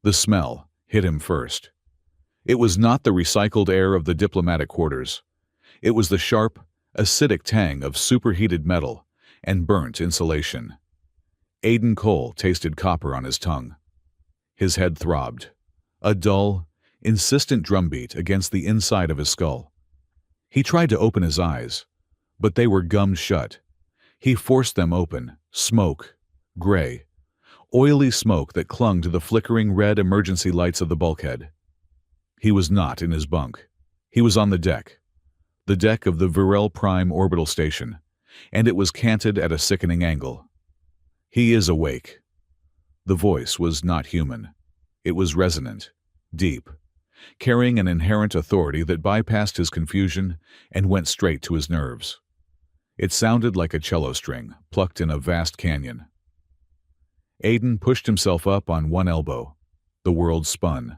The smell hit him first. It was not the recycled air of the diplomatic quarters. It was the sharp, acidic tang of superheated metal and burnt insulation. Aiden Cole tasted copper on his tongue. His head throbbed, a dull, insistent drumbeat against the inside of his skull. He tried to open his eyes, but they were gummed shut. He forced them open, smoke, gray, oily smoke that clung to the flickering red emergency lights of the bulkhead. He was not in his bunk. He was on the deck of the Virel Prime orbital station, and it was canted at a sickening angle. He is awake. The voice was not human. It was resonant, deep, carrying an inherent authority that bypassed his confusion and went straight to his nerves. It sounded like a cello string plucked in a vast canyon. Aiden pushed himself up on one elbow. The world spun,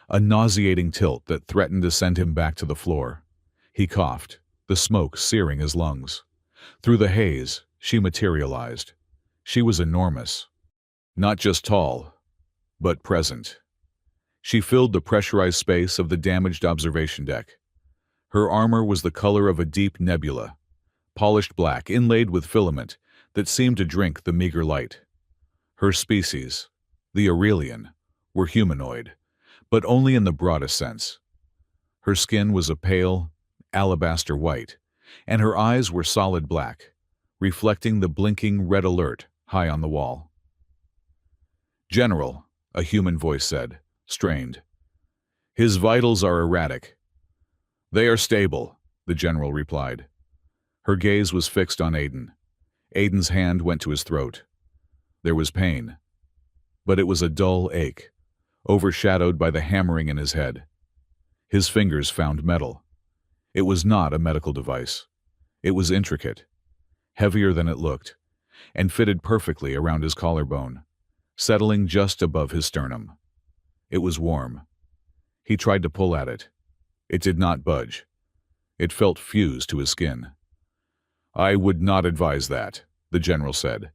a nauseating tilt that threatened to send him back to the floor. He coughed, the smoke searing his lungs. Through the haze, she materialized. She was enormous. Not just tall, but present. She filled the pressurized space of the damaged observation deck. Her armor was the color of a deep nebula, polished black inlaid with filament that seemed to drink the meager light. Her species, the Aurelian, were humanoid, but only in the broadest sense. Her skin was a pale, alabaster white, and her eyes were solid black, reflecting the blinking red alert high on the wall. "General," a human voice said, strained. "His vitals are erratic." "They are stable," the general replied. Her gaze was fixed on Aiden. Aiden's hand went to his throat. There was pain, but it was a dull ache, overshadowed by the hammering in his head. His fingers found metal. It was not a medical device. It was intricate, heavier than it looked, and fitted perfectly around his collarbone, settling just above his sternum. It was warm. He tried to pull at it. It did not budge. It felt fused to his skin. "I would not advise that," the general said.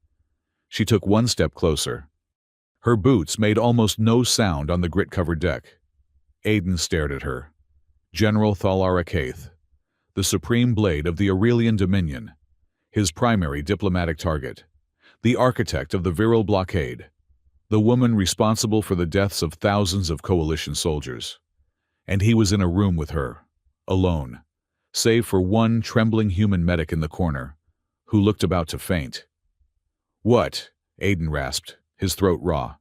She took one step closer. Her boots made almost no sound on the grit-covered deck. Aiden stared at her. General Thalara Kaith, the supreme blade of the Aurelian Dominion, his primary diplomatic target, the architect of the Virel blockade, the woman responsible for the deaths of thousands of coalition soldiers. And he was in a room with her, alone, save for one trembling human medic in the corner, who looked about to faint. "What?" Aiden rasped, his throat raw.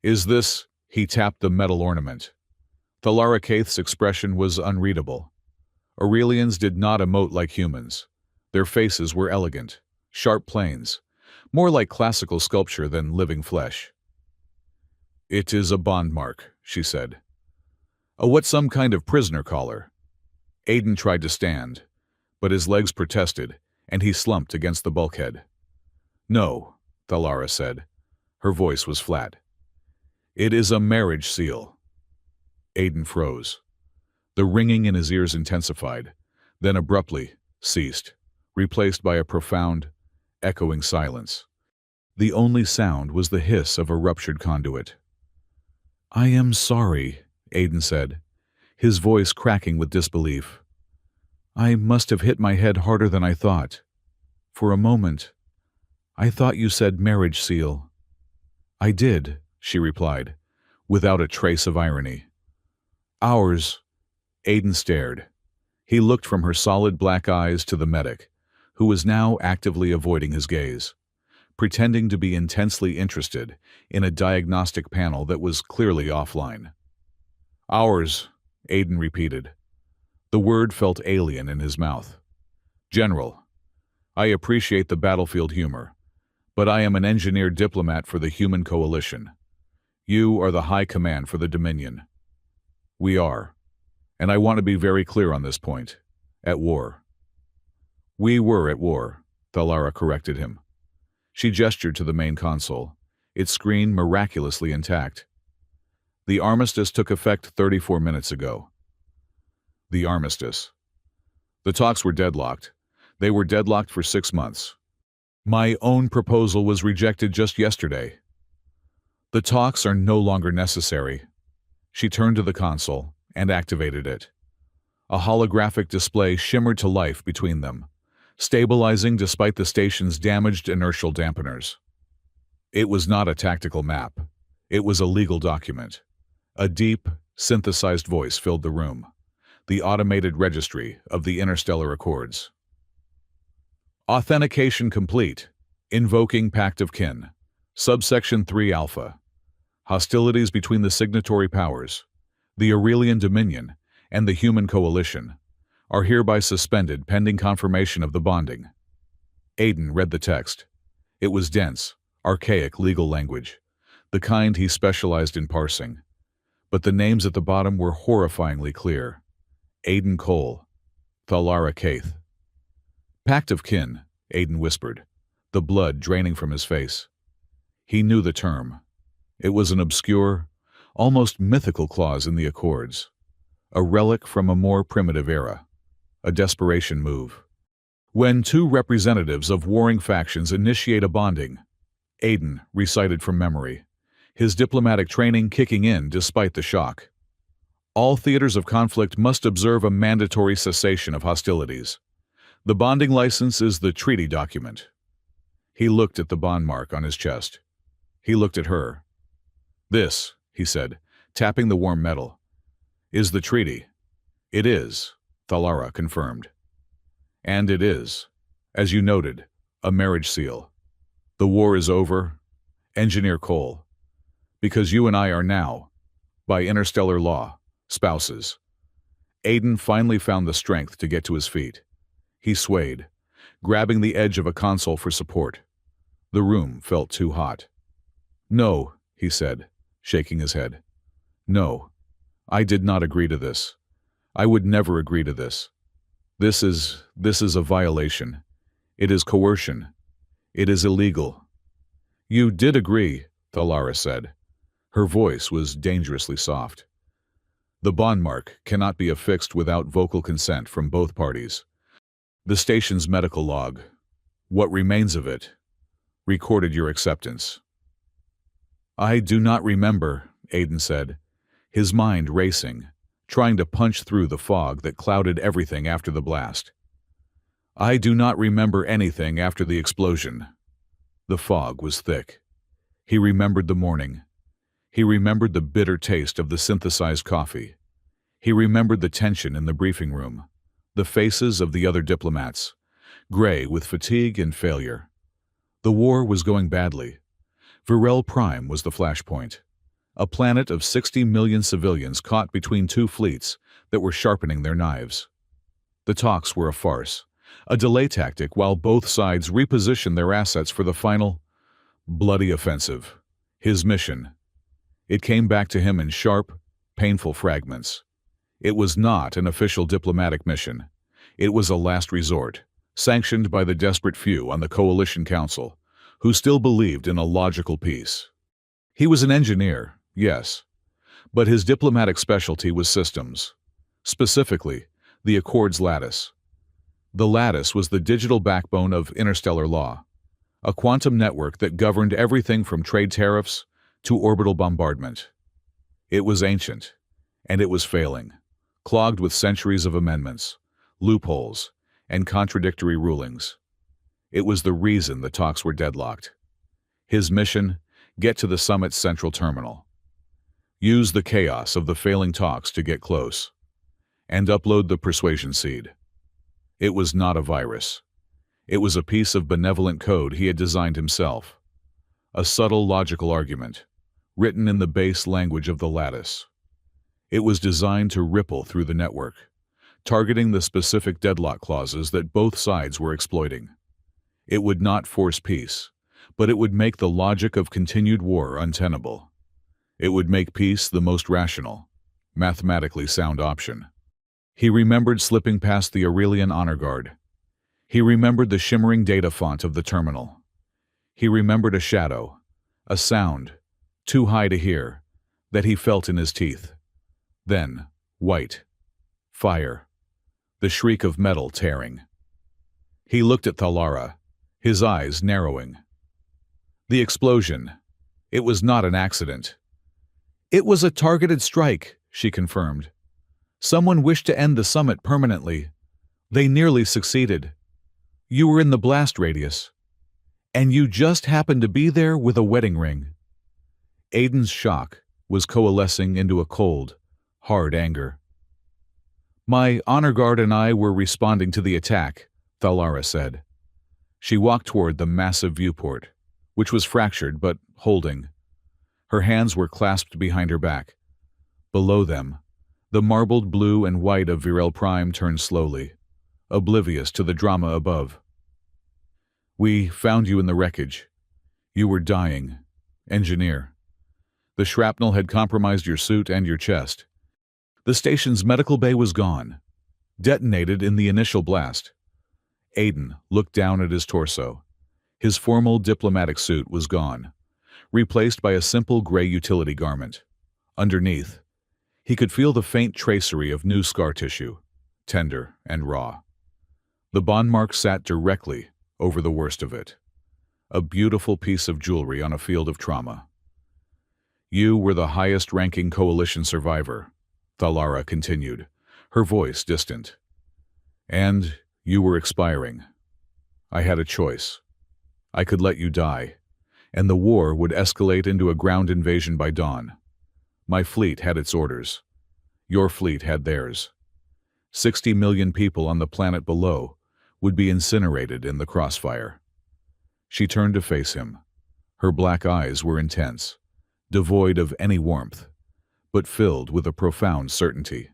"Is this?" He tapped the metal ornament. Thalara Kaith's expression was unreadable. Aurelians did not emote like humans. Their faces were elegant, sharp planes, more like classical sculpture than living flesh. "It is a bond mark," she said. What, some kind of prisoner collar?" Aiden tried to stand, but his legs protested, and he slumped against the bulkhead. "No," Thalara said. Her voice was flat. "It is a marriage seal." Aiden froze. The ringing in his ears intensified, then abruptly ceased, replaced by a profound, echoing silence. The only sound was the hiss of a ruptured conduit. "I am sorry," Aiden said, his voice cracking with disbelief. "I must have hit my head harder than I thought. For a moment, I thought you said marriage seal." "I did," she replied, without a trace of irony. "Ours." Aiden stared. He looked from her solid black eyes to the medic, who was now actively avoiding his gaze, pretending to be intensely interested in a diagnostic panel that was clearly offline. "Ours," Aiden repeated. The word felt alien in his mouth. "General, I appreciate the battlefield humor, but I am an engineered diplomat for the human coalition. You are the high command for the Dominion. We are, and I want to be very clear on this point, at war." "We were at war," Thalara corrected him. She gestured to the main console, its screen miraculously intact. "The armistice took effect 34 minutes ago." The armistice. The talks were deadlocked. They were deadlocked for 6 months. My own proposal was rejected just yesterday. The talks are no longer necessary. She turned to the console and activated it. A holographic display shimmered to life between them, stabilizing despite the station's damaged inertial dampeners. It was not a tactical map. It was a legal document. A deep, synthesized voice filled the room, the automated registry of the interstellar accords. Authentication complete. Invoking Pact of Kin. Subsection 3 Alpha. Hostilities between the signatory powers, the Aurelian Dominion, and the Human Coalition, are hereby suspended pending confirmation of the bonding. Aiden read the text. It was dense, archaic legal language, the kind he specialized in parsing. But the names at the bottom were horrifyingly clear. Aiden Cole, Thalara Kaith. Pact of Kin, Aiden whispered, the blood draining from his face. He knew the term. It was an obscure, almost mythical clause in the Accords, a relic from a more primitive era, a desperation move. When two representatives of warring factions initiate a bonding, Aiden recited from memory, his diplomatic training kicking in despite the shock. All theaters of conflict must observe a mandatory cessation of hostilities. The bonding license is the treaty document. He looked at the bond mark on his chest. He looked at her. This, he said, tapping the warm metal, is the treaty. It is, Thalara confirmed. And it is, as you noted, a marriage seal. The war is over, Engineer Cole, because you and I are now, by interstellar law, spouses. Aiden finally found the strength to get to his feet. He swayed, grabbing the edge of a console for support. The room felt too hot. No, he said, shaking his head. No, I did not agree to this. I would never agree to this. This is a violation. It is coercion. It is illegal. You did agree, Thalara said. Her voice was dangerously soft. The bond mark cannot be affixed without vocal consent from both parties. The station's medical log, what remains of it, recorded your acceptance. I do not remember, Aiden said, his mind racing, trying to punch through the fog that clouded everything after the blast. I do not remember anything after the explosion. The fog was thick. He remembered the morning. He remembered the bitter taste of the synthesized coffee. He remembered the tension in the briefing room, the faces of the other diplomats, gray with fatigue and failure. The war was going badly. Virel Prime was the flashpoint, a planet of 60 million civilians caught between two fleets that were sharpening their knives. The talks were a farce, a delay tactic while both sides repositioned their assets for the final, bloody offensive. His mission. It came back to him in sharp, painful fragments. It was not an official diplomatic mission. It was a last resort, sanctioned by the desperate few on the Coalition Council, who still believed in a logical peace. He was an engineer, yes, but his diplomatic specialty was systems, specifically the Accords lattice. The lattice was the digital backbone of interstellar law, a quantum network that governed everything from trade tariffs to orbital bombardment. It was ancient, and it was failing, clogged with centuries of amendments, loopholes, and contradictory rulings. It was the reason the talks were deadlocked. His mission, get to the summit's central terminal. Use the chaos of the failing talks to get close. And upload the persuasion seed. It was not a virus. It was a piece of benevolent code he had designed himself. A subtle logical argument, written in the base language of the lattice. It was designed to ripple through the network, targeting the specific deadlock clauses that both sides were exploiting. It would not force peace, but it would make the logic of continued war untenable. It would make peace the most rational, mathematically sound option. He remembered slipping past the Aurelian honor guard. He remembered the shimmering data font of the terminal. He remembered a shadow, a sound, too high to hear, that he felt in his teeth. Then, white. Fire. The shriek of metal tearing. He looked at Thalara, his eyes narrowing. The explosion. It was not an accident. It was a targeted strike, she confirmed. Someone wished to end the summit permanently. They nearly succeeded. You were in the blast radius. And you just happened to be there with a wedding ring. Aiden's shock was coalescing into a cold, hard anger. My honor guard and I were responding to the attack, Thalara said. She walked toward the massive viewport, which was fractured but holding. Her hands were clasped behind her back. Below them, the marbled blue and white of Virel Prime turned slowly, oblivious to the drama above. We found you in the wreckage. You were dying. Engineer. The shrapnel had compromised your suit and your chest. The station's medical bay was gone, detonated in the initial blast. Aiden looked down at his torso. His formal diplomatic suit was gone, replaced by a simple gray utility garment. Underneath, he could feel the faint tracery of new scar tissue, tender and raw. The bond mark sat directly over the worst of it, a beautiful piece of jewelry on a field of trauma. You were the highest-ranking coalition survivor, Thalara continued, her voice distant. And you were expiring. I had a choice. I could let you die, and the war would escalate into a ground invasion by dawn. My fleet had its orders. Your fleet had theirs. 60 million people on the planet below would be incinerated in the crossfire. She turned to face him. Her black eyes were intense, devoid of any warmth, but filled with a profound certainty.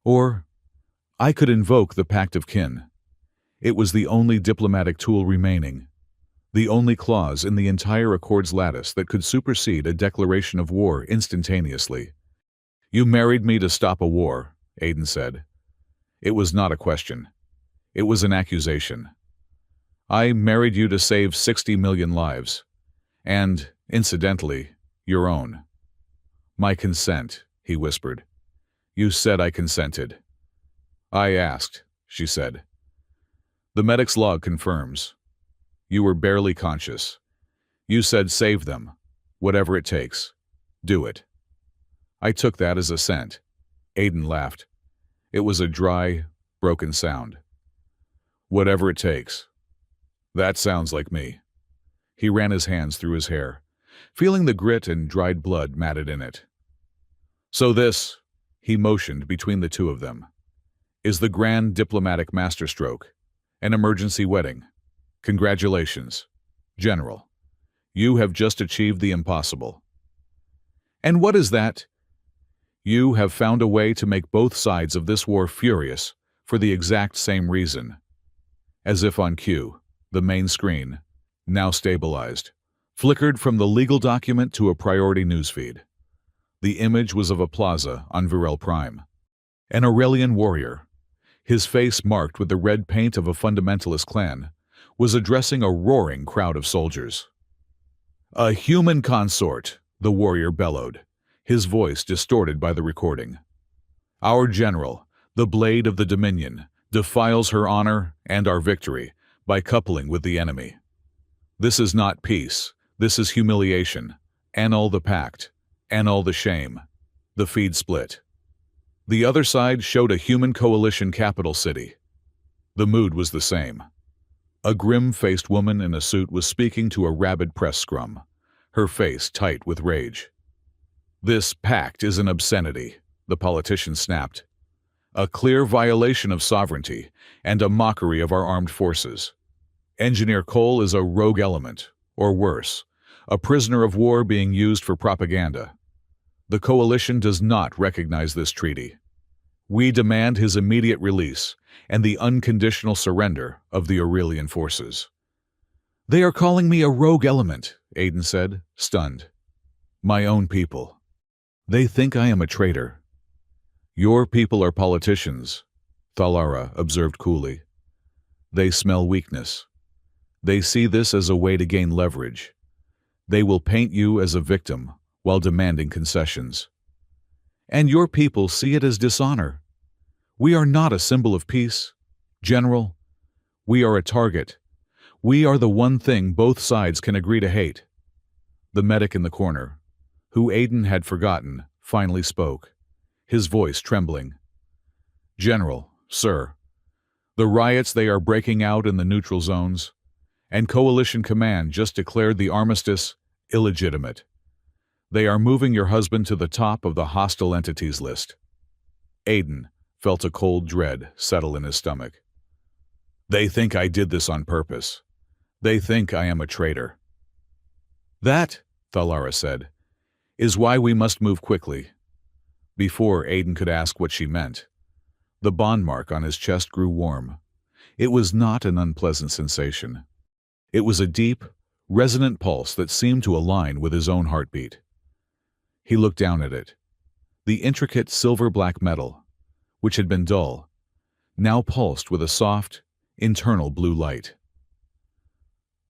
Or, I could invoke the Pact of Kin. It was the only diplomatic tool remaining, the only clause in the entire Accord's lattice that could supersede a declaration of war instantaneously. You married me to stop a war, Aiden said. It was not a question. It was an accusation. I married you to save 60 million lives, and, incidentally, your own. My consent, he whispered. You said I consented. I asked, she said. The medic's log confirms. You were barely conscious. You said save them, whatever it takes. Do it. I took that as assent. Aiden laughed. It was a dry, broken sound. Whatever it takes. That sounds like me. He ran his hands through his hair, feeling the grit and dried blood matted in it. So this, he motioned between the two of them, is the grand diplomatic masterstroke, an emergency wedding. Congratulations, General. You have just achieved the impossible. And what is that? You have found a way to make both sides of this war furious for the exact same reason. As if on cue, the main screen, now stabilized, flickered from the legal document to a priority newsfeed. The image was of a plaza on Virel Prime. An Aurelian warrior, his face marked with the red paint of a fundamentalist clan, was addressing a roaring crowd of soldiers. A human consort, the warrior bellowed, his voice distorted by the recording. Our general, the blade of the Dominion, defiles her honor and our victory by coupling with the enemy. This is not peace, this is humiliation. Annul the pact, annul the shame. The feed split. The other side showed a human coalition capital city. The mood was the same. A grim-faced woman in a suit was speaking to a rabid press scrum, her face tight with rage. This pact is an obscenity, the politician snapped. A clear violation of sovereignty and a mockery of our armed forces. Engineer Cole is a rogue element, or worse, a prisoner of war being used for propaganda. The coalition does not recognize this treaty. We demand his immediate release and the unconditional surrender of the Aurelian forces. They are calling me a rogue element, Aiden said, stunned. My own people. They think I am a traitor. Your people are politicians, Thalara observed coolly. They smell weakness. They see this as a way to gain leverage. They will paint you as a victim while demanding concessions. And your people see it as dishonor. We are not a symbol of peace, General. We are a target. We are the one thing both sides can agree to hate. The medic in the corner, who Aiden had forgotten, finally spoke, his voice trembling. "General, sir, the riots they are breaking out in the neutral zones, and Coalition Command just declared the armistice illegitimate. They are moving your husband to the top of the hostile entities list." Aiden felt a cold dread settle in his stomach. "They think I did this on purpose. They think I am a traitor." "That," Thalara said, "is why we must move quickly." Before Aiden could ask what she meant, the bond mark on his chest grew warm. It was not an unpleasant sensation. It was a deep, resonant pulse that seemed to align with his own heartbeat. He looked down at it. The intricate silver-black metal, which had been dull, now pulsed with a soft, internal blue light.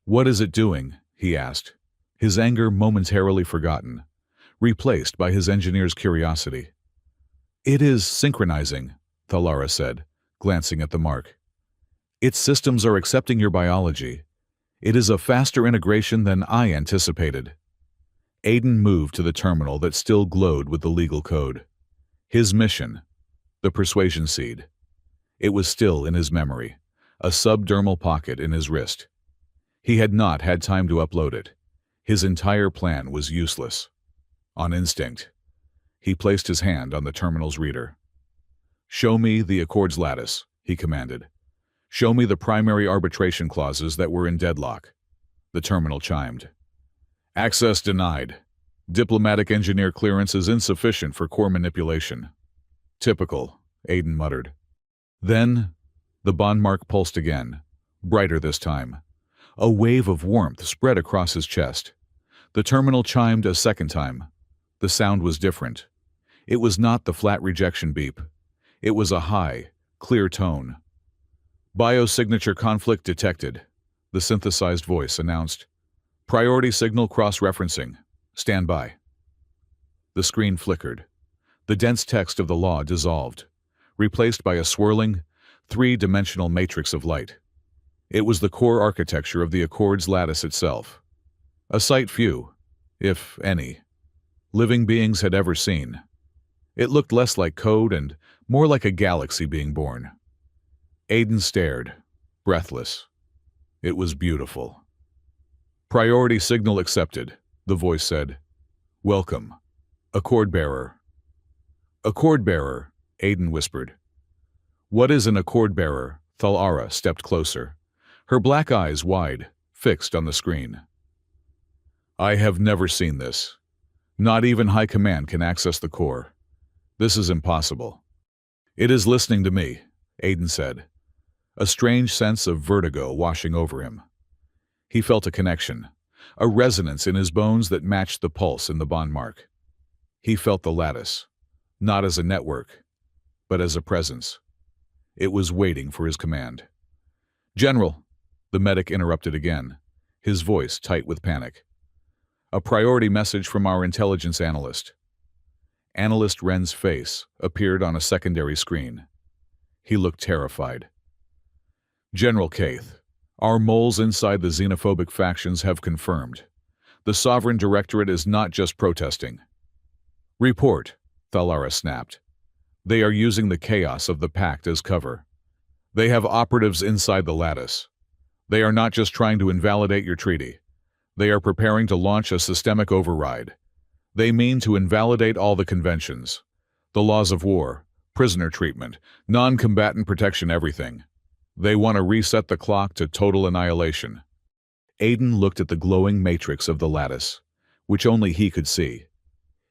"What is it doing?" he asked, his anger momentarily forgotten, replaced by his engineer's curiosity. "It is synchronizing," Thalara said, glancing at the mark. "Its systems are accepting your biology. It is a faster integration than I anticipated." Aiden moved to the terminal that still glowed with the legal code. His mission, the persuasion seed. It was still in his memory, a subdermal pocket in his wrist. He had not had time to upload it. His entire plan was useless. On instinct, he placed his hand on the terminal's reader. "Show me the Accords lattice," he commanded. "Show me the primary arbitration clauses that were in deadlock." The terminal chimed. "Access denied. Diplomatic engineer clearance is insufficient for core manipulation." "Typical," Aiden muttered. Then, the bond mark pulsed again, brighter this time. A wave of warmth spread across his chest. The terminal chimed a second time. The sound was different. It was not the flat rejection beep. It was a high, clear tone. "Biosignature conflict detected," the synthesized voice announced. "Priority signal cross-referencing. Stand by." The screen flickered. The dense text of the law dissolved, replaced by a swirling, three-dimensional matrix of light. It was the core architecture of the Accords lattice itself. A sight few, if any, living beings had ever seen. It looked less like code and more like a galaxy being born. Aiden stared, breathless. It was beautiful. "Priority signal accepted," the voice said. "Welcome. Accord bearer." "Accord bearer," Aiden whispered. "What is an accord bearer?" Thalara stepped closer, her black eyes wide, fixed on the screen. "I have never seen this. Not even High Command can access the core. This is impossible." "It is listening to me," Aiden said, a strange sense of vertigo washing over him. He felt a connection, a resonance in his bones that matched the pulse in the bond mark. He felt the lattice, not as a network, but as a presence. It was waiting for his command. "General," the medic interrupted again, his voice tight with panic. "A priority message from our intelligence analyst." Analyst Wren's face appeared on a secondary screen. He looked terrified. "General Kaith, our moles inside the xenophobic factions have confirmed. The Sovereign Directorate is not just protesting." "Report," Thalara snapped. "They are using the chaos of the Pact as cover. They have operatives inside the lattice. They are not just trying to invalidate your treaty. They are preparing to launch a systemic override. They mean to invalidate all the conventions, the laws of war, prisoner treatment, non-combatant protection, everything. They want to reset the clock to total annihilation." Aiden looked at the glowing matrix of the lattice, which only he could see.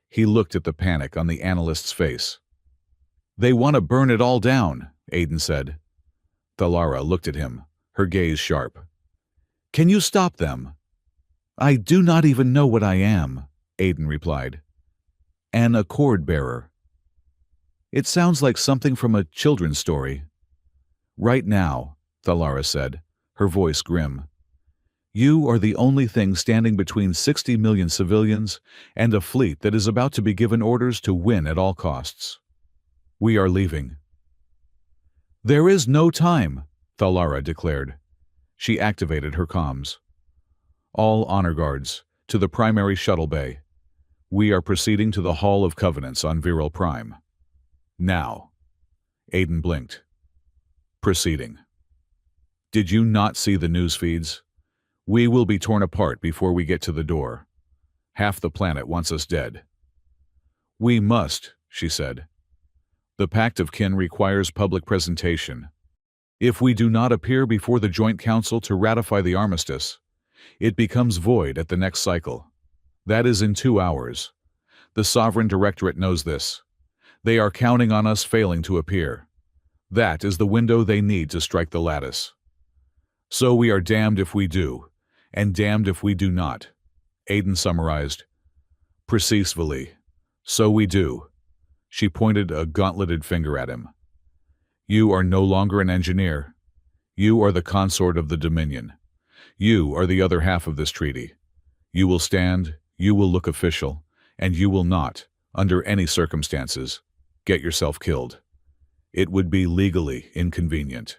He looked at the panic on the analyst's face. "They want to burn it all down," Aiden said. Thalara looked at him, her gaze sharp. "Can you stop them?" "I do not even know what I am," Aiden replied. "An accord bearer." "It sounds like something from a children's story." "Right now," Thalara said, her voice grim, "you are the only thing standing between 60 million civilians and a fleet that is about to be given orders to win at all costs. We are leaving." "There is no time," Thalara declared. She activated her comms. "All honor guards, To the primary shuttle bay. We are proceeding to the Hall of Covenants on Viral Prime. Now. Aiden blinked. Proceeding. Did you not see the news feeds? We will be torn apart before we get to the door. Half the planet wants us dead. We must, she said. The Pact of Kin requires public presentation. If we do not appear before the Joint Council to ratify the armistice, it becomes void at the next cycle. That is in 2 hours. The Sovereign Directorate knows this. They are counting on us failing to appear. That is the window they need to strike the lattice. So we are damned if we do, and damned if we do not. Aiden summarized. Precisely. So we do. She pointed a gauntleted finger at him. You are no longer an engineer. You are the consort of the Dominion. You are the other half of this treaty. You will stand, you will look official, and you will not, under any circumstances, get yourself killed. It would be legally inconvenient.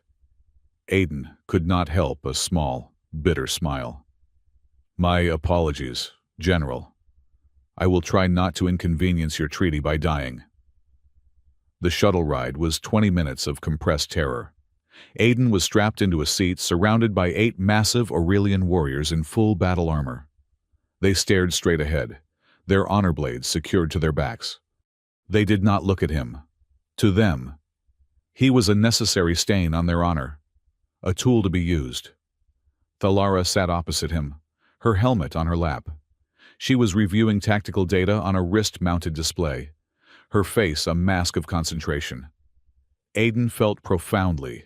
Aiden could not help a small, bitter smile. My apologies, General. I will try not to inconvenience your treaty by dying. The shuttle ride was 20 minutes of compressed terror. Aiden was strapped into a seat surrounded by 8 massive Aurelian warriors in full battle armor. They stared straight ahead, their honor blades secured to their backs. They did not look at him. To them, he was a necessary stain on their honor, a tool to be used. Thalara sat opposite him, her helmet on her lap. She was reviewing tactical data on a wrist-mounted display, her face a mask of concentration. Aiden felt profoundly,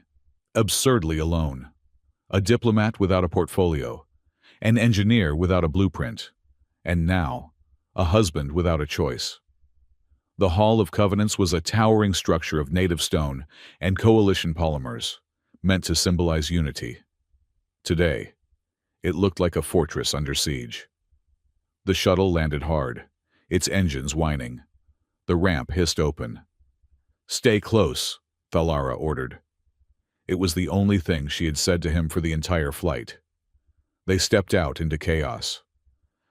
absurdly alone. A diplomat without a portfolio, an engineer without a blueprint, and now, a husband without a choice. The Hall of Covenants was a towering structure of native stone and coalition polymers, meant to symbolize unity. Today, it looked like a fortress under siege. The shuttle landed hard, its engines whining. The ramp hissed open. Stay close, Thalara ordered. It was the only thing she had said to him for the entire flight. They stepped out into chaos.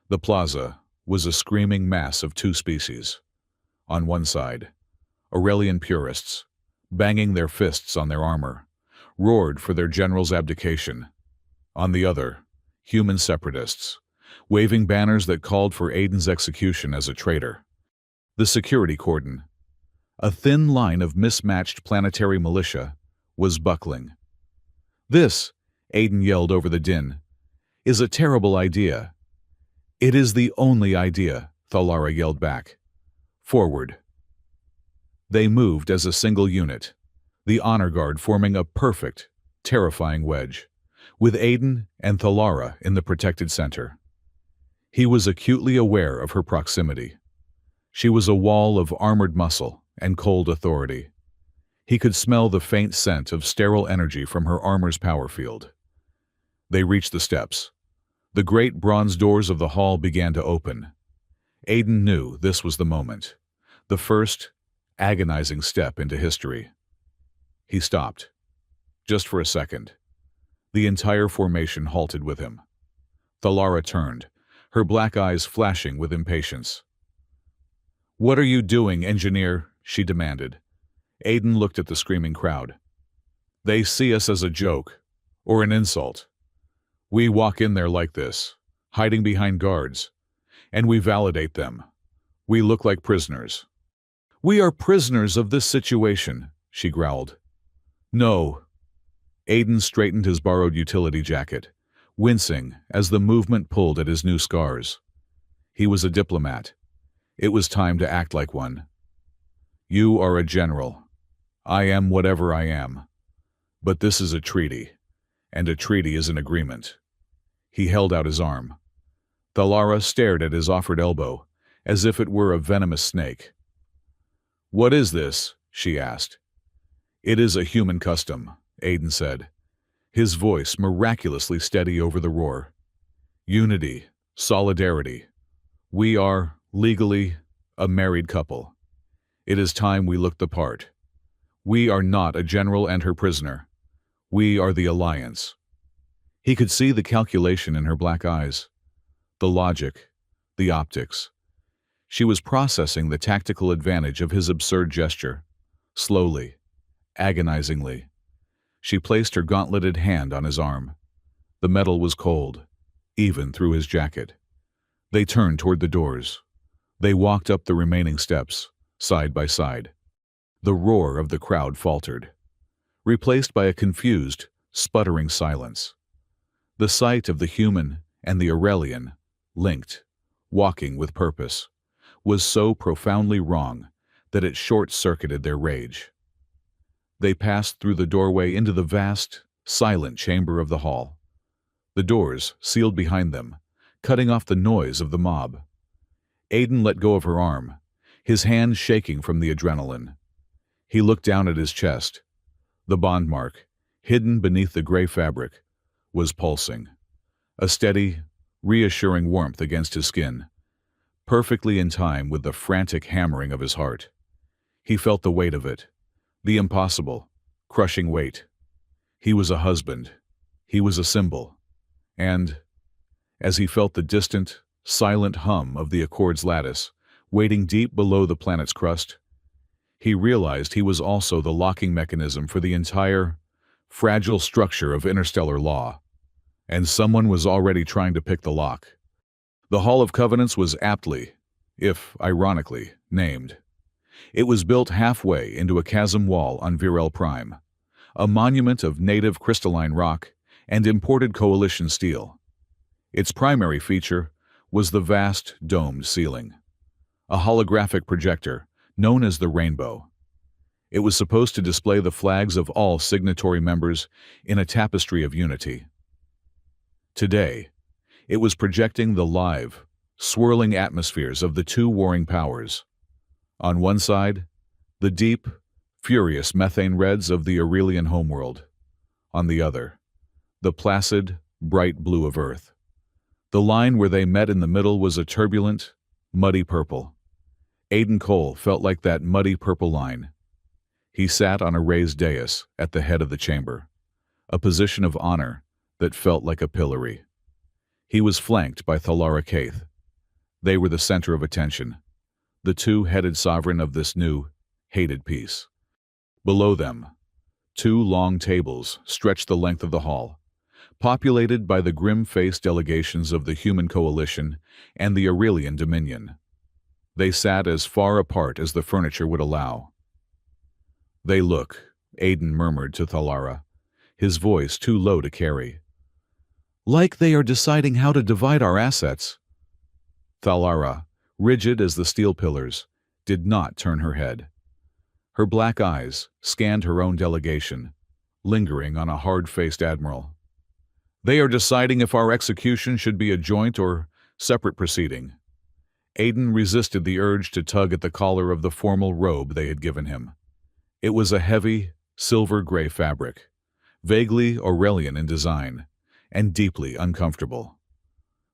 The plaza was a screaming mass of 2 species. On one side, Aurelian purists, banging their fists on their armor, roared for their general's abdication. On the other, human separatists, waving banners that called for Aiden's execution as a traitor. The security cordon, a thin line of mismatched planetary militia, was buckling. This, Aiden yelled over the din, is a terrible idea. It is the only idea, Thalara yelled back. Forward. They moved as a single unit, the honor guard forming a perfect, terrifying wedge, with Aiden and Thalara in the protected center. He was acutely aware of her proximity. She was a wall of armored muscle and cold authority. He could smell the faint scent of sterile energy from her armor's power field. They reached the steps. The great bronze doors of the hall began to open. Aiden knew this was the moment, the first, agonizing step into history. He stopped. Just for a second. The entire formation halted with him. Thalara turned, her black eyes flashing with impatience. "What are you doing, engineer?" she demanded. Aiden looked at the screaming crowd. "They see us as a joke, or an insult. We walk in there like this, hiding behind guards, and we validate them. We look like prisoners." "We are prisoners of this situation," she growled. "No." Aiden straightened his borrowed utility jacket, wincing as the movement pulled at his new scars. He was a diplomat. It was time to act like one. "You are a general. I am whatever I am. But this is a treaty, and a treaty is an agreement." He held out his arm. Thalara stared at his offered elbow, as if it were a venomous snake. "What is this?" she asked. "It is a human custom," Aiden said, his voice miraculously steady over the roar. "Unity, solidarity. We are, legally, a married couple. It is time we looked the part. We are not a general and her prisoner. We are the alliance." He could see the calculation in her black eyes. The logic, the optics. She was processing the tactical advantage of his absurd gesture. Slowly, agonizingly, she placed her gauntleted hand on his arm. The metal was cold, even through his jacket. They turned toward the doors. They walked up the remaining steps, side by side. The roar of the crowd faltered, replaced by a confused, sputtering silence. The sight of the human and the Aurelian, linked, walking with purpose, was so profoundly wrong that it short-circuited their rage. They passed through the doorway into the vast, silent chamber of the hall. The doors sealed behind them, cutting off the noise of the mob. Aiden let go of her arm, his hand shaking from the adrenaline. He looked down at his chest. The bond mark, hidden beneath the gray fabric, was pulsing. A steady, reassuring warmth against his skin, perfectly in time with the frantic hammering of his heart. He felt the weight of it, the impossible, crushing weight. He was a husband. He was a symbol. And, as he felt the distant, silent hum of the Accord's lattice, waiting deep below the planet's crust, he realized he was also the locking mechanism for the entire, fragile structure of interstellar law. And someone was already trying to pick the lock. The Hall of Covenants was aptly, if ironically, named. It was built halfway into a chasm wall on Virel Prime, a monument of native crystalline rock and imported coalition steel. Its primary feature was the vast, domed ceiling, a holographic projector known as the Rainbow. It was supposed to display the flags of all signatory members in a tapestry of unity. Today, it was projecting the live, swirling atmospheres of the two warring powers. On one side, the deep, furious methane reds of the Aurelian homeworld. On the other, the placid, bright blue of Earth. The line where they met in the middle was a turbulent, muddy purple. Aiden Cole felt like that muddy purple line. He sat on a raised dais at the head of the chamber, a position of honor that felt like a pillory. He was flanked by Thalara Kaith. They were the center of attention, the two-headed sovereign of this new, hated peace. Below them, two long tables stretched the length of the hall, populated by the grim-faced delegations of the Human Coalition and the Aurelian Dominion. They sat as far apart as the furniture would allow. "They look," Aiden murmured to Thalara, his voice too low to carry. "Like they are deciding how to divide our assets." Thalara, rigid as the steel pillars, did not turn her head. Her black eyes scanned her own delegation, lingering on a hard-faced admiral. "They are deciding if our execution should be a joint or separate proceeding." Aiden resisted the urge to tug at the collar of the formal robe they had given him. It was a heavy, silver-gray fabric, vaguely Aurelian in design, and deeply uncomfortable.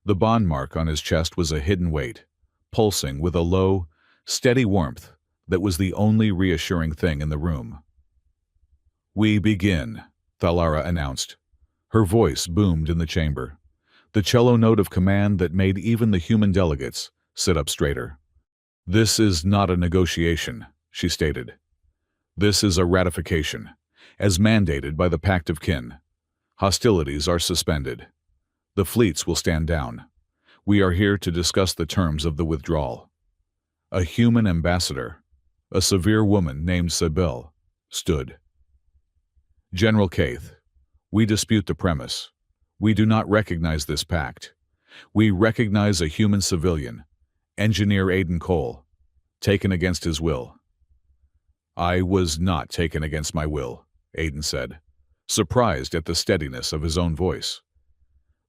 The bond mark on his chest was a hidden weight, pulsing with a low, steady warmth that was the only reassuring thing in the room. "We begin," Thalara announced. Her voice boomed in the chamber, the cello note of command that made even the human delegates sit up straighter. "This is not a negotiation," she stated. "This is a ratification, as mandated by the Pact of Kin. Hostilities are suspended. The fleets will stand down. We are here to discuss the terms of the withdrawal." A human ambassador, a severe woman named Sibyl, stood. "General Kaith, we dispute the premise. We do not recognize this pact. We recognize a human civilian, Engineer Aiden Cole, taken against his will." "I was not taken against my will," Aiden said, surprised at the steadiness of his own voice.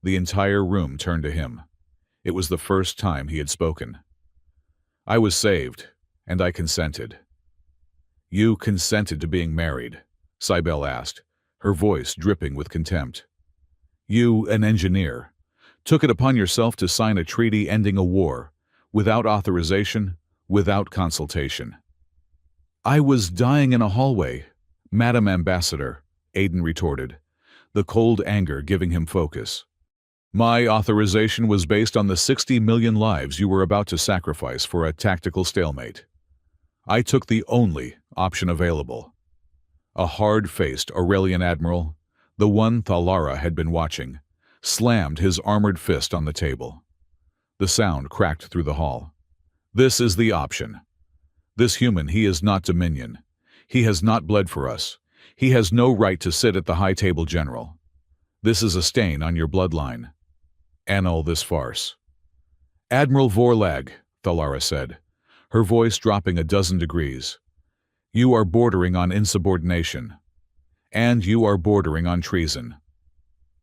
The entire room turned to him. It was the first time he had spoken. "I was saved, and I consented." "You consented to being married?" Cybele asked, her voice dripping with contempt. "You, an engineer, took it upon yourself to sign a treaty ending a war, without authorization, without consultation." "I was dying in a hallway, Madam Ambassador," Aiden retorted, the cold anger giving him focus. My authorization was based on the 60 million lives you were about to sacrifice for a tactical stalemate. I took the only option available. A hard-faced Aurelian admiral, the one Thalara had been watching, slammed his armored fist on the table. The sound cracked through the hall. This is the option. This human, he is not Dominion. He has not bled for us. He has no right to sit at the high table, General. This is a stain on your bloodline. Annul this farce. Admiral Vorlag, Thalara said, her voice dropping a dozen degrees. You are bordering on insubordination. And you are bordering on treason.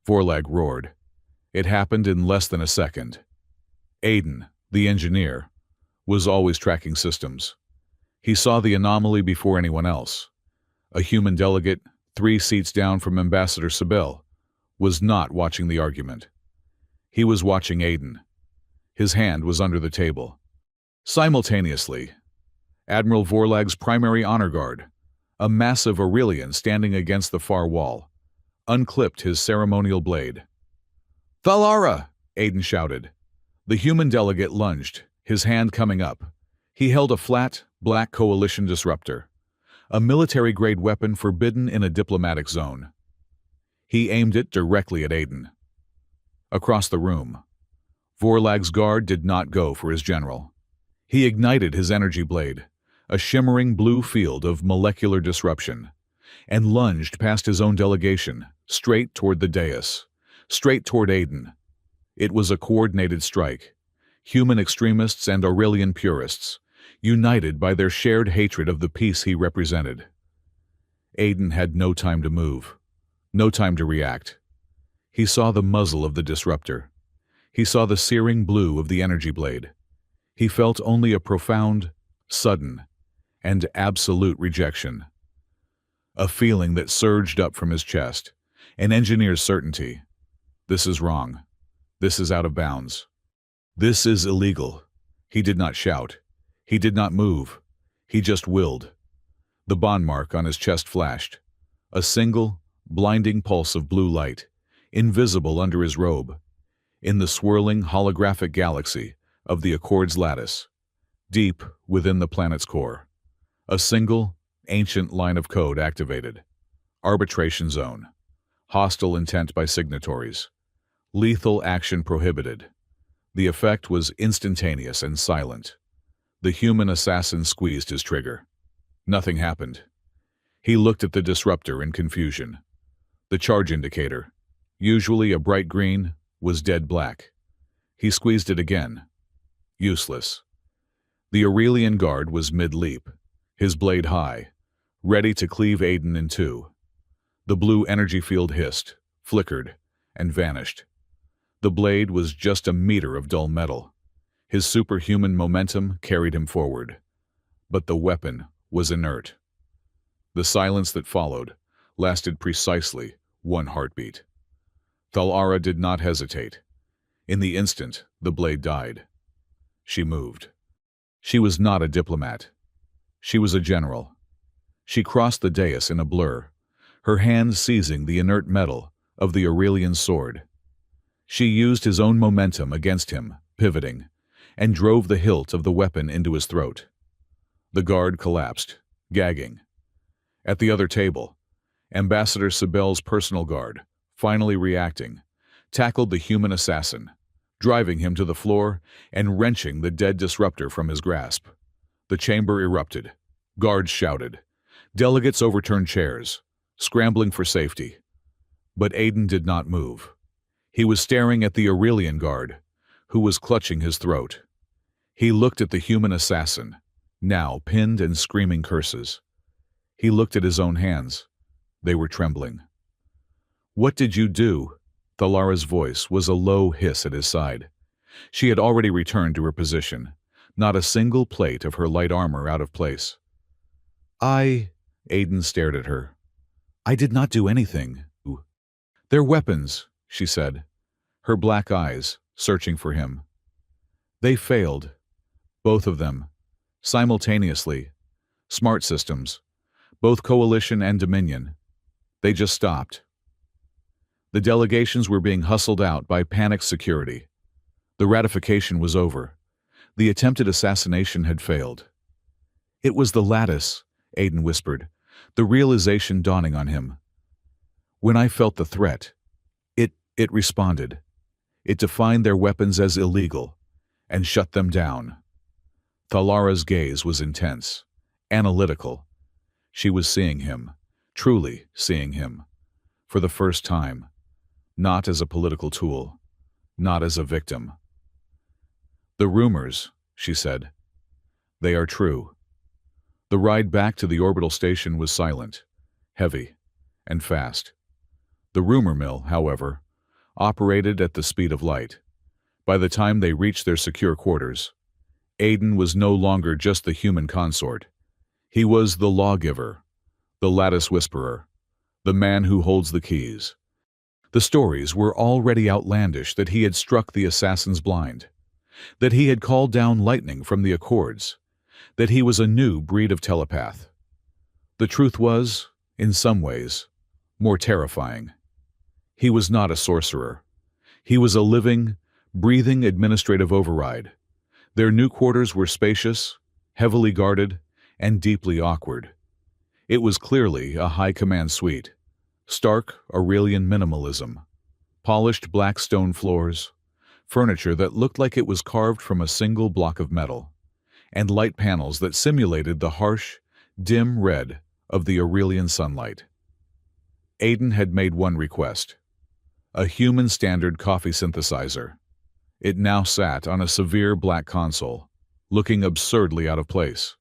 Vorlag roared. It happened in less than a second. Aiden, the engineer, was always tracking systems. He saw the anomaly before anyone else. A human delegate, 3 seats down from Ambassador Sibel, was not watching the argument. He was watching Aiden. His hand was under the table. Simultaneously, Admiral Vorlag's primary honor guard, a massive Aurelian standing against the far wall, unclipped his ceremonial blade. Thalara! Aiden shouted. The human delegate lunged, his hand coming up. He held a flat, black coalition disruptor, a military-grade weapon forbidden in a diplomatic zone. He aimed it directly at Aiden. Across the room, Vorlag's guard did not go for his general. He ignited his energy blade, a shimmering blue field of molecular disruption, and lunged past his own delegation, straight toward the dais, straight toward Aiden. It was a coordinated strike. Human extremists and Aurelian purists, united by their shared hatred of the peace he represented. Aiden had no time to move, no time to react. He saw the muzzle of the disruptor. He saw the searing blue of the energy blade. He felt only a profound, sudden, and absolute rejection. A feeling that surged up from his chest, an engineer's certainty. This is wrong. This is out of bounds. This is illegal. He did not shout. He did not move. He just willed. The bond mark on his chest flashed. A single, blinding pulse of blue light, invisible under his robe, in the swirling holographic galaxy of the Accord's lattice, deep within the planet's core. A single, ancient line of code activated. Arbitration zone. Hostile intent by signatories. Lethal action prohibited. The effect was instantaneous and silent. The human assassin squeezed his trigger. Nothing happened. He looked at the disruptor in confusion. The charge indicator, usually a bright green, was dead black. He squeezed it again. Useless. The Aurelian guard was mid-leap, his blade high, ready to cleave Aiden in two. The blue energy field hissed, flickered, and vanished. The blade was just a meter of dull metal. His superhuman momentum carried him forward. But the weapon was inert. The silence that followed lasted precisely 1 heartbeat. Thalara did not hesitate. In the instant, the blade died. She moved. She was not a diplomat. She was a general. She crossed the dais in a blur, her hand seizing the inert metal of the Aurelian sword. She used his own momentum against him, pivoting, and drove the hilt of the weapon into his throat. The guard collapsed, gagging. At the other table, Ambassador Sibel's personal guard, finally reacting, tackled the human assassin, driving him to the floor and wrenching the dead disruptor from his grasp. The chamber erupted. Guards shouted. Delegates overturned chairs, scrambling for safety. But Aiden did not move. He was staring at the Aurelian guard, who was clutching his throat. He looked at the human assassin, now pinned and screaming curses. He looked at his own hands. They were trembling. "What did you do?" Thalara's voice was a low hiss at his side. She had already returned to her position, not a single plate of her light armor out of place. Aiden stared at her. "I did not do anything." "They're weapons," she said, her black eyes searching for him. "They failed. Both of them. Simultaneously. Smart systems. Both Coalition and Dominion. They just stopped." The delegations were being hustled out by panicked security. The ratification was over. The attempted assassination had failed. It was the lattice, Aiden whispered, the realization dawning on him. When I felt the threat, it responded. It defined their weapons as illegal and shut them down. Thalara's gaze was intense, analytical. She was seeing him, truly seeing him, for the first time, not as a political tool, not as a victim. The rumors, she said, they are true. The ride back to the orbital station was silent, heavy, and fast. The rumor mill, however, operated at the speed of light. By the time they reached their secure quarters, Aiden was no longer just the human consort. He was the lawgiver, the lattice whisperer, the man who holds the keys. The stories were already outlandish that he had struck the assassins blind, that he had called down lightning from the Accords, that he was a new breed of telepath. The truth was, in some ways, more terrifying. He was not a sorcerer. He was a living, breathing administrative override. Their new quarters were spacious, heavily guarded, and deeply awkward. It was clearly a high command suite. Stark Aurelian minimalism. Polished black stone floors, furniture that looked like it was carved from a single block of metal, and light panels that simulated the harsh, dim red of the Aurelian sunlight. Aiden had made one request: a human standard coffee synthesizer. It now sat on a severe black console, looking absurdly out of place.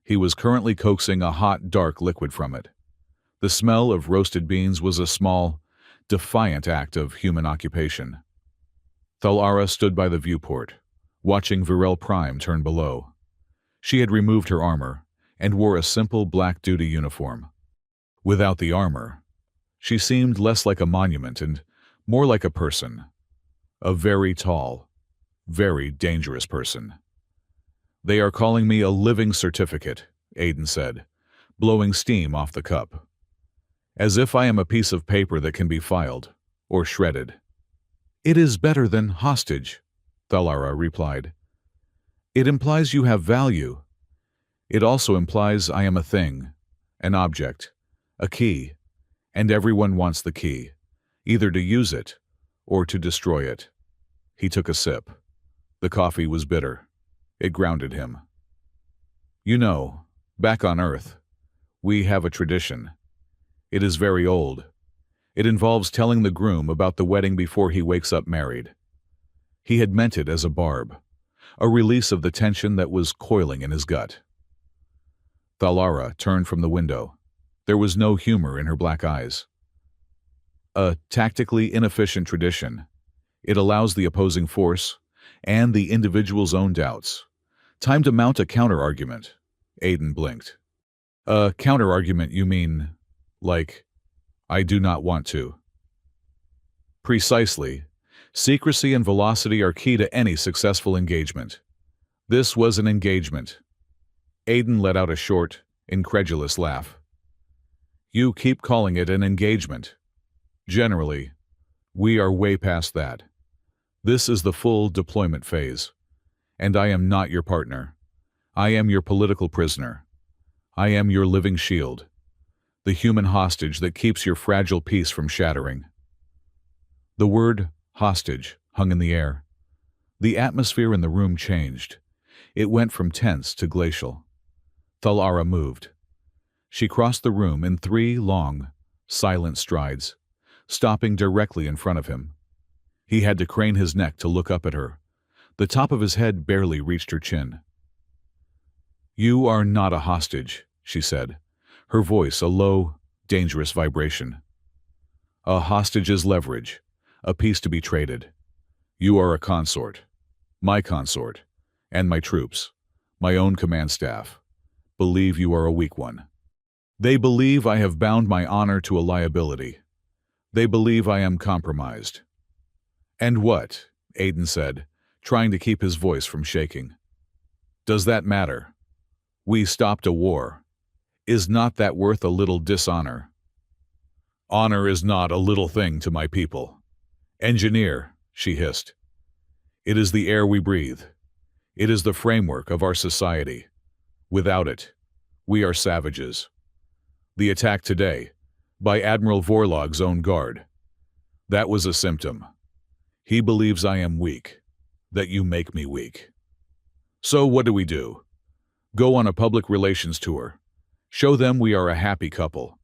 He was currently coaxing a hot, dark liquid from it. The smell of roasted beans was a small, defiant act of human occupation. Thalara stood by the viewport, watching Virel Prime turn below. She had removed her armor and wore a simple black duty uniform. Without the armor, she seemed less like a monument and more like a person. A very tall, very dangerous person. "They are calling me a living certificate," Aiden said, blowing steam off the cup. "As if I am a piece of paper that can be filed or shredded." "It is better than hostage," Thalara replied. "It implies you have value. It also implies I am a thing, an object, a key, and everyone wants the key, either to use it or to destroy it." He took a sip. The coffee was bitter. It grounded him. "You know, back on Earth, we have a tradition. It is very old. It involves telling the groom about the wedding before he wakes up married." He had meant it as a barb, a release of the tension that was coiling in his gut. Thalara turned from the window. There was no humor in her black eyes. "A tactically inefficient tradition. It allows the opposing force and the individual's own doubts time to mount a counter-argument." Aiden blinked. "A counter-argument, you mean, like, I do not want to?" "Precisely. Secrecy and velocity are key to any successful engagement. This was an engagement." Aiden let out a short, incredulous laugh. "You keep calling it an engagement. Generally, we are way past that. This is the full deployment phase. And I am not your partner. I am your political prisoner. I am your living shield, the human hostage that keeps your fragile peace from shattering." The word hostage hung in the air. The atmosphere in the room changed. It went from tense to glacial. Thalara moved. She crossed the room in 3 long, silent strides, stopping directly in front of him. He had to crane his neck to look up at her. The top of his head barely reached her chin. "You are not a hostage," she said, her voice a low, dangerous vibration. "A hostage is leverage, a piece to be traded. You are a consort, my consort, and my troops, my own command staff, believe you are a weak one. They believe I have bound my honor to a liability. They believe I am compromised." "And what?" Aiden said, trying to keep his voice from shaking. "Does that matter? We stopped a war. Is not that worth a little dishonor?" Honor is not a little thing to my people. Engineer, she hissed. It is the air we breathe. It is the framework of our society. Without it, we are savages. The attack today, by Admiral Vorlog's own guard. That was a symptom. He believes I am weak, that you make me weak. So what do? Go on a public relations tour. Show them we are a happy couple.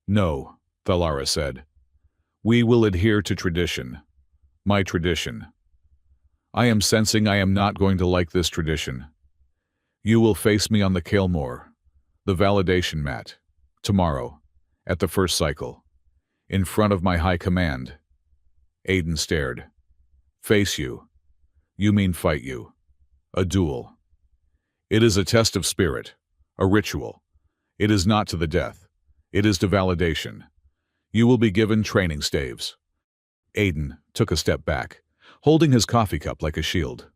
No, Thalara said. We will adhere to tradition. My tradition. I am sensing I am not going to like this tradition. You will face me on the Kael'mor, the validation mat, tomorrow, at the first cycle, in front of my high command. Aiden stared. Face you. You mean fight you. A duel. It is a test of spirit, a ritual. It is not to the death. It is to validation. You will be given training staves. Aiden took a step back, holding his coffee cup like a shield.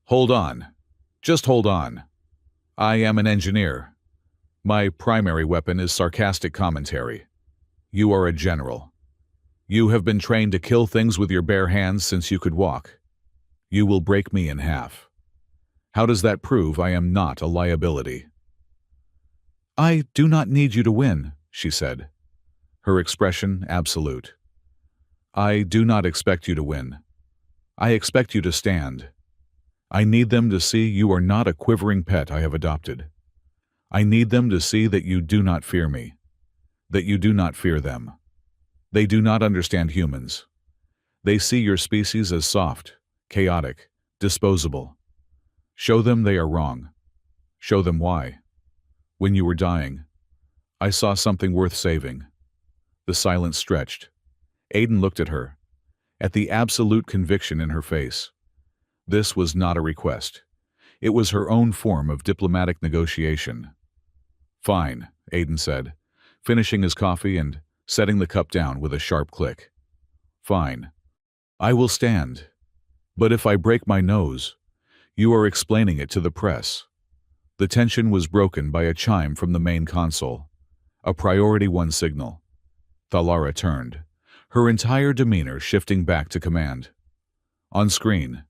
Hold on. Just hold on. I am an engineer. My primary weapon is sarcastic commentary. You are a general. You have been trained to kill things with your bare hands since you could walk. You will break me in half. How does that prove I am not a liability? I do not need you to win, she said, her expression absolute. I do not expect you to win. I expect you to stand. I need them to see you are not a quivering pet I have adopted. I need them to see that you do not fear me, that you do not fear them. They do not understand humans. They see your species as soft, chaotic, disposable. Show them they are wrong. Show them why. When you were dying, I saw something worth saving. The silence stretched. Aiden looked at her, at the absolute conviction in her face. This was not a request. It was her own form of diplomatic negotiation. Fine, Aiden said, finishing his coffee and setting the cup down with a sharp click. Fine. I will stand. But if I break my nose, you are explaining it to the press. The tension was broken by a chime from the main console, a Priority 1 signal. Thalara turned, her entire demeanor shifting back to command. On screen,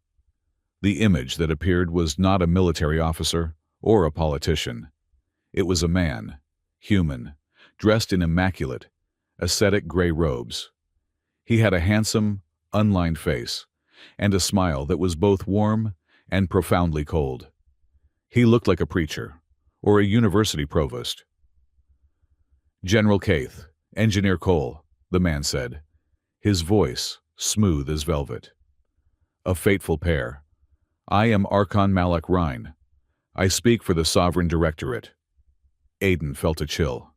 the image that appeared was not a military officer or a politician. It was a man, human, dressed in immaculate, ascetic gray robes. He had a handsome, unlined face, and a smile that was both warm and profoundly cold. He looked like a preacher, or a university provost. General Kaith, Engineer Cole, the man said, his voice smooth as velvet. A fateful pair. I am Archon Malak Rhine. I speak for the Sovereign Directorate. Aiden felt a chill.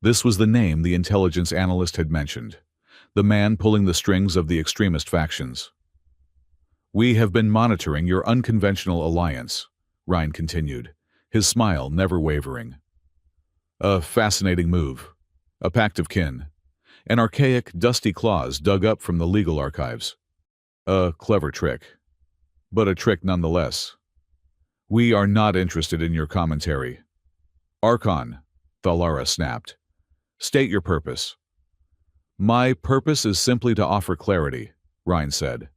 This was the name the intelligence analyst had mentioned, the man pulling the strings of the extremist factions. We have been monitoring your unconventional alliance, Rhine continued, his smile never wavering. A fascinating move. A pact of kin. An archaic, dusty clause dug up from the legal archives. A clever trick. But a trick nonetheless. We are not interested in your commentary. Archon, Thalara snapped. State your purpose. My purpose is simply to offer clarity, Rhine said.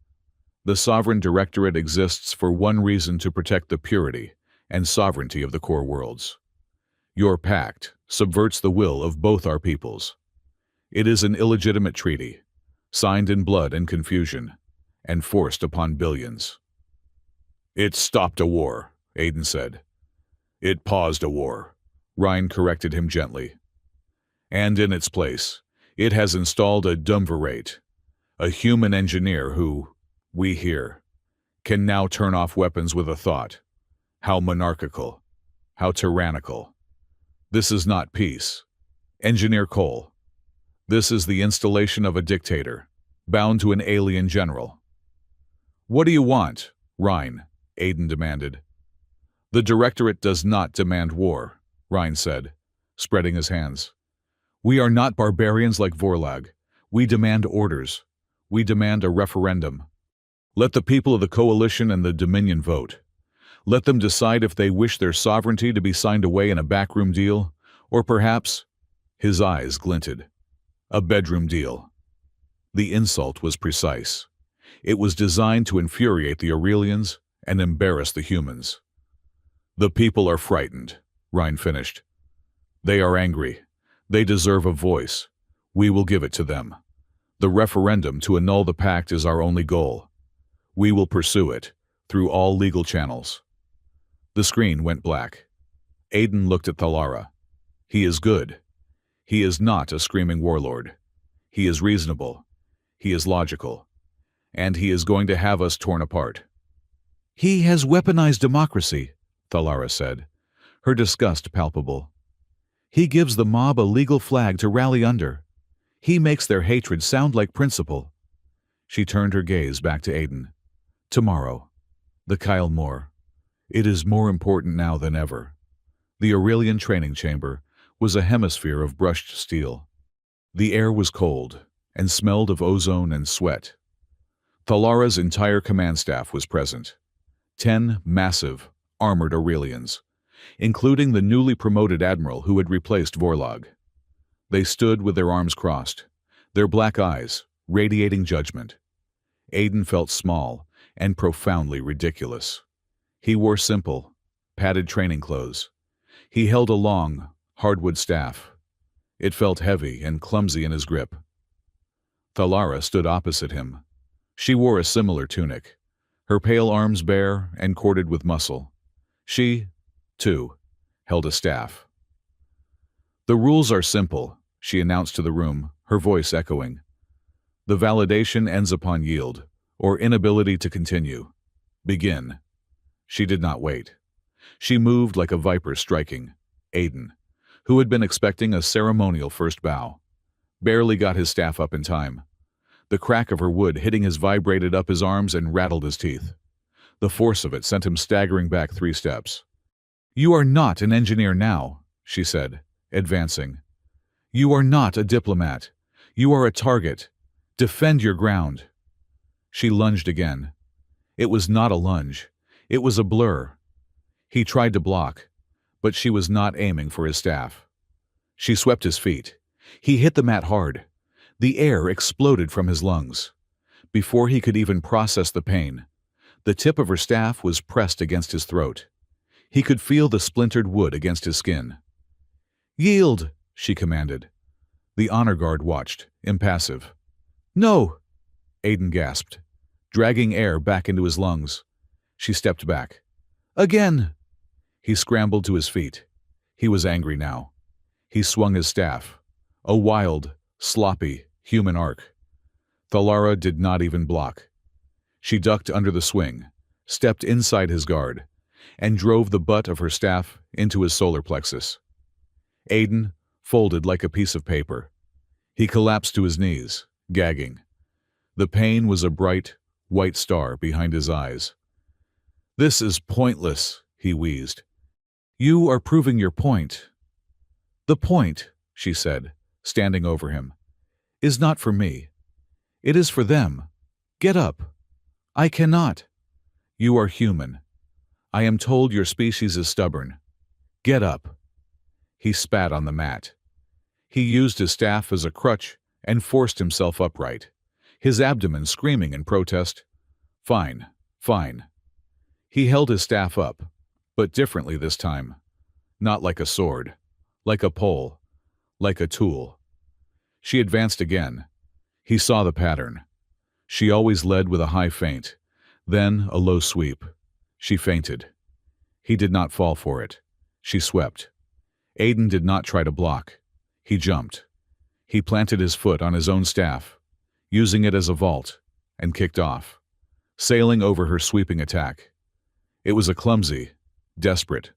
The Sovereign Directorate exists for one reason: to protect the purity and sovereignty of the core worlds. Your pact subverts the will of both our peoples. It is an illegitimate treaty, signed in blood and confusion, and forced upon billions. It stopped a war, Aiden said. It paused a war, Rhine corrected him gently. And in its place, it has installed a Dumvirate, a human engineer who, we hear, can now turn off weapons with a thought. How monarchical, how tyrannical. This is not peace. Engineer Cole. This is the installation of a dictator, bound to an alien general. What do you want, Rhine? Aiden demanded. The Directorate does not demand war, Rhine said, spreading his hands. We are not barbarians like Vorlag. We demand orders. We demand a referendum. Let the people of the Coalition and the Dominion vote. Let them decide if they wish their sovereignty to be signed away in a backroom deal, or perhaps His eyes glinted. A bedroom deal. The insult was precise. It was designed to infuriate the Aurelians and embarrass the humans. The people are frightened, Rhine finished. They are angry. They deserve a voice. We will give it to them. The referendum to annul the pact is our only goal. We will pursue it, through all legal channels. The screen went black. Aiden looked at Thalara. He is good. He is not a screaming warlord. He is reasonable. He is logical. And he is going to have us torn apart. He has weaponized democracy, Thalara said, her disgust palpable. He gives the mob a legal flag to rally under. He makes their hatred sound like principle. She turned her gaze back to Aiden. Tomorrow. The Kyle Moore. It is more important now than ever. The Aurelian training chamber was a hemisphere of brushed steel. The air was cold and smelled of ozone and sweat. Thalara's entire command staff was present. 10 massive, armored Aurelians, including the newly promoted admiral who had replaced Vorlog. They stood with their arms crossed, their black eyes radiating judgment. Aiden felt small and profoundly ridiculous. He wore simple, padded training clothes. He held a long, hardwood staff. It felt heavy and clumsy in his grip. Thalara stood opposite him. She wore a similar tunic, her pale arms bare and corded with muscle. She, too, held a staff. The rules are simple, she announced to the room, her voice echoing. The validation ends upon yield, or inability to continue. Begin. She did not wait. She moved like a viper striking. Aiden, who had been expecting a ceremonial first bow, barely got his staff up in time. The crack of her wood hitting his vibrated up his arms and rattled his teeth. The force of it sent him staggering back 3 steps. You are not an engineer now, she said, advancing. You are not a diplomat. You are a target. Defend your ground. She lunged again. It was not a lunge. It was a blur. He tried to block, but she was not aiming for his staff. She swept his feet. He hit the mat hard. The air exploded from his lungs. Before he could even process the pain, the tip of her staff was pressed against his throat. He could feel the splintered wood against his skin. Yield, she commanded. The honor guard watched, impassive. No, Aiden gasped, dragging air back into his lungs. She stepped back. Again! He scrambled to his feet. He was angry now. He swung his staff. A wild, sloppy, human arc. Thalara did not even block. She ducked under the swing, stepped inside his guard, and drove the butt of her staff into his solar plexus. Aiden folded like a piece of paper. He collapsed to his knees, gagging. The pain was a bright, white star behind his eyes. This is pointless, he wheezed. You are proving your point. The point, she said, standing over him, is not for me. It is for them. Get up. I cannot. You are human. I am told your species is stubborn. Get up. He spat on the mat. He used his staff as a crutch and forced himself upright, his abdomen screaming in protest. Fine, fine. He held his staff up, but differently this time. Not like a sword, like a pole, like a tool. She advanced again. He saw the pattern. She always led with a high feint, then a low sweep. She feinted. He did not fall for it. She swept. Aiden did not try to block. He jumped. He planted his foot on his own staff, using it as a vault, and kicked off, sailing over her sweeping attack. It was a clumsy, desperate,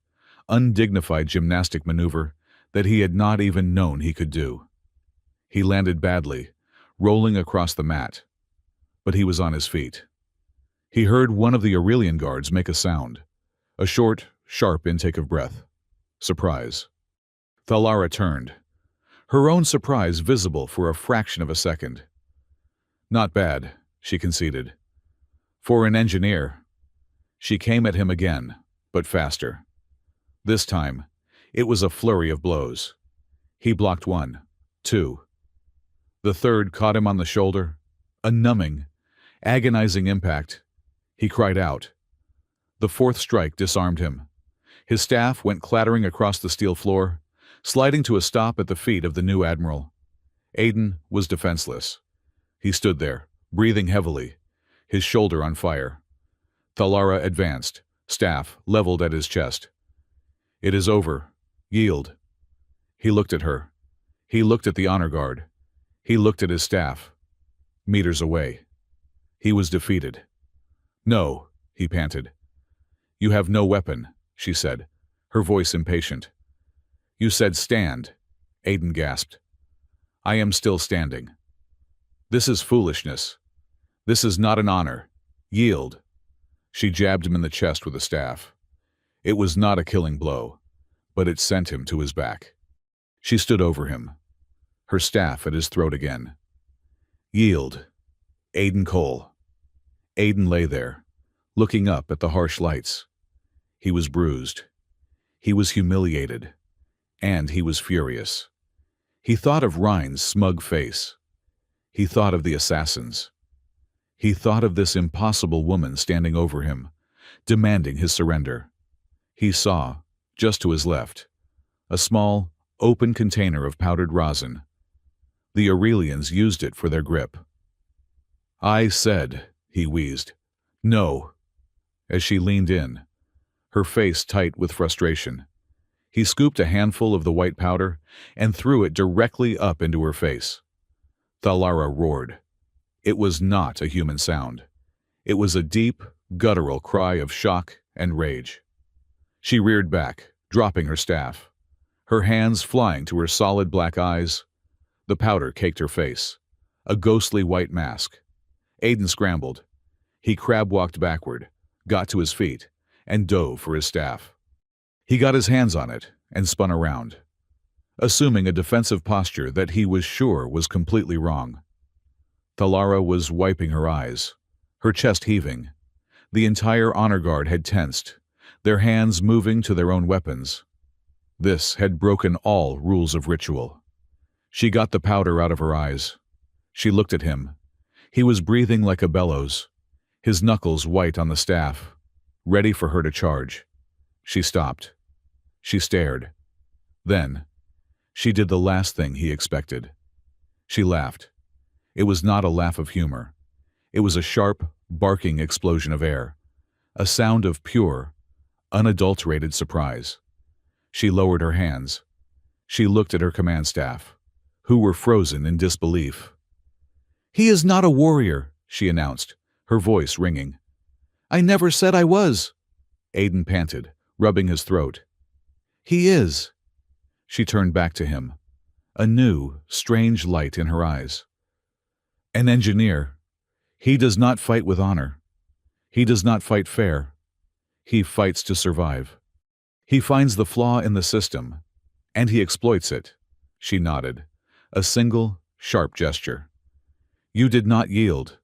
undignified gymnastic maneuver that he had not even known he could do. He landed badly, rolling across the mat, but he was on his feet. He heard one of the Aurelian guards make a sound, a short, sharp intake of breath. Surprise. Thalara turned, her own surprise visible for a fraction of a second. Not bad, she conceded. For an engineer. She came at him again, but faster. This time, it was a flurry of blows. He blocked one, two. The third caught him on the shoulder. A numbing, agonizing impact. He cried out. The fourth strike disarmed him. His staff went clattering across the steel floor, sliding to a stop at the feet of the new admiral. Aiden was defenseless. He stood there, breathing heavily, his shoulder on fire. Thalara advanced, staff leveled at his chest. It is over. Yield. He looked at her. He looked at the honor guard. He looked at his staff. Meters away. He was defeated. No, he panted. You have no weapon, she said, her voice impatient. You said stand, Aiden gasped. I am still standing. This is foolishness. This is not an honor. Yield. She jabbed him in the chest with a staff. It was not a killing blow, but it sent him to his back. She stood over him, her staff at his throat again. Yield. Aiden Cole. Aiden lay there, looking up at the harsh lights. He was bruised. He was humiliated. And he was furious. He thought of Ryan's smug face. He thought of the assassins. He thought of this impossible woman standing over him, demanding his surrender. He saw, just to his left, a small, open container of powdered rosin. The Aurelians used it for their grip. I said, he wheezed, no, as she leaned in, her face tight with frustration. He scooped a handful of the white powder and threw it directly up into her face. Thalara roared. It was not a human sound. It was a deep, guttural cry of shock and rage. She reared back, dropping her staff, her hands flying to her solid black eyes. The powder caked her face, a ghostly white mask. Aiden scrambled. He crab-walked backward, got to his feet, and dove for his staff. He got his hands on it and spun around, assuming a defensive posture that he was sure was completely wrong. Thalara was wiping her eyes, her chest heaving. The entire honor guard had tensed, their hands moving to their own weapons. This had broken all rules of ritual. She got the powder out of her eyes. She looked at him. He was breathing like a bellows, his knuckles white on the staff, ready for her to charge. She stopped. She stared. Then, she did the last thing he expected. She laughed. It was not a laugh of humor. It was a sharp, barking explosion of air, a sound of pure, unadulterated surprise. She lowered her hands. She looked at her command staff, who were frozen in disbelief. He is not a warrior, she announced, her voice ringing. I never said I was. Aiden panted, rubbing his throat. He is. She turned back to him, a new, strange light in her eyes. An engineer. He does not fight with honor. He does not fight fair. He fights to survive. He finds the flaw in the system, and he exploits it. She nodded, a single, sharp gesture. You did not yield.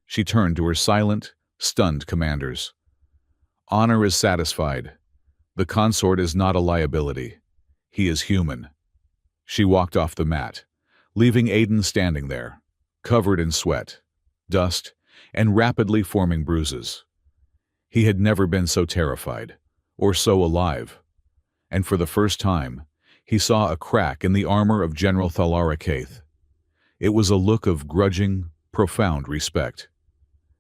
She turned to her silent, stunned commanders. Honor is satisfied. The consort is not a liability. He is human. She walked off the mat, leaving Aiden standing there, covered in sweat, dust, and rapidly forming bruises. He had never been so terrified, or so alive, and for the first time, he saw a crack in the armor of General Thalara Kaith. It was a look of grudging, profound respect.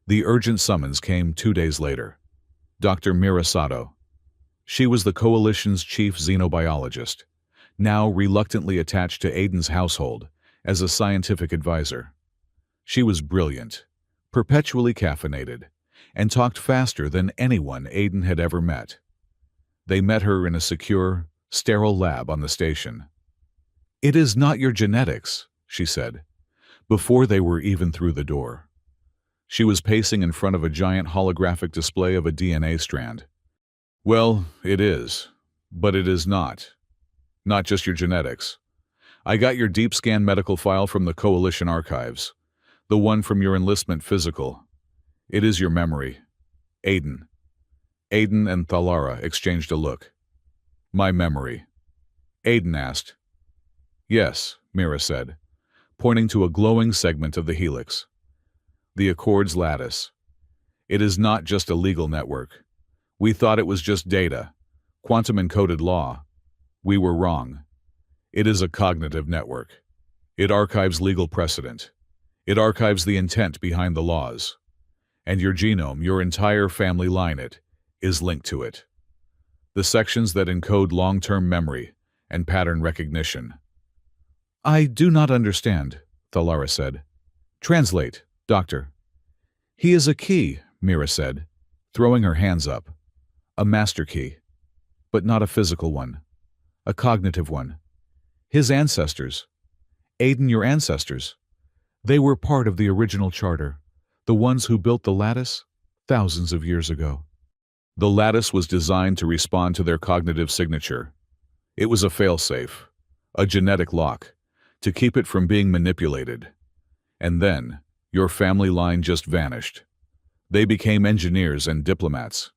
The urgent summons came 2 days later. Dr. Mira Sato. She was the Coalition's chief xenobiologist, now reluctantly attached to Aiden's household as a scientific advisor. She was brilliant, perpetually caffeinated, and talked faster than anyone Aiden had ever met. They met her in a secure, sterile lab on the station. It is not your genetics, she said, before they were even through the door. She was pacing in front of a giant holographic display of a DNA strand. Well, it is, but it is not. Not just your genetics. I got your deep scan medical file from the Coalition archives, the one from your enlistment physical. It is your memory. Aiden. Aiden and Thalara exchanged a look. My memory. Aiden asked, Yes, Mira said, pointing to a glowing segment of the helix. The Accord's lattice. It is not just a legal network. We thought it was just data, quantum-encoded law. We were wrong. It is a cognitive network. It archives legal precedent. It archives the intent behind the laws. And your genome, your entire family line is linked to it. The sections that encode long-term memory and pattern recognition. I do not understand, Thalara said. Translate, Doctor. He is a key, Mira said, throwing her hands up. A master key, but not a physical one. A cognitive one. His ancestors. Aiden, your ancestors. They were part of the original charter, the ones who built the lattice thousands of years ago. The lattice was designed to respond to their cognitive signature. It was a failsafe, a genetic lock, to keep it from being manipulated. And then, your family line just vanished. They became engineers and diplomats.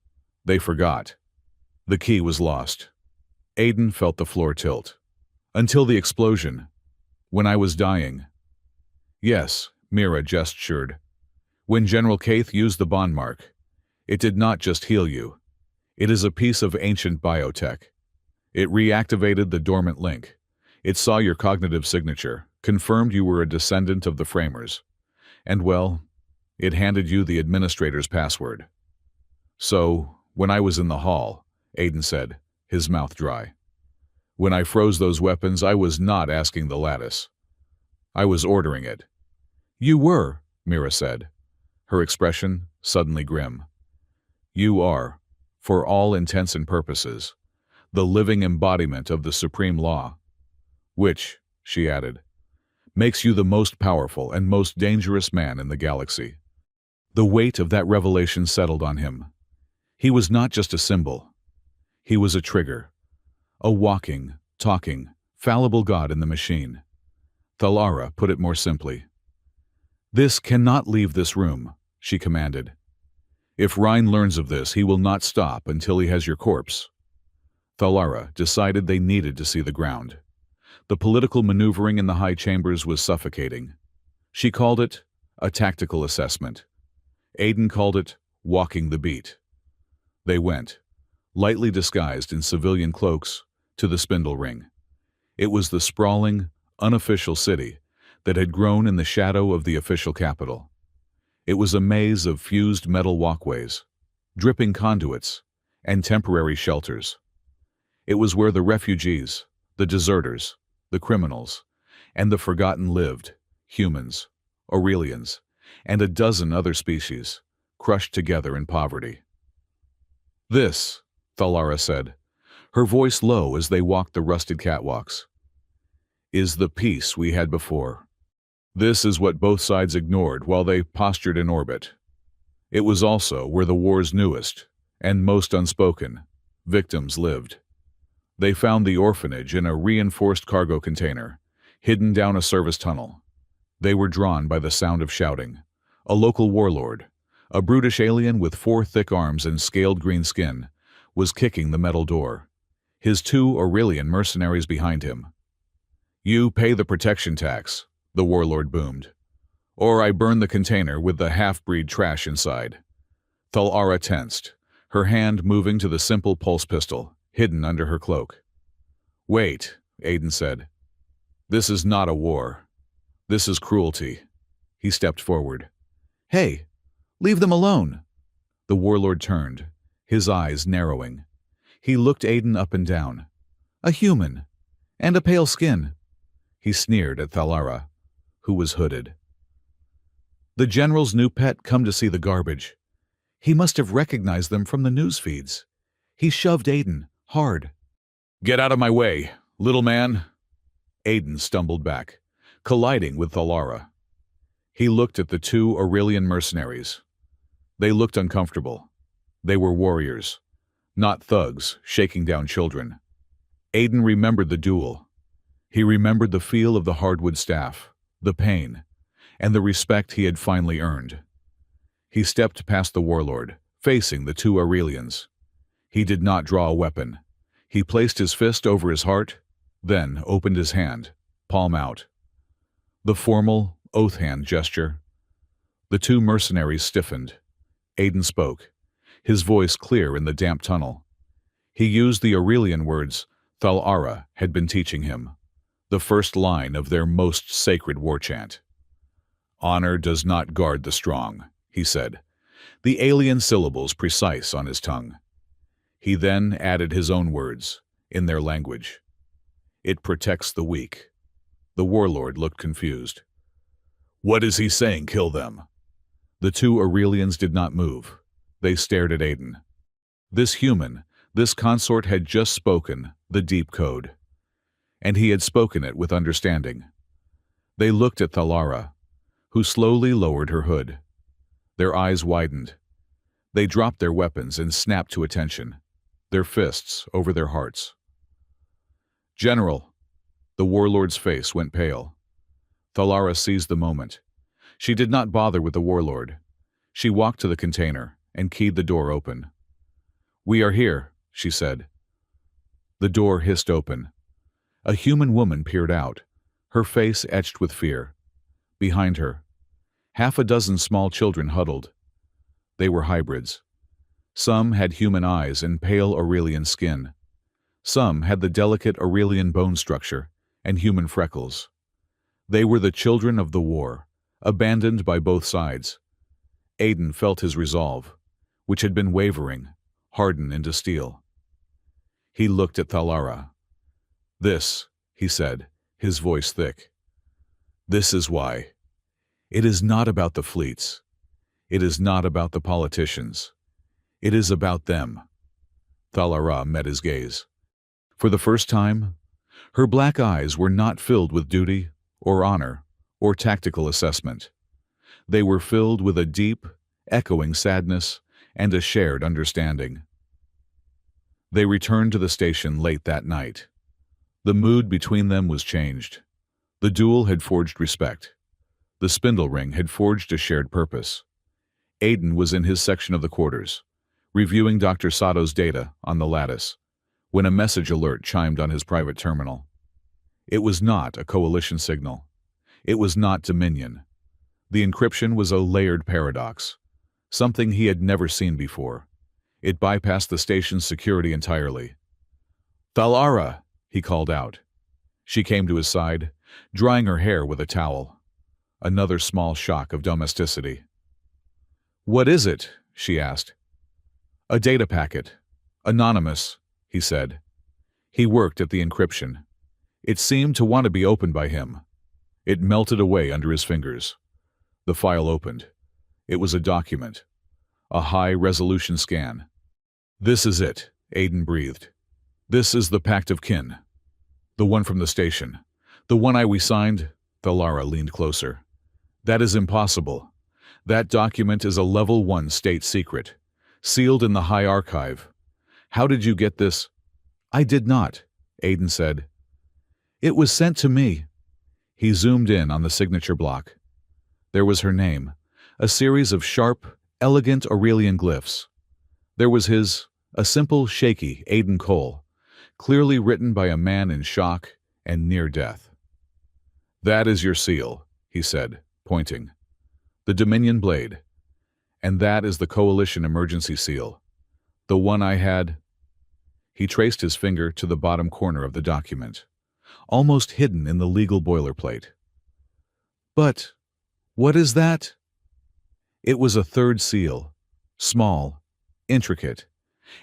They forgot. The key was lost. Aiden felt the floor tilt. Until the explosion. When I was dying. Yes, Mira gestured. When General Kaith used the bond mark, it did not just heal you. It is a piece of ancient biotech. It reactivated the dormant link. It saw your cognitive signature, confirmed you were a descendant of the framers. And well, it handed you the administrator's password. So, when I was in the hall, Aiden said, his mouth dry. When I froze those weapons, I was not asking the lattice. I was ordering it. You were, Mira said, her expression suddenly grim. You are, for all intents and purposes, the living embodiment of the supreme law, which, she added, makes you the most powerful and most dangerous man in the galaxy. The weight of that revelation settled on him. He was not just a symbol. He was a trigger. A walking, talking, fallible god in the machine. Thalara put it more simply. This cannot leave this room, she commanded. If Rhine learns of this, he will not stop until he has your corpse. Thalara decided they needed to see the ground. The political maneuvering in the high chambers was suffocating. She called it a tactical assessment. Aiden called it walking the beat. They went, lightly disguised in civilian cloaks, to the spindle ring. It was the sprawling, unofficial city that had grown in the shadow of the official capital. It was a maze of fused metal walkways, dripping conduits, and temporary shelters. It was where the refugees, the deserters, the criminals, and the forgotten lived, humans, Aurelians, and a dozen other species, crushed together in poverty. This, Thalara said, her voice low as they walked the rusted catwalks, is the peace we had before. This is what both sides ignored while they postured in orbit. It was also where the war's newest, and most unspoken, victims lived. They found the orphanage in a reinforced cargo container, hidden down a service tunnel. They were drawn by the sound of shouting. A local warlord, a brutish alien with 4 thick arms and scaled green skin, was kicking the metal door, his 2 Aurelian mercenaries behind him. You pay the protection tax, the warlord boomed. Or I burn the container with the half-breed trash inside. Thalara tensed, her hand moving to the simple pulse pistol, hidden under her cloak. Wait, Aiden said. This is not a war. This is cruelty. He stepped forward. Hey, leave them alone. The warlord turned, his eyes narrowing. He looked Aiden up and down. A human, and a pale skin. He sneered at Thalara, who was hooded. The general's new pet come to see the garbage. He must have recognized them from the news feeds. He shoved Aiden, hard. Get out of my way, little man. Aiden stumbled back, colliding with Thalara. He looked at the 2 Aurelian mercenaries. They looked uncomfortable. They were warriors, not thugs shaking down children. Aiden remembered the duel. He remembered the feel of the hardwood staff, the pain, and the respect he had finally earned. He stepped past the warlord, facing the 2 Aurelians. He did not draw a weapon. He placed his fist over his heart, then opened his hand, palm out. The formal, oath hand gesture. The two mercenaries stiffened. Aiden spoke, his voice clear in the damp tunnel. He used the Aurelian words Thalara had been teaching him, the first line of their most sacred war chant. "Honor does not guard the strong," he said, the alien syllables precise on his tongue. He then added his own words, in their language. "It protects the weak." The warlord looked confused. "What is he saying, kill them?" The two Aurelians did not move. They stared at Aiden. This human, this consort had just spoken the deep code. And he had spoken it with understanding. They looked at Thalara, who slowly lowered her hood. Their eyes widened. They dropped their weapons and snapped to attention, their fists over their hearts. "General!" The warlord's face went pale. Thalara seized the moment. She did not bother with the warlord. She walked to the container and keyed the door open. "We are here," she said. The door hissed open. A human woman peered out, her face etched with fear. Behind her, half a dozen small children huddled. They were hybrids. Some had human eyes and pale Aurelian skin. Some had the delicate Aurelian bone structure and human freckles. They were the children of the war, abandoned by both sides. Aiden felt his resolve, which had been wavering, harden into steel. He looked at Thalara. "This," he said, his voice thick. "This is why. It is not about the fleets. It is not about the politicians. It is about them." Thalara met his gaze. For the first time, her black eyes were not filled with duty or honor or tactical assessment. They were filled with a deep, echoing sadness and a shared understanding. They returned to the station late that night. The mood between them was changed. The duel had forged respect. The spindle ring had forged a shared purpose. Aiden was in his section of the quarters, reviewing Dr. Sato's data on the lattice, when a message alert chimed on his private terminal. It was not a coalition signal. It was not Dominion. The encryption was a layered paradox, something he had never seen before. It bypassed the station's security entirely. "Thalara!" he called out. She came to his side, drying her hair with a towel. Another small shock of domesticity. "What is it?" she asked. "A data packet. Anonymous," he said. He worked at the encryption. It seemed to want to be opened by him. It melted away under his fingers. The file opened. It was a document. A high-resolution scan. "This is it," Aiden breathed. "This is the Pact of Kin. The one from the station. The one we signed." Thalara leaned closer. "That is impossible. That document is a Level 1 state secret, sealed in the High Archive. How did you get this?" "I did not," Aiden said. "It was sent to me." He zoomed in on the signature block. There was her name, a series of sharp, elegant Aurelian glyphs. There was his, a simple, shaky Aiden Cole, clearly written by a man in shock and near death. "That is your seal," he said, pointing. "The Dominion blade. And that is the Coalition emergency seal. The one I had." He traced his finger to the bottom corner of the document, almost hidden in the legal boilerplate. "But what is that?" It was a third seal, small, intricate,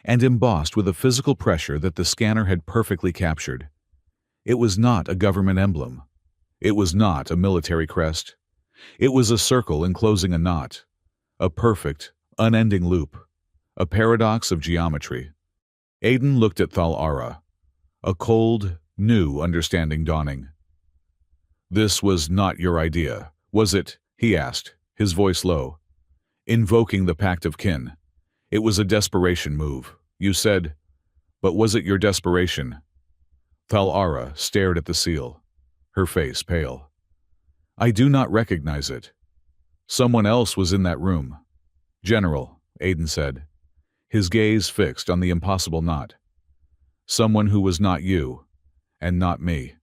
and embossed with a physical pressure that the scanner had perfectly captured. It was not a government emblem. It was not a military crest. It was a circle enclosing a knot, a perfect, unending loop, a paradox of geometry. Aiden looked at Thalara, a cold, new understanding dawning. "This was not your idea, was it?" he asked, his voice low. "Invoking the Pact of Kin. It was a desperation move, you said. But was it your desperation?" Thalara stared at the seal, her face pale. "I do not recognize it. Someone else was in that room." "General," Aiden said, his gaze fixed on the impossible knot. "Someone who was not you, and not me.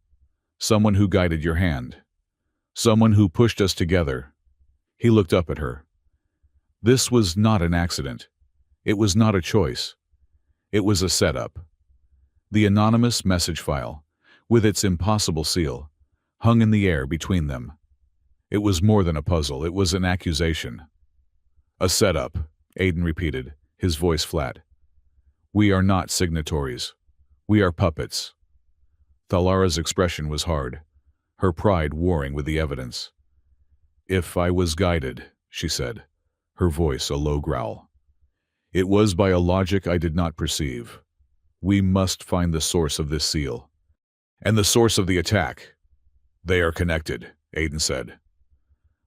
Someone who guided your hand. Someone who pushed us together. He looked up at her. This was not an accident. It was not a choice. It was a setup. The anonymous message file, with its impossible seal, hung in the air between them. It was more than a puzzle, it was an accusation. A setup, Aiden repeated, his voice flat. We are not signatories. We are puppets. Thalara's expression was hard, her pride warring with the evidence. If I was guided, she said, her voice a low growl. It was by a logic I did not perceive. We must find the source of this seal. And the source of the attack. They are connected, Aiden said.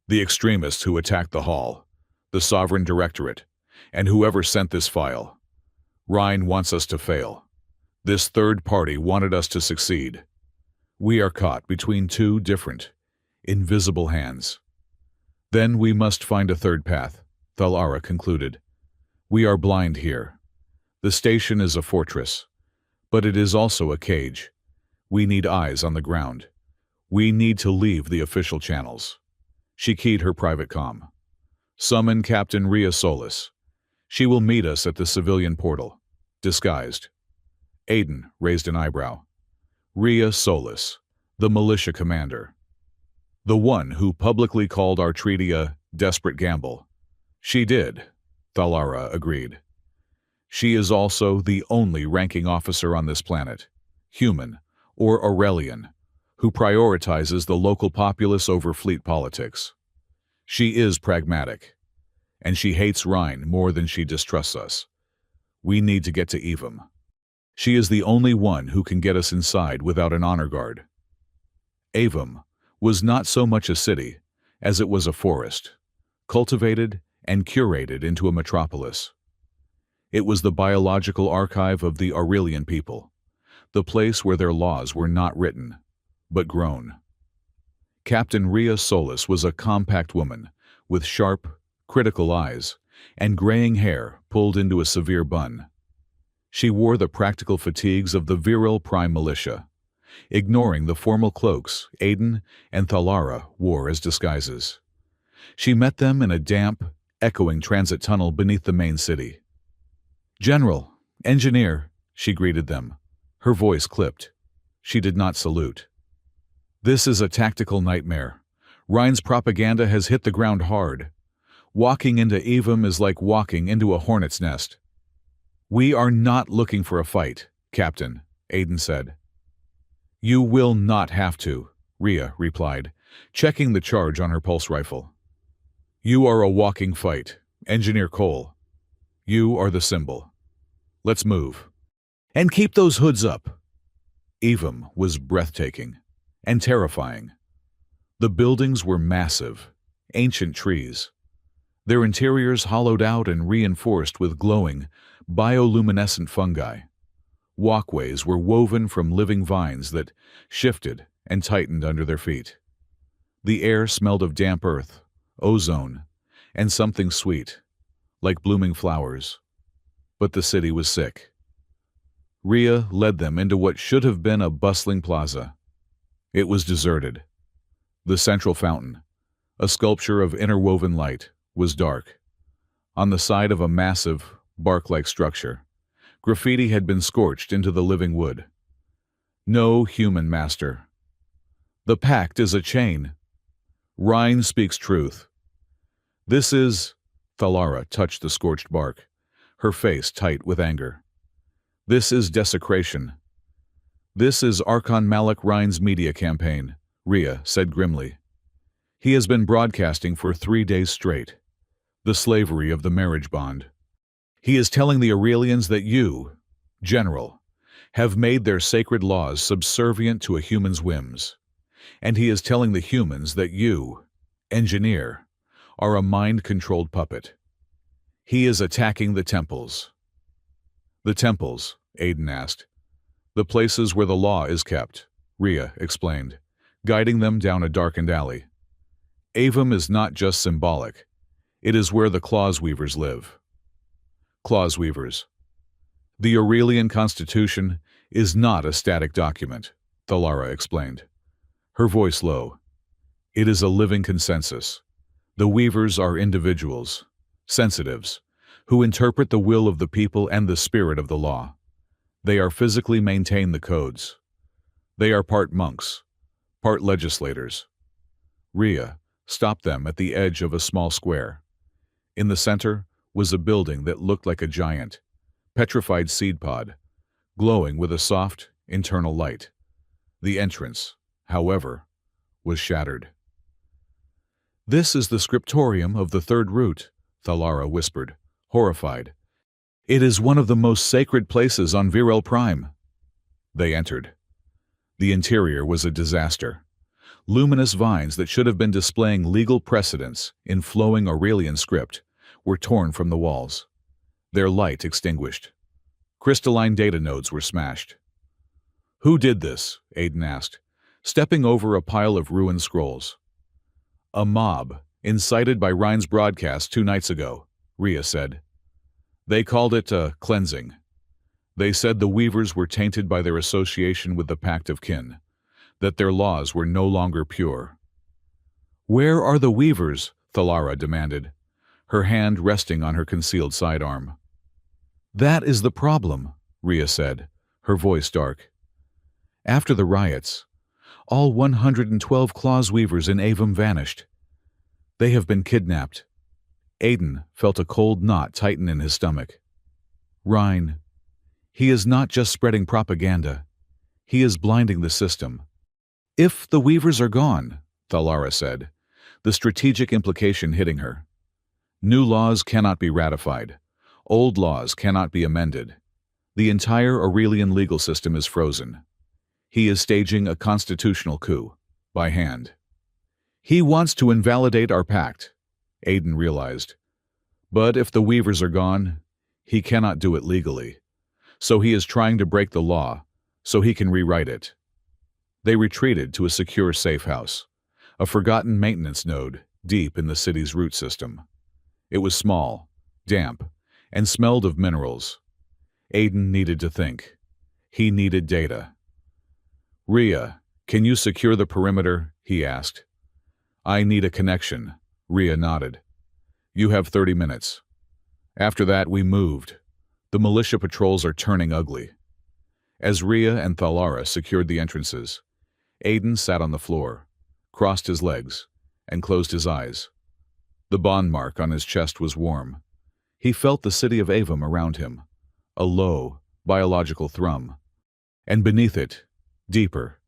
The extremists who attacked the hall, the Sovereign Directorate, and whoever sent this file. Ryan wants us to fail. This third party wanted us to succeed. We are caught between two different, invisible hands. Then we must find a third path, Thalara concluded. We are blind here. The station is a fortress, but it is also a cage. We need eyes on the ground. We need to leave the official channels. She keyed her private comm. Summon Captain Rhea Solis. She will meet us at the civilian portal, disguised. Aiden raised an eyebrow. Rhea Solis, the militia commander. The one who publicly called our treaty a desperate gamble. She did, Thalara agreed. She is also the only ranking officer on this planet, human or Aurelian, who prioritizes the local populace over fleet politics. She is pragmatic, and she hates Rhine more than she distrusts us. We need to get to Evam. She is the only one who can get us inside without an honor guard. Evam was not so much a city as it was a forest, cultivated and curated into a metropolis. It was the biological archive of the Aurelian people, the place where their laws were not written, but grown. Captain Rhea Solis was a compact woman with sharp, critical eyes and graying hair pulled into a severe bun. She wore the practical fatigues of the virile prime militia, ignoring the formal cloaks Aiden and Thalara wore as disguises. She met them in a damp, echoing transit tunnel beneath the main city. General, engineer, she greeted them. Her voice clipped. She did not salute. This is a tactical nightmare. Rhine's propaganda has hit the ground hard. Walking into Evam is like walking into a hornet's nest. We are not looking for a fight, Captain, Aiden said. You will not have to, Rhea replied, checking the charge on her pulse rifle. You are a walking fight, Engineer Cole. You are the symbol. Let's move. And keep those hoods up. Evam was breathtaking and terrifying. The buildings were massive, ancient trees, their interiors hollowed out and reinforced with glowing, bioluminescent fungi. Walkways were woven from living vines that shifted and tightened under their feet. The air smelled of damp earth, ozone, and something sweet, like blooming flowers. But the city was sick. Rhea led them into what should have been a bustling plaza. It was deserted. The central fountain, a sculpture of interwoven light, was dark. On the side of a massive, bark-like structure, graffiti had been scorched into the living wood. No human master. The pact is a chain. Rhine speaks truth. This is... Thalara touched the scorched bark, her face tight with anger. This is desecration. This is Archon Malik Rhine's media campaign, Rhea said grimly. He has been broadcasting for 3 days straight. The slavery of the marriage bond. He is telling the Aurelians that you, General, have made their sacred laws subservient to a human's whims. And he is telling the humans that you, Engineer, are a mind-controlled puppet. He is attacking the temples. The temples, Aiden asked. The places where the law is kept, Rhea explained, guiding them down a darkened alley. Evam is not just symbolic. It is where the Claws Weavers live. Claws Weavers. The Aurelian Constitution is not a static document, Thalara explained. her voice low. It is a living consensus. The weavers are individuals, sensitives, who interpret the will of the people and the spirit of the law. They are physically maintain the codes. They are part monks, part legislators. Rhea stopped them at the edge of a small square. In the center was a building that looked like a giant, petrified seed pod, glowing with a soft, internal light. The entrance, however, was shattered. "This is the scriptorium of the third root," Thalara whispered, horrified. "It is one of the most sacred places on Virel Prime." They entered. The interior was a disaster. Luminous vines that should have been displaying legal precedents in flowing Aurelian script were torn from the walls, their light extinguished. Crystalline data nodes were smashed. "Who did this?" Aiden asked, stepping over a pile of ruined scrolls. "A mob, incited by Rhine's broadcast 2 nights ago," Rhea said. "They called it a cleansing. They said the weavers were tainted by their association with the Pact of Kin, that their laws were no longer pure." "Where are the weavers?" Thalara demanded, her hand resting on her concealed sidearm. "That is the problem," Rhea said, her voice dark. "After the riots, all 112 Claws weavers in Avum vanished. They have been kidnapped." Aiden felt a cold knot tighten in his stomach. "Rhine. He is not just spreading propaganda. He is blinding the system." "If the weavers are gone," Thalara said, the strategic implication hitting her. "New laws cannot be ratified. Old laws cannot be amended. The entire Aurelian legal system is frozen. He is staging a constitutional coup, by hand. He wants to invalidate our pact," Aiden realized. "But if the weavers are gone, he cannot do it legally. So he is trying to break the law, so he can rewrite it." They retreated to a secure safe house, a forgotten maintenance node deep in the city's root system. It was small, damp, and smelled of minerals. Aiden needed to think. He needed data. "Rhea, can you secure the perimeter?" he asked. "I need a connection," Rhea nodded. "You have 30 minutes. After that, we moved. The militia patrols are turning ugly." As Rhea and Thalara secured the entrances, Aiden sat on the floor, crossed his legs, and closed his eyes. The bond mark on his chest was warm. He felt the city of Avum around him, a low, biological thrum. And beneath it, deeper,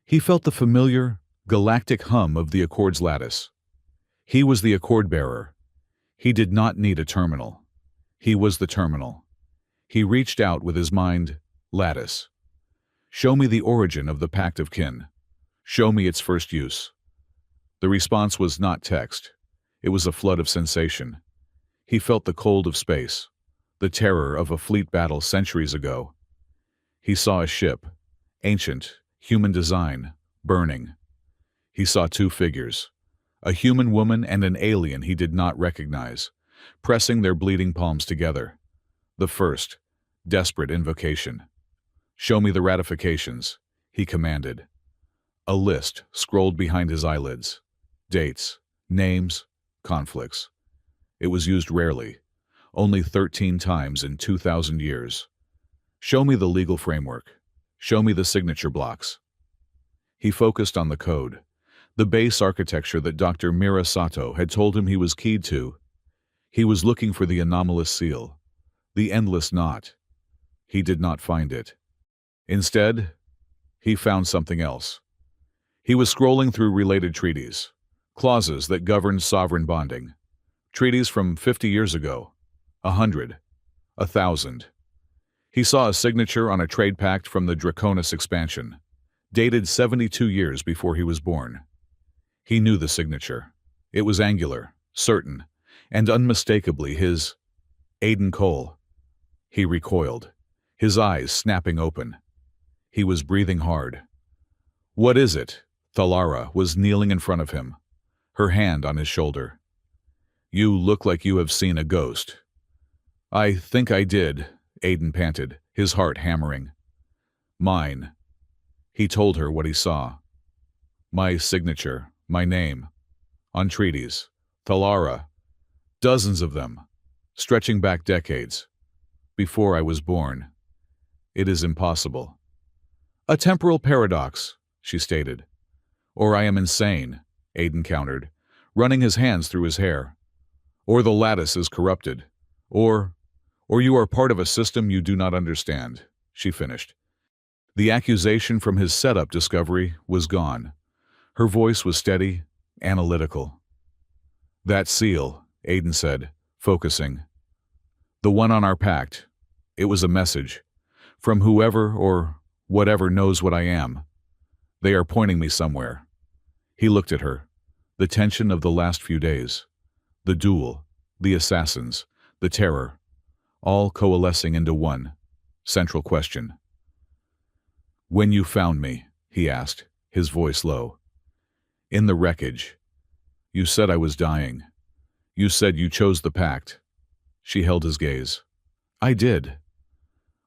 he felt the familiar, galactic hum of the Accord's lattice. He was the Accord bearer. He did not need a terminal. He was the terminal. He reached out with his mind, lattice. "Show me the origin of the Pact of Kin. Show me its first use." The response was not text. It was a flood of sensation. He felt the cold of space, the terror of a fleet battle centuries ago. He saw a ship, ancient, human design, burning. He saw 2 figures, a human woman and an alien he did not recognize, pressing their bleeding palms together. The first, desperate invocation. "Show me the ratifications," he commanded. A list scrolled behind his eyelids. Dates, names, conflicts. It was used rarely, only 13 times in 2,000 years. "Show me the legal framework. Show me the signature blocks." He focused on the code, the base architecture that Dr. Mira Sato had told him he was keyed to. He was looking for the anomalous seal, the endless knot. He did not find it. Instead, he found something else. He was scrolling through related treaties, clauses that governed sovereign bonding. Treaties from 50 years ago, 100, 1,000. He saw a signature on a trade pact from the Draconis expansion, dated 72 years before he was born. He knew the signature. It was angular, certain, and unmistakably his. Aiden Cole. He recoiled, his eyes snapping open. He was breathing hard. "What is it?" Thalara was kneeling in front of him, her hand on his shoulder. "You look like you have seen a ghost." "I think I did," Aiden panted, his heart hammering. "Mine." He told her what he saw. My signature, my name, on treaties. Thalara, dozens of them, stretching back decades. Before I was born. It is impossible. A temporal paradox, she stated. Or I am insane, Aiden countered, running his hands through his hair. Or the lattice is corrupted. Or you are part of a system you do not understand, she finished. The accusation from his setup discovery was gone. Her voice was steady, analytical. That seal, Aiden said, focusing. The one on our pact. It was a message. From whoever or whatever knows what I am. They are pointing me somewhere. He looked at her. The tension of the last few days. The duel, the assassins, the terror, all coalescing into one central question. When you found me, he asked, his voice low. In the wreckage. You said I was dying. You said you chose the pact. She held his gaze. I did.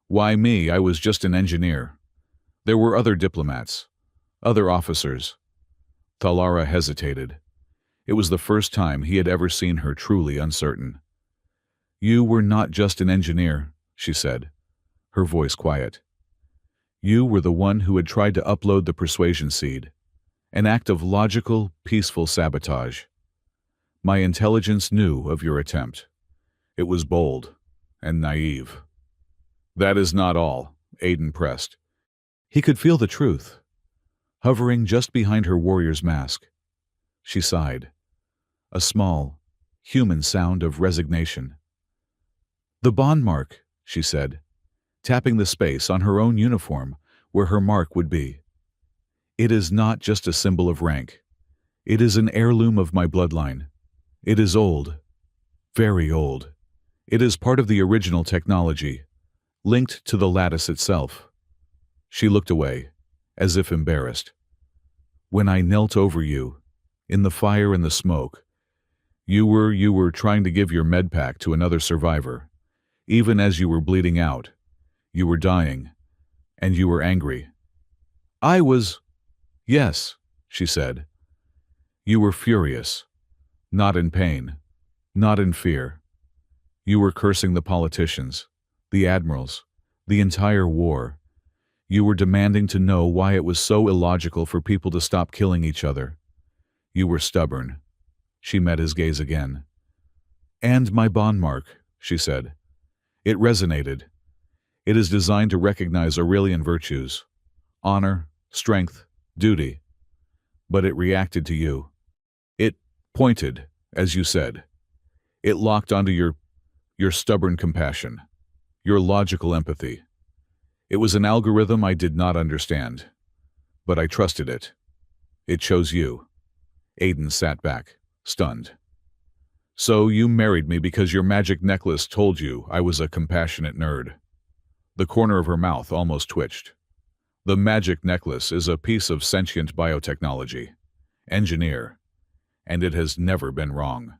Why me? I was just an engineer. There were other diplomats, other officers. Thalara hesitated. It was the first time he had ever seen her truly uncertain. You were not just an engineer, she said, her voice quiet. You were the one who had tried to upload the persuasion seed, an act of logical, peaceful sabotage. My intelligence knew of your attempt. It was bold and naive. That is not all, Aiden pressed. He could feel the truth, hovering just behind her warrior's mask. She sighed, a small, human sound of resignation. The bond mark, she said, tapping the space on her own uniform where her mark would be. It is not just a symbol of rank. It is an heirloom of my bloodline. It is old, very old. It is part of the original technology, linked to the lattice itself. She looked away, as if embarrassed. When I knelt over you, in the fire and the smoke, you were trying to give your med pack to another survivor. Even as you were bleeding out, you were dying, and you were angry. I was... Yes, she said. You were furious, not in pain, not in fear. You were cursing the politicians, the admirals, the entire war. You were demanding to know why it was so illogical for people to stop killing each other. You were stubborn. She met his gaze again. And my bond mark, she said. It resonated. It is designed to recognize Aurelian virtues, honor, strength, duty. But it reacted to you. It pointed, as you said. It locked onto your stubborn compassion, your logical empathy. It was an algorithm I did not understand, but I trusted it. It chose you. Aiden sat back, stunned. So you married me because your magic necklace told you I was a compassionate nerd. The corner of her mouth almost twitched. The magic necklace is a piece of sentient biotechnology, engineer, and it has never been wrong.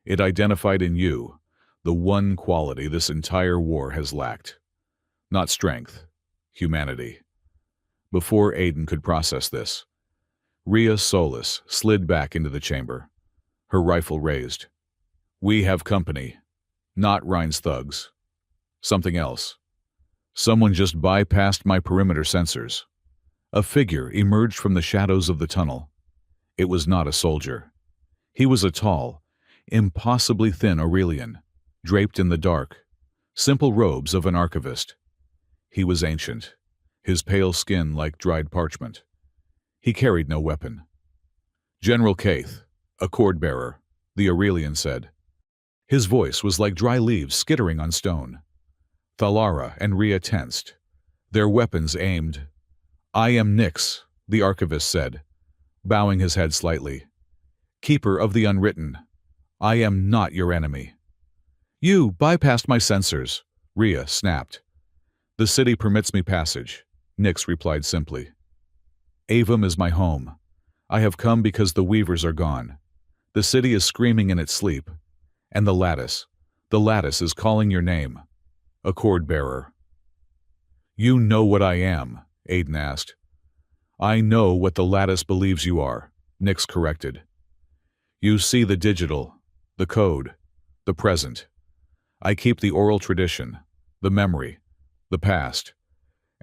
It identified in you the one quality this entire war has lacked. Not strength, humanity. Before Aiden could process this, Rhea Solis slid back into the chamber, her rifle raised. We have company, not Rhine's thugs. Something else. Someone just bypassed my perimeter sensors. A figure emerged from the shadows of the tunnel. It was not a soldier. He was a tall, impossibly thin Aurelian, draped in the dark, simple robes of an archivist. He was ancient, his pale skin like dried parchment. He carried no weapon. General Kaith, a cord-bearer, the Aurelian said. His voice was like dry leaves skittering on stone. Thalara and Rhea tensed, their weapons aimed. I am Nyx, the archivist said, bowing his head slightly. Keeper of the unwritten. I am not your enemy. You bypassed my sensors, Rhea snapped. The city permits me passage, Nyx replied simply. Avum is my home. I have come because the weavers are gone. The city is screaming in its sleep. And the lattice is calling your name. A cord-bearer. You know what I am, Aiden asked. I know what the lattice believes you are, Nyx corrected. You see the digital, the code, the present. I keep the oral tradition, the memory, the past,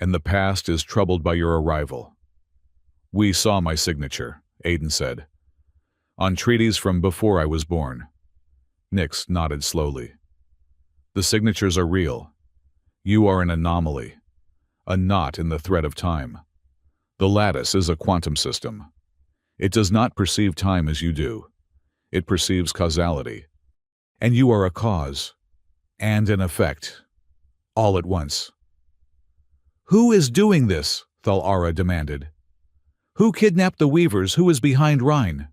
and the past is troubled by your arrival. We saw my signature, Aiden said, on treaties from before I was born. Nyx nodded slowly. The signatures are real. You are an anomaly, a knot in the thread of time. The lattice is a quantum system. It does not perceive time as you do. It perceives causality. And you are a cause and an effect, all at once. Who is doing this? Thalara demanded. Who kidnapped the weavers? Who is behind Rhine?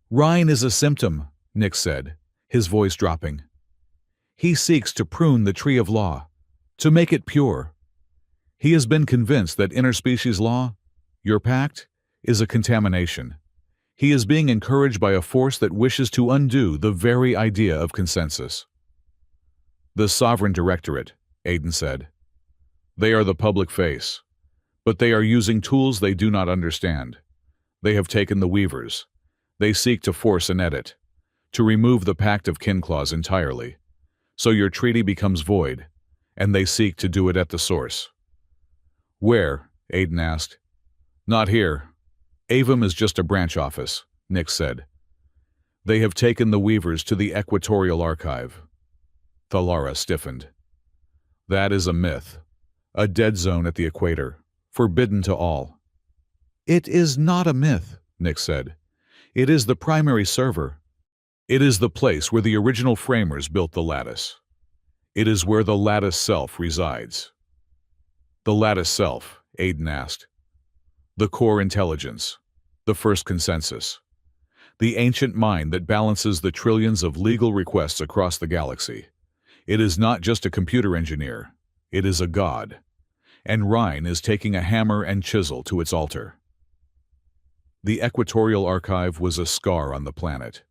Rhine is a symptom, Nyx said, his voice dropping. He seeks to prune the tree of law, to make it pure. He has been convinced that interspecies law, your pact, is a contamination. He is being encouraged by a force that wishes to undo the very idea of consensus. The Sovereign Directorate, Aiden said. They are the public face, but they are using tools they do not understand. They have taken the weavers. They seek to force an edit, to remove the Pact of Kin clause entirely, so your treaty becomes void, and they seek to do it at the source. Where? Aiden asked. Not here. Avum is just a branch office, Nyx said. They have taken the weavers to the Equatorial Archive. Thalara stiffened. That is a myth. A dead zone at the equator, forbidden to all. It is not a myth, Nyx said. It is the primary server. It is the place where the original framers built the lattice. It is where the lattice self resides. The lattice self, Aiden asked. The core intelligence, the first consensus. The ancient mind that balances the trillions of legal requests across the galaxy. It is not just a computer engineer. It is a god. And Rhine is taking a hammer and chisel to its altar. The Equatorial Archive was a scar on the planet.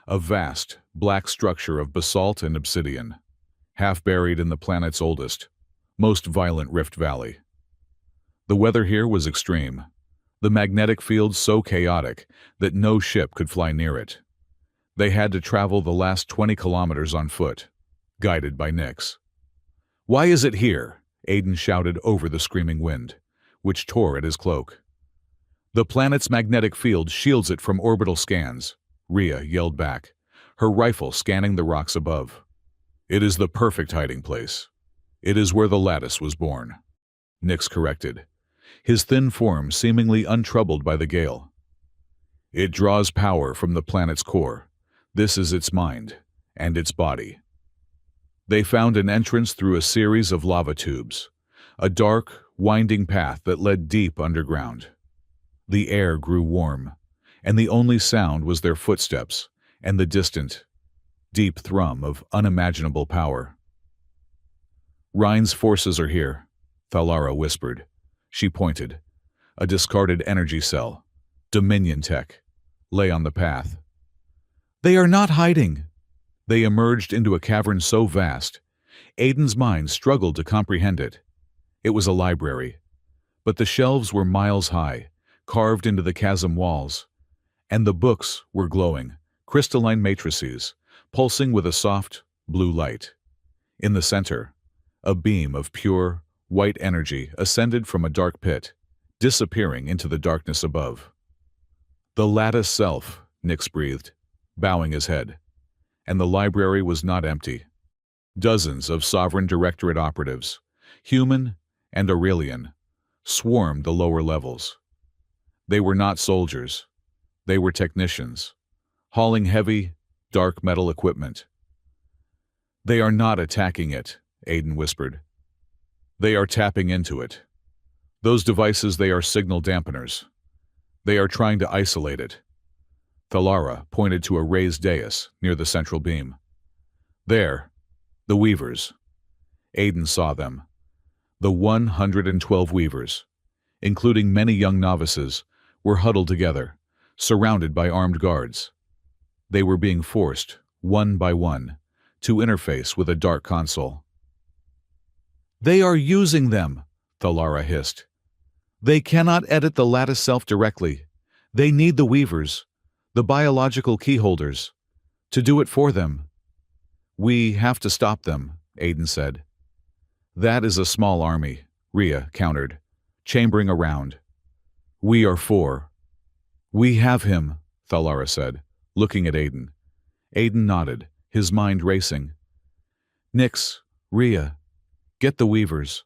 A vast, black structure of basalt and obsidian, half buried in the planet's oldest, most violent rift valley. The weather here was extreme. The magnetic field so chaotic that no ship could fly near it. They had to travel the last 20 kilometers on foot, guided by Nyx. Why is it here? Aiden shouted over the screaming wind, which tore at his cloak. The planet's magnetic field shields it from orbital scans, Rhea yelled back, her rifle scanning the rocks above. It is the perfect hiding place. It is where the lattice was born. Nyx corrected, his thin form seemingly untroubled by the gale. It draws power from the planet's core. This is its mind and its body. They found an entrance through a series of lava tubes, a dark, winding path that led deep underground. The air grew warm, and the only sound was their footsteps and the distant, deep thrum of unimaginable power. Rhine's forces are here, Thalara whispered. She pointed. A discarded energy cell, Dominion tech, lay on the path. They are not hiding. They emerged into a cavern so vast, Aiden's mind struggled to comprehend it. It was a library, but the shelves were miles high, carved into the chasm walls, and the books were glowing, crystalline matrices, pulsing with a soft, blue light. In the center, a beam of pure, white energy ascended from a dark pit, disappearing into the darkness above. The lattice self, Nyx breathed, bowing his head. And the library was not empty. Dozens of Sovereign Directorate operatives, human and Aurelian, swarmed the lower levels. They were not soldiers. They were technicians, hauling heavy, dark metal equipment. They are not attacking it, Aiden whispered. They are tapping into it. Those devices, they are signal dampeners. They are trying to isolate it. Thalara pointed to a raised dais near the central beam. There, the weavers. Aiden saw them. The 112 weavers, including many young novices, were huddled together, surrounded by armed guards. They were being forced, one by one, to interface with a dark console. They are using them, Thalara hissed. They cannot edit the lattice self directly. They need the weavers, the biological keyholders, to do it for them. We have to stop them, Aiden said. That is a small army, Rhea countered, chambering around. We are 4. We have him, Thalara said, looking at Aiden. Aiden nodded, his mind racing. Nyx, Rhea, get the weavers.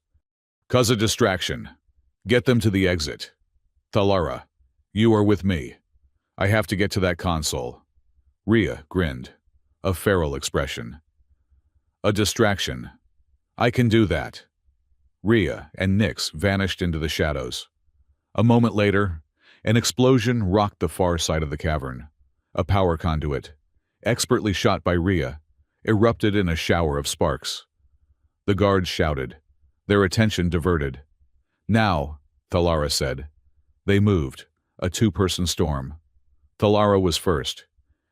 Cause a distraction. Get them to the exit. Thalara, you are with me. I have to get to that console. Rhea grinned, a feral expression. A distraction. I can do that. Rhea and Nyx vanished into the shadows. A moment later, an explosion rocked the far side of the cavern. A power conduit, expertly shot by Rhea, erupted in a shower of sparks. The guards shouted, their attention diverted. Now, Thalara said. They moved, a 2-person storm. Thalara was first.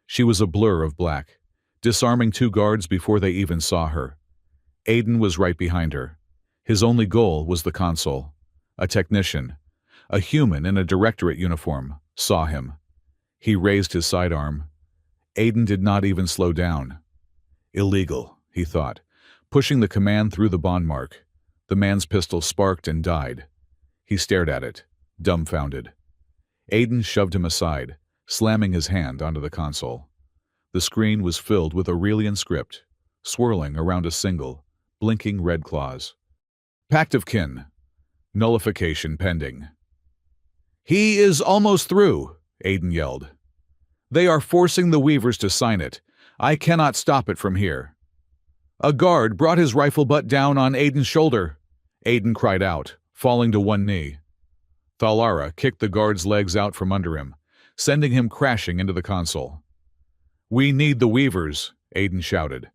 She was a blur of black, disarming 2 guards before they even saw her. Aiden was right behind her. His only goal was the console. A technician, a human in a directorate uniform, saw him. He raised his sidearm. Aiden did not even slow down. Illegal, he thought, pushing the command through the bond mark. The man's pistol sparked and died. He stared at it, dumbfounded. Aiden shoved him aside, slamming his hand onto the console. The screen was filled with Aurelian script, swirling around a single, blinking red clause. Pact of kin. Nullification pending. He is almost through, Aiden yelled. They are forcing the weavers to sign it. I cannot stop it from here. A guard brought his rifle butt down on Aiden's shoulder. Aiden cried out, falling to one knee. Thalara kicked the guard's legs out from under him, sending him crashing into the console. We need the weavers, Aiden shouted.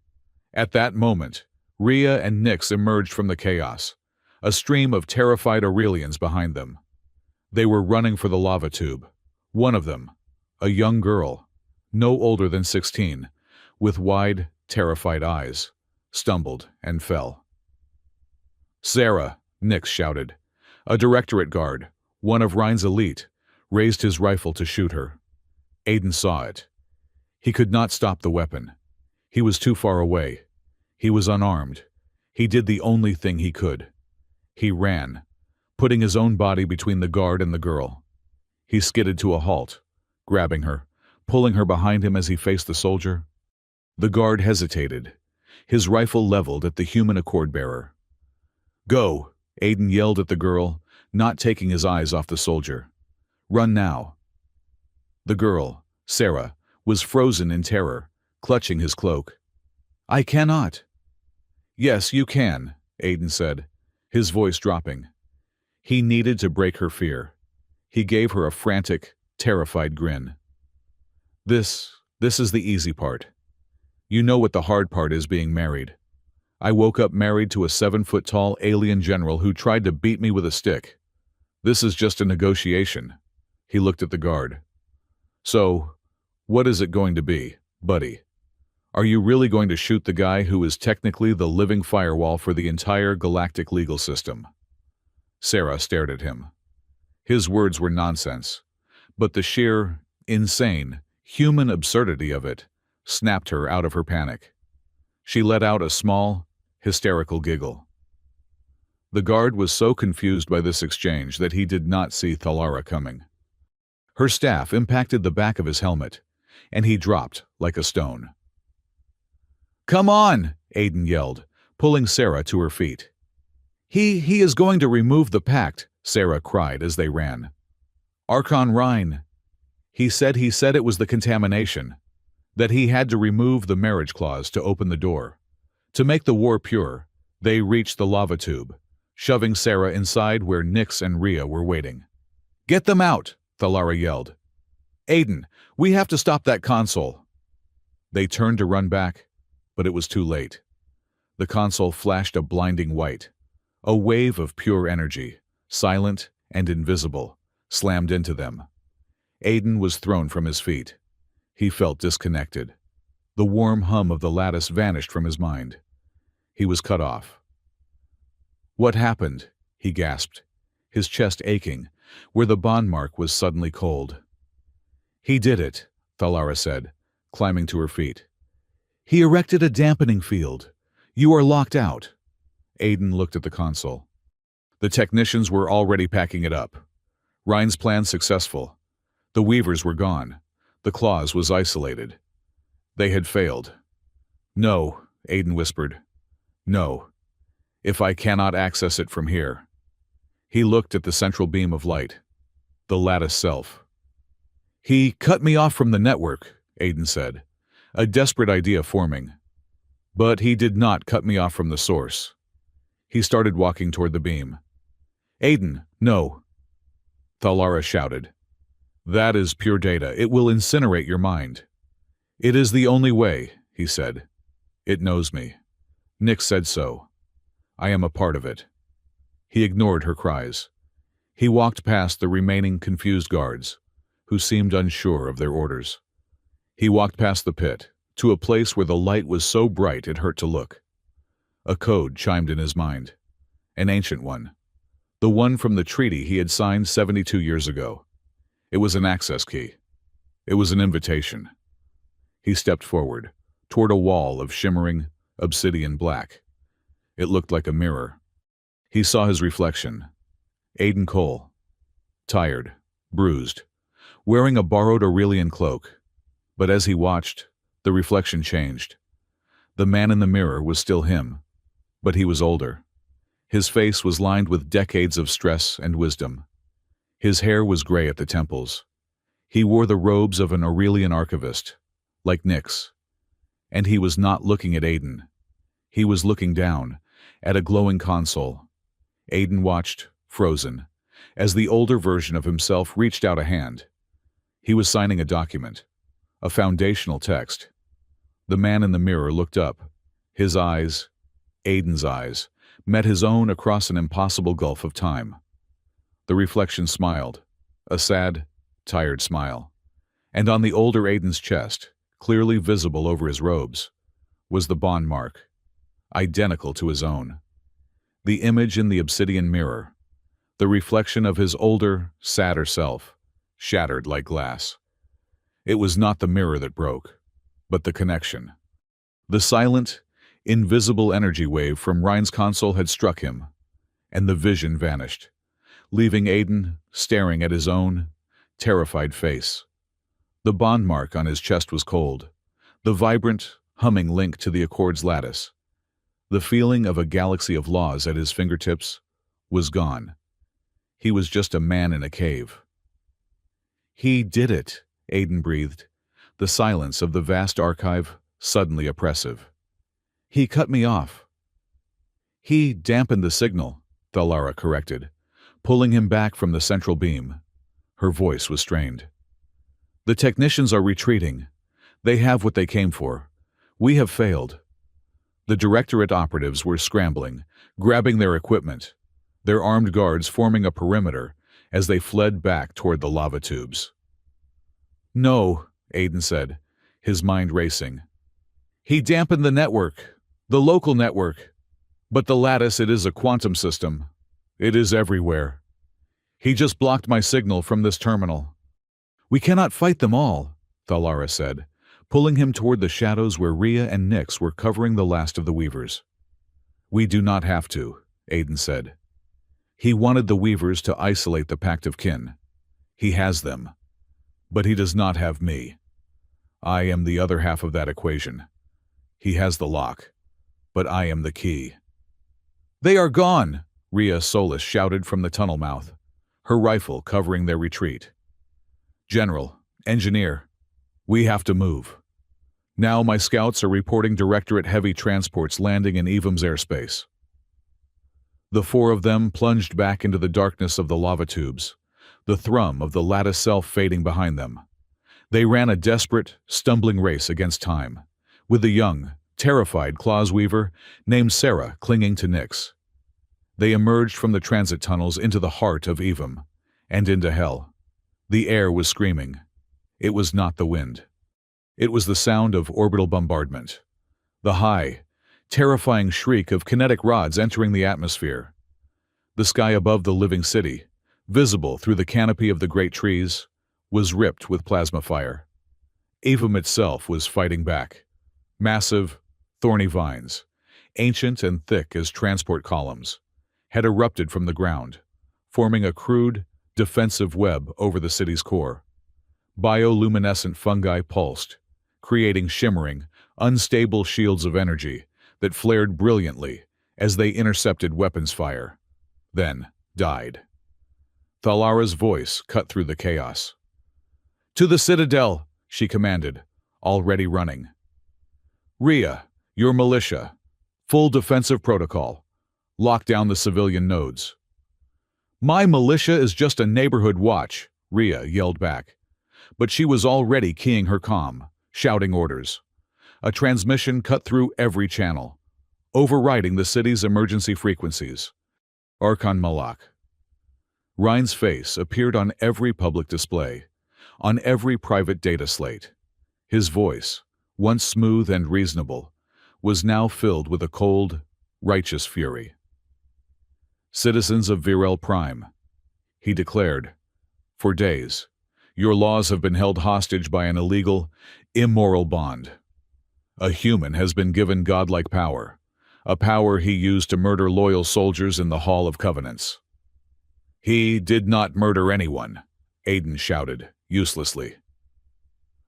At that moment, Rhea and Nyx emerged from the chaos, a stream of terrified Aurelians behind them. They were running for the lava tube. One of them, a young girl, no older than 16, with wide, terrified eyes, stumbled and fell. Sarah, Nyx shouted. A directorate guard, one of Rhine's elite, raised his rifle to shoot her. Aiden saw it. He could not stop the weapon. He was too far away. He was unarmed. He did the only thing he could. He ran, putting his own body between the guard and the girl. He skidded to a halt, grabbing her, pulling her behind him as he faced the soldier. The guard hesitated, his rifle leveled at the human accord-bearer. Go, Aiden yelled at the girl, not taking his eyes off the soldier. Run now. The girl, Sarah, was frozen in terror, clutching his cloak. I cannot. Yes, you can, Aiden said, his voice dropping. He needed to break her fear. He gave her a frantic, terrified grin. This is the easy part. You know what the hard part is, being married. I woke up married to a 7-foot-tall alien general who tried to beat me with a stick. This is just a negotiation. He looked at the guard. So, what is it going to be, buddy? Are you really going to shoot the guy who is technically the living firewall for the entire galactic legal system? Sarah stared at him. His words were nonsense, but the sheer, insane, human absurdity of it snapped her out of her panic. She let out a small, hysterical giggle. The guard was so confused by this exchange that he did not see Thalara coming. Her staff impacted the back of his helmet, and he dropped like a stone. Come on, Aiden yelled, pulling Sarah to her feet. He is going to remove the pact, Sarah cried as they ran. Archon Rhine. He said it was the contamination, that he had to remove the marriage clause to open the door. To make the war pure, they reached the lava tube, shoving Sarah inside where Nyx and Rhea were waiting. Get them out, Thalara yelled. Aiden, we have to stop that console. They turned to run back, but it was too late. The console flashed a blinding white. A wave of pure energy, silent and invisible, slammed into them. Aiden was thrown from his feet. He felt disconnected. The warm hum of the lattice vanished from his mind. He was cut off. What happened? He gasped. his chest aching, where the bond mark was suddenly cold. "He did it," Thalara said, climbing to her feet. "He erected a dampening field. You are locked out." Aiden looked at the console. The technicians were already packing it up. Rhine's plan successful. The Weavers were gone. The clause was isolated. They had failed. "No," Aiden whispered. "No. If I cannot access it from here." He looked at the central beam of light. The lattice self. "He cut me off from the network," Aiden said, a desperate idea forming. "But he did not cut me off from the source." He started walking toward the beam. "Aiden, no!" Thalara shouted. "That is pure data. It will incinerate your mind." "It is the only way," he said. "It knows me. Nick said so. I am a part of it." He ignored her cries. He walked past the remaining confused guards, who seemed unsure of their orders. He walked past the pit, to a place where the light was so bright it hurt to look. A code chimed in his mind. An ancient one. The one from the treaty he had signed 72 years ago. It was an access key. It was an invitation. He stepped forward, toward a wall of shimmering, obsidian black. It looked like a mirror. He saw his reflection. Aiden Cole. Tired, bruised, wearing a borrowed Aurelian cloak. But as he watched, the reflection changed. The man in the mirror was still him, but he was older. His face was lined with decades of stress and wisdom. His hair was gray at the temples. He wore the robes of an Aurelian archivist, like Nick's. And he was not looking at Aiden. He was looking down, at a glowing console. Aiden watched, frozen, as the older version of himself reached out a hand. He was signing a document, a foundational text. The man in the mirror looked up. His eyes, Aiden's eyes, met his own across an impossible gulf of time. The reflection smiled, a sad, tired smile. And on the older Aiden's chest, clearly visible over his robes, was the bond mark, identical to his own. The image in the obsidian mirror, the reflection of his older, sadder self, shattered like glass. It was not the mirror that broke, but the connection. The silent, invisible energy wave from Rhine's console had struck him, and the vision vanished, leaving Aiden staring at his own, terrified face. The bond mark on his chest was cold, the vibrant, humming link to the Accord's lattice. The feeling of a galaxy of laws at his fingertips was gone. He was just a man in a cave. "He did it," Aiden breathed, the silence of the vast archive suddenly oppressive. "He cut me off." "He dampened the signal," Thalara corrected, pulling him back from the central beam. Her voice was strained. "The technicians are retreating. They have what they came for. We have failed." The Directorate operatives were scrambling, grabbing their equipment, their armed guards forming a perimeter as they fled back toward the lava tubes. "No," Aiden said, his mind racing. "He dampened the network, the local network. But the lattice, it is a quantum system. It is everywhere. He just blocked my signal from this terminal." "We cannot fight them all," Thalara said, pulling him toward the shadows where Rhea and Nyx were covering the last of the Weavers. "We do not have to," Aiden said. He wanted the Weavers to isolate the Pact of Kin. He has them. But he does not have me. I am the other half of that equation. He has the lock, but I am the key. "They are gone!" Rhea Solis shouted from the tunnel mouth, her rifle covering their retreat. "General, engineer, we have to move. Now my scouts are reporting Directorate heavy transports landing in Evam's airspace." The four of them plunged back into the darkness of the lava tubes, the thrum of the lattice self fading behind them. They ran a desperate, stumbling race against time, with the young, terrified Claws Weaver named Sarah clinging to Nyx. They emerged from the transit tunnels into the heart of Evam, and into hell. The air was screaming. It was not the wind. It was the sound of orbital bombardment, the high, terrifying shriek of kinetic rods entering the atmosphere. The sky above the living city, visible through the canopy of the great trees, was ripped with plasma fire. Avum itself was fighting back. Massive, thorny vines, ancient and thick as transport columns, had erupted from the ground, forming a crude, defensive web over the city's core. Bioluminescent fungi pulsed, creating shimmering, unstable shields of energy that flared brilliantly as they intercepted weapons fire, then died. Thalara's voice cut through the chaos. "To the Citadel!" she commanded, already running. "Rhea, your militia. Full defensive protocol. Lock down the civilian nodes." "My militia is just a neighborhood watch," Rhea yelled back. But she was already keying her comm, shouting orders. A transmission cut through every channel, overriding the city's emergency frequencies. Archon Malak. Rhine's face appeared on every public display, on every private data slate. His voice, once smooth and reasonable, was now filled with a cold, righteous fury. "Citizens of Virel Prime," he declared, "for days, your laws have been held hostage by an illegal, immoral bond. A human has been given godlike power, a power he used to murder loyal soldiers in the Hall of Covenants." "He did not murder anyone," Aiden shouted, uselessly.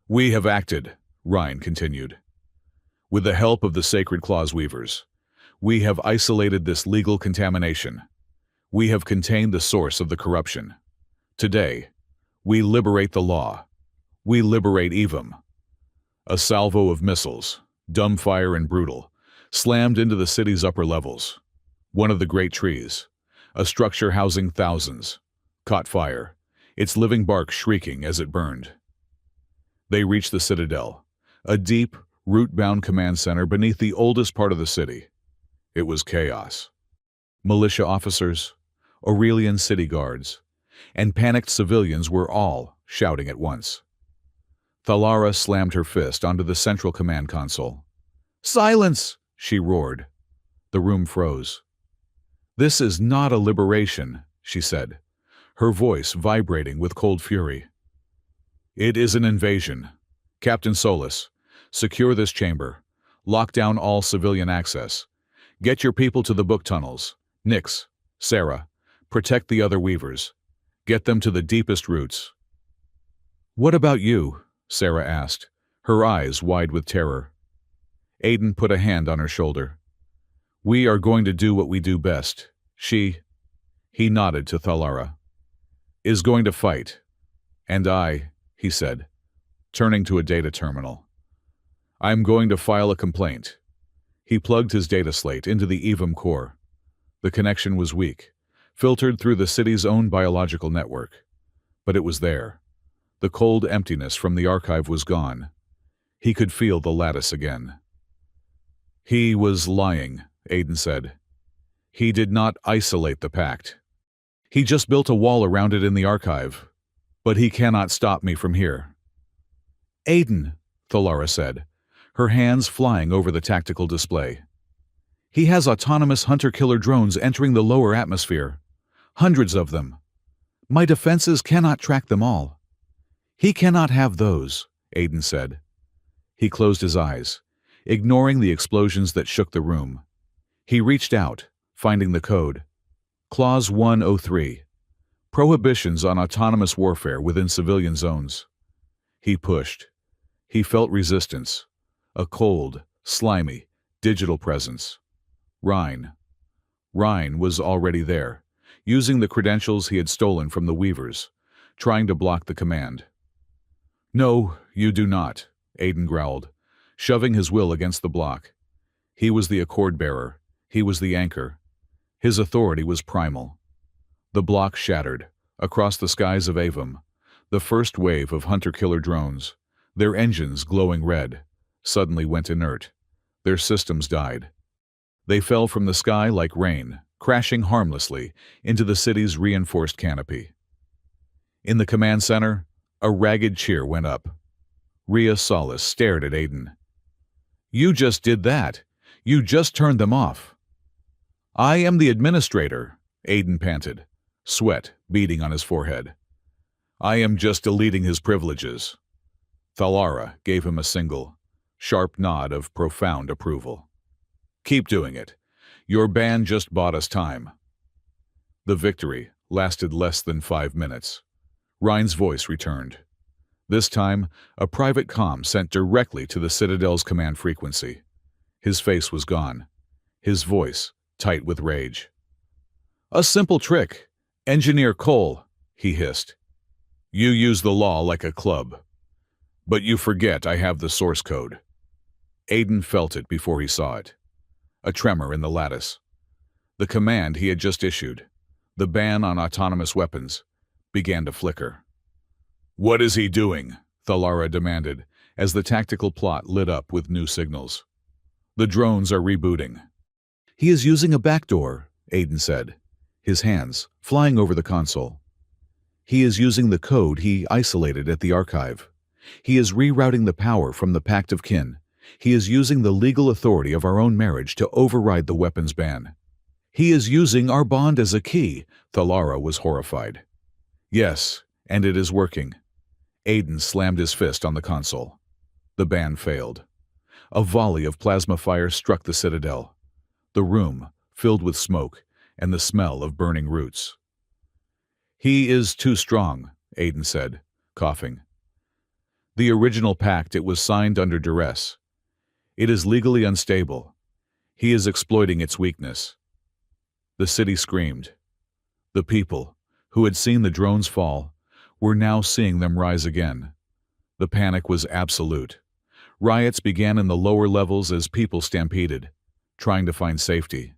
"We have acted," Rhine continued. "With the help of the Sacred Claws Weavers, we have isolated this legal contamination. We have contained the source of the corruption. Today, we liberate the law. We liberate Avum." A salvo of missiles, dumbfire and brutal, slammed into the city's upper levels. One of the great trees, a structure housing thousands, caught fire, its living bark shrieking as it burned. They reached the Citadel, a deep, root-bound command center beneath the oldest part of the city. It was chaos. Militia officers, Aurelian city guards, and panicked civilians were all shouting at once. Thalara slammed her fist onto the central command console. "Silence!" she roared. The room froze. "This is not a liberation," she said, her voice vibrating with cold fury. "It is an invasion. Captain Solus, secure this chamber. Lock down all civilian access. Get your people to the book tunnels. Nyx, Sarah, protect the other weavers. Get them to the deepest roots." "What about you?" Sarah asked, her eyes wide with terror. Aiden put a hand on her shoulder. "We are going to do what we do best. He nodded to Thalara, is going to fight. And I," he said, turning to a data terminal, "I'm going to file a complaint." He plugged his data slate into the Avum core. The connection was weak, filtered through the city's own biological network. But it was there. The cold emptiness from the archive was gone. He could feel the lattice again. "He was lying," Aiden said. "He did not isolate the pact. He just built a wall around it in the archive. But he cannot stop me from here." "Aiden," Thalara said, her hands flying over the tactical display. "He has autonomous hunter-killer drones entering the lower atmosphere. Hundreds of them. My defenses cannot track them all." "He cannot have those," Aiden said. He closed his eyes, ignoring the explosions that shook the room. He reached out, finding the code. Clause 103. Prohibitions on autonomous warfare within civilian zones. He pushed. He felt resistance. A cold, slimy, digital presence. Rhine. Rhine was already there, using the credentials he had stolen from the Weavers, trying to block the command. "No, you do not," Aiden growled, shoving his will against the block. He was the accord-bearer. He was the anchor. His authority was primal. The block shattered, across the skies of Avum, the first wave of hunter-killer drones, their engines glowing red, suddenly went inert. Their systems died. They fell from the sky like rain, crashing harmlessly into the city's reinforced canopy. In the command center, a ragged cheer went up. Rhea Solis stared at Aiden. "You just did that. You just turned them off." "I am the administrator," Aiden panted, sweat beading on his forehead. I am just deleting his privileges. Thalara gave him a single, sharp nod of profound approval. Keep doing it. Your ban just bought us time. The victory lasted less than 5 minutes. Ryan's voice returned. This time, a private comm sent directly to the Citadel's command frequency. His face was gone, his voice tight with rage. A simple trick. Engineer Cole, he hissed. You use the law like a club. But you forget I have the source code. Aiden felt it before he saw it. A tremor in the lattice. The command he had just issued, the ban on autonomous weapons, began to flicker. What is he doing? Thalara demanded, as the tactical plot lit up with new signals. The drones are rebooting. He is using a backdoor, Aiden said, his hands flying over the console. He is using the code he isolated at the archive. He is rerouting the power from the Pact of Kin. He is using the legal authority of our own marriage to override the weapons ban. He is using our bond as a key. Thalara was horrified. Yes, and it is working. Aiden slammed his fist on the console. The ban failed. A volley of plasma fire struck the Citadel. The room filled with smoke and the smell of burning roots. He is too strong, Aiden said, coughing. The original pact, it was signed under duress. It is legally unstable. He is exploiting its weakness. The city screamed. The people, who had seen the drones fall, were now seeing them rise again. The panic was absolute. Riots began in the lower levels as people stampeded, trying to find safety.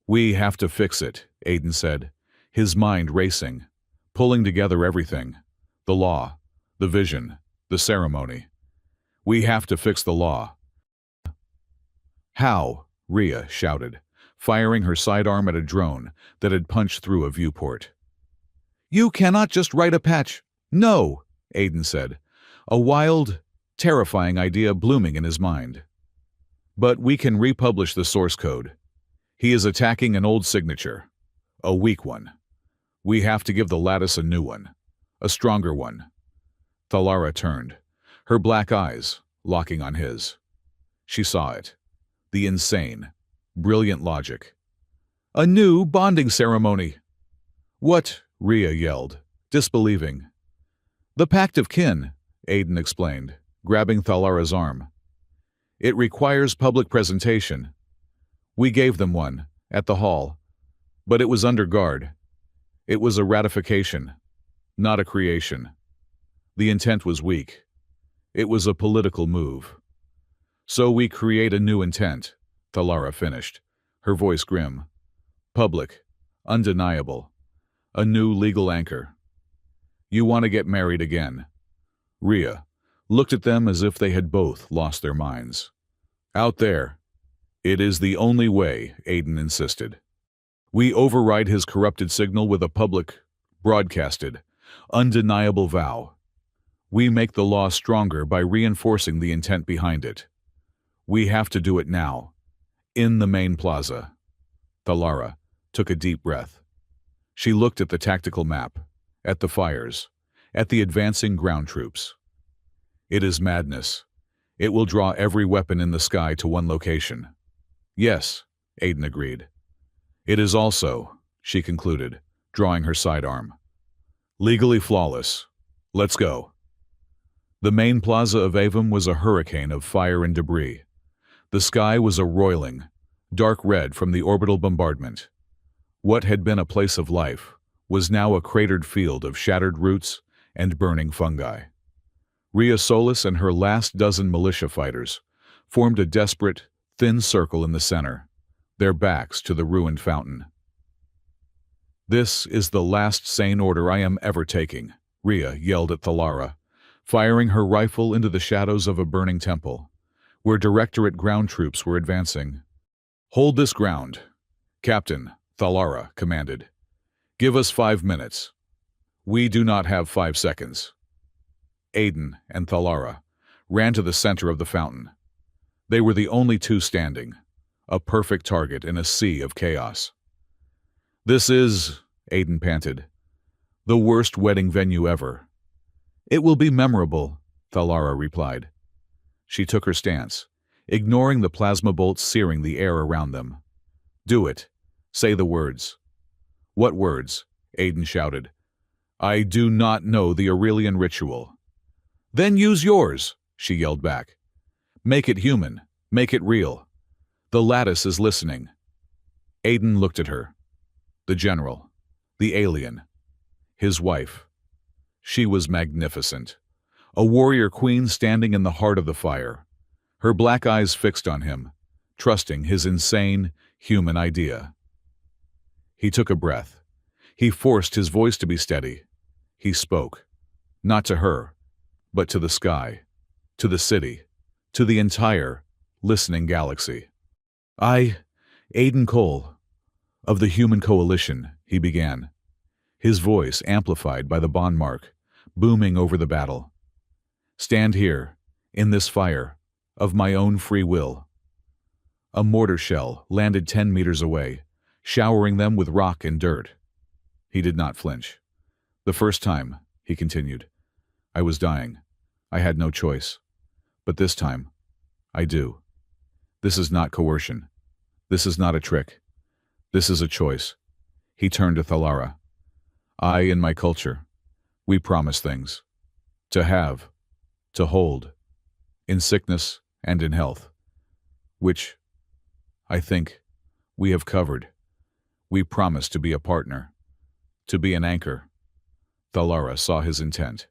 We have to fix it, Aiden said, his mind racing, pulling together everything. The law, the vision, the ceremony. We have to fix the law. How? Rhea shouted, firing her sidearm at a drone that had punched through a viewport. You cannot just write a patch. No, Aiden said, a wild, terrifying idea blooming in his mind. But we can republish the source code. He is attacking an old signature, a weak one. We have to give the lattice a new one, a stronger one. Thalara turned, her black eyes locking on his. She saw it, the insane, brilliant logic. A new bonding ceremony. What? Rhea yelled, disbelieving. The Pact of Kin, Aiden explained, grabbing Thalara's arm. It requires public presentation. We gave them one, at the hall, but it was under guard. It was a ratification, not a creation. The intent was weak. It was a political move. So we create a new intent, Thalara finished, her voice grim. Public, undeniable, a new legal anchor. You want to get married again. Rhea looked at them as if they had both lost their minds. Out there. It is the only way, Aiden insisted. We override his corrupted signal with a public, broadcasted, undeniable vow. We make the law stronger by reinforcing the intent behind it. We have to do it now, in the main plaza. Thalara took a deep breath. She looked at the tactical map, at the fires, at the advancing ground troops. It is madness. It will draw every weapon in the sky to one location. Yes, Aiden agreed. It is also, she concluded, drawing her sidearm. Legally flawless. Let's go. The main plaza of Avum was a hurricane of fire and debris. The sky was a roiling, dark red from the orbital bombardment. What had been a place of life was now a cratered field of shattered roots and burning fungi. Rhea Solis and her last dozen militia fighters formed a desperate, thin circle in the center, their backs to the ruined fountain. This is the last sane order I am ever taking, Rhea yelled at Thalara, firing her rifle into the shadows of a burning temple, where Directorate ground troops were advancing. Hold this ground, Captain, Thalara commanded. Give us 5 minutes. We do not have 5 seconds. Aiden and Thalara ran to the center of the fountain. They were the only two standing, a perfect target in a sea of chaos. This is, Aiden panted, the worst wedding venue ever. It will be memorable, Thalara replied. She took her stance, ignoring the plasma bolts searing the air around them. Do it. Say the words. What words? Aiden shouted. I do not know the Aurelian ritual. Then use yours, she yelled back. Make it human. Make it real. The lattice is listening. Aiden looked at her. The general. The alien. His wife. She was magnificent. A warrior queen standing in the heart of the fire. Her black eyes fixed on him, trusting his insane, human idea. He took a breath. He forced his voice to be steady. He spoke. Not to her, but to the sky, to the city, to the entire, listening galaxy. I, Aiden Cole, of the Human Coalition, he began, his voice amplified by the bond mark, booming over the battle. Stand here, in this fire, of my own free will. A mortar shell landed 10 meters away, showering them with rock and dirt. He did not flinch. The first time, he continued, I was dying. I had no choice. But this time, I do. This is not coercion. This is not a trick. This is a choice. He turned to Thalara. I and my culture, we promise things. To have, to hold, in sickness and in health, which, I think, we have covered. We promise to be a partner, to be an anchor. Thalara saw his intent.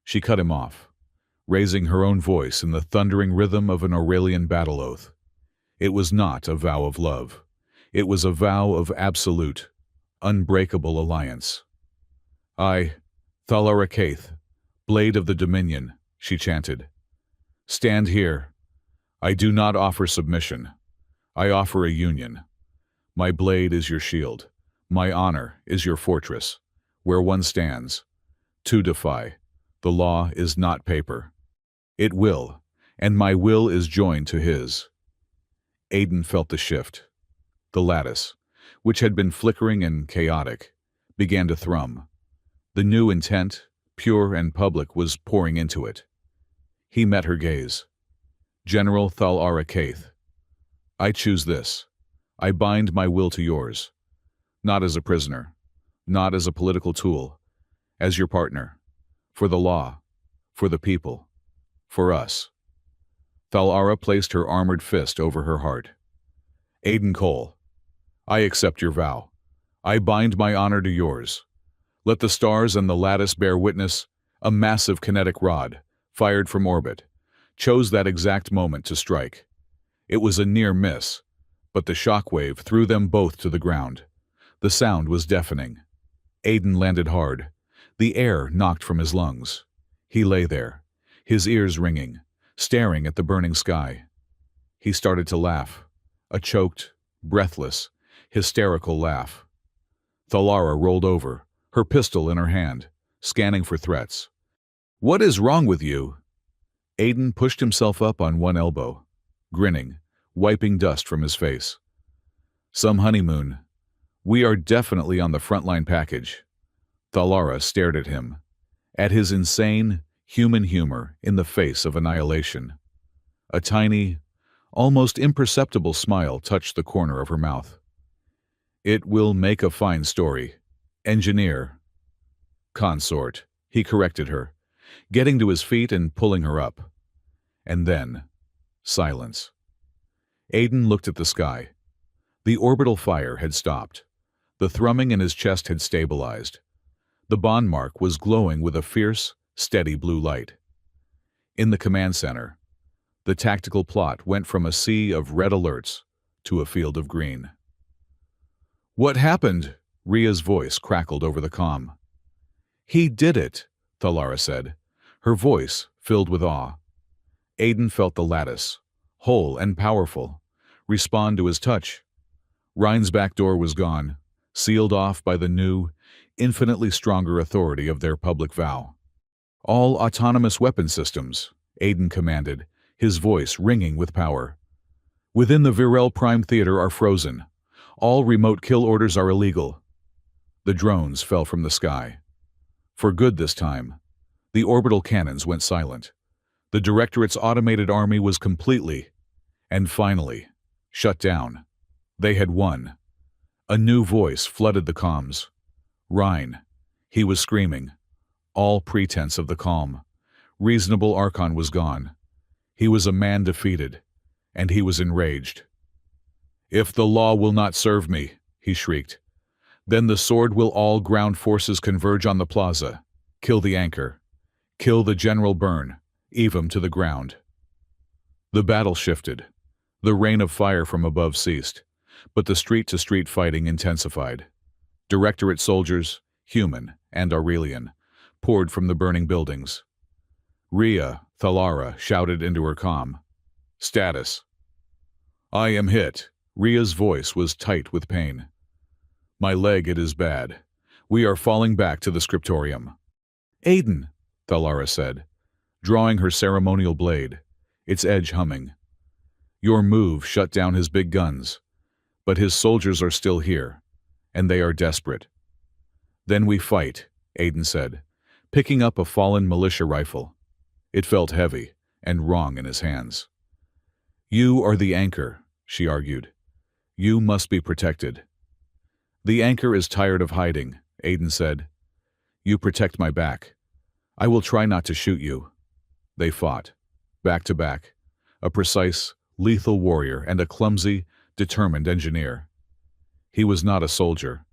She cut him off, raising her own voice in the thundering rhythm of an Aurelian battle oath. It was not a vow of love. It was a vow of absolute, unbreakable alliance. I, Thalara Kaith, blade of the Dominion, she chanted. Stand here. I do not offer submission. I offer a union. My blade is your shield. My honor is your fortress. Where one stands, to defy. The law is not paper. It will, and my will is joined to his. Aiden felt the shift. The lattice, which had been flickering and chaotic, began to thrum. The new intent, pure and public, was pouring into it. He met her gaze. General Thalara Kaith, I choose this. I bind my will to yours. Not as a prisoner, not as a political tool, as your partner. For the law, for the people, for us. Thalara placed her armored fist over her heart. Aiden Cole, I accept your vow. I bind my honor to yours. Let the stars and the lattice bear witness. A massive kinetic rod, fired from orbit, chose that exact moment to strike. It was a near miss, but the shockwave threw them both to the ground. The sound was deafening. Aiden landed hard. The air knocked from his lungs. He lay there, his ears ringing, staring at the burning sky. He started to laugh, a choked, breathless, hysterical laugh. Thalara rolled over, her pistol in her hand, scanning for threats. What is wrong with you? Aiden pushed himself up on one elbow, grinning, wiping dust from his face. Some honeymoon. We are definitely on the frontline package. Thalara stared at him, at his insane, human humor in the face of annihilation. A tiny, almost imperceptible smile touched the corner of her mouth. It will make a fine story. Engineer. Consort, he corrected her, getting to his feet and pulling her up. And then, silence. Aiden looked at the sky. The orbital fire had stopped. The thrumming in his chest had stabilized. The bond mark was glowing with a fierce, steady blue light. In the command center, the tactical plot went from a sea of red alerts to a field of green. What happened? Ria's voice crackled over the comm. He did it, Thalara said, her voice filled with awe. Aiden felt the lattice, whole and powerful, respond to his touch. Rhine's back door was gone, sealed off by the new, infinitely stronger authority of their public vow. All autonomous weapon systems, Aiden commanded, his voice ringing with power. Within the Virel Prime Theater are frozen. All remote kill orders are illegal. The drones fell from the sky. For good this time. The orbital cannons went silent. The Directorate's automated army was completely, and finally, shut down. They had won. A new voice flooded the comms. Rhine. He was screaming. All pretense of the calm. Reasonable Archon was gone. He was a man defeated, and he was enraged. "If the law will not serve me," he shrieked, "then the sword will all ground forces converge on the plaza. Kill the anchor. Kill the General Byrne. Eve him to the ground." The battle shifted. The rain of fire from above ceased, but the street-to-street fighting intensified. Directorate soldiers, human and Aurelian, poured from the burning buildings. Rhea, Thalara, shouted into her comm. "Status." "I am hit." Rhea's voice was tight with pain. "My leg, it is bad. We are falling back to the scriptorium." "Aiden," Thalara said, drawing her ceremonial blade, its edge humming. "Your move shut down his big guns, but his soldiers are still here, and they are desperate." "Then we fight," Aiden said, picking up a fallen militia rifle. It felt heavy and wrong in his hands. "You are the anchor," she argued. "You must be protected." "The anchor is tired of hiding," Aiden said. "You protect my back. I will try not to shoot you." They fought, back to back, a precise, lethal warrior and a clumsy, determined engineer. He was not a soldier,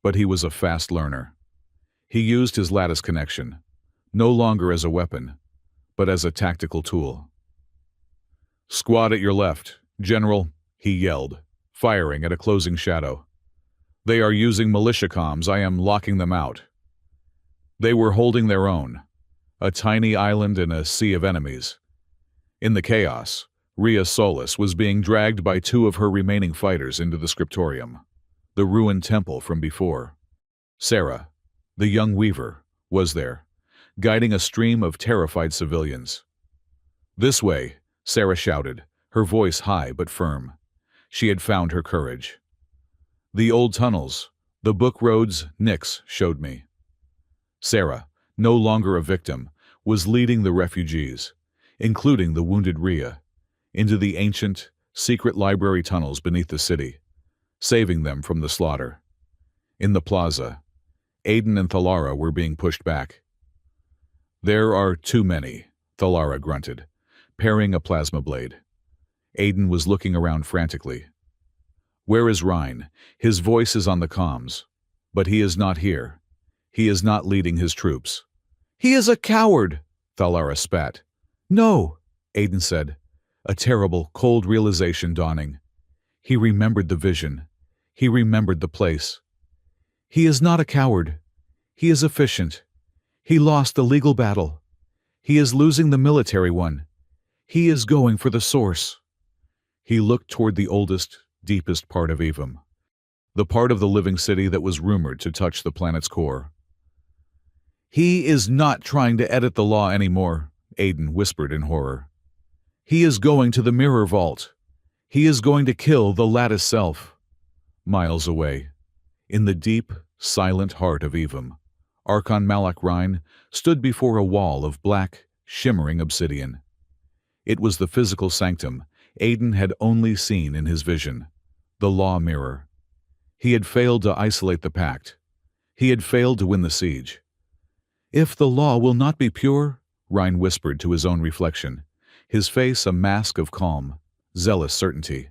but he was a fast learner. He used his lattice connection, no longer as a weapon, but as a tactical tool. "Squad at your left, General," he yelled, firing at a closing shadow. "They are using militia comms. I am locking them out." They were holding their own, a tiny island in a sea of enemies. In the chaos, Rhea Solis was being dragged by two of her remaining fighters into the scriptorium, the ruined temple from before. Sarah, the young weaver, was there, guiding a stream of terrified civilians. "This way," Sarah shouted, her voice high but firm. She had found her courage. "The old tunnels, the book roads Nyx showed me." Sarah, no longer a victim, was leading the refugees, including the wounded Rhea, into the ancient, secret library tunnels beneath the city, saving them from the slaughter. In the plaza, Aiden and Thalara were being pushed back. "There are too many," Thalara grunted, parrying a plasma blade. Aiden was looking around frantically. "Where is Rhine? His voice is on the comms, but he is not here. He is not leading his troops." "He is a coward," Thalara spat. "No," Aiden said, a terrible, cold realization dawning. He remembered the vision. He remembered the place. "He is not a coward. He is efficient. He lost the legal battle. He is losing the military one. He is going for the source." He looked toward the oldest, deepest part of Evum, the part of the living city that was rumored to touch the planet's core. "He is not trying to edit the law anymore," Aiden whispered in horror. "He is going to the mirror vault. He is going to kill the lattice self." Miles away, in the deep, silent heart of Evum, Archon Malak Rhine stood before a wall of black, shimmering obsidian. It was the physical sanctum Aiden had only seen in his vision, the law mirror. He had failed to isolate the pact. He had failed to win the siege. "If the law will not be pure," Rhine whispered to his own reflection, his face a mask of calm, zealous certainty,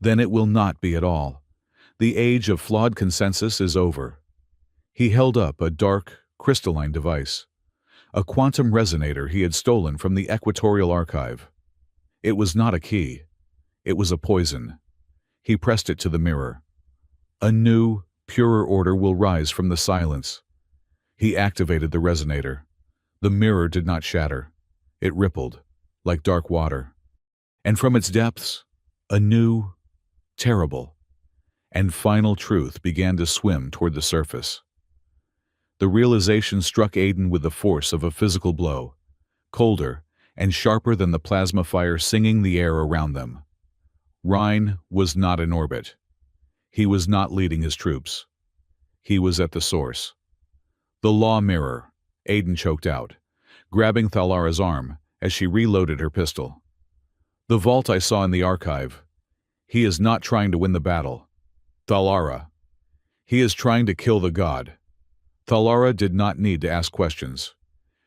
"then it will not be at all. The age of flawed consensus is over." He held up a dark, crystalline device, a quantum resonator he had stolen from the Equatorial Archive. It was not a key. It was a poison. He pressed it to the mirror. A new, purer order will rise from the silence. He activated the resonator. The mirror did not shatter. It rippled, like dark water. And from its depths, a new, terrible, and final truth began to swim toward the surface. The realization struck Aiden with the force of a physical blow, colder and sharper than the plasma fire singing the air around them. Rhine was not in orbit. He was not leading his troops. He was at the source. The law mirror, Aiden choked out, grabbing Thalara's arm as she reloaded her pistol. The vault I saw in the archive. He is not trying to win the battle. Thalara. He is trying to kill the god. Thalara did not need to ask questions.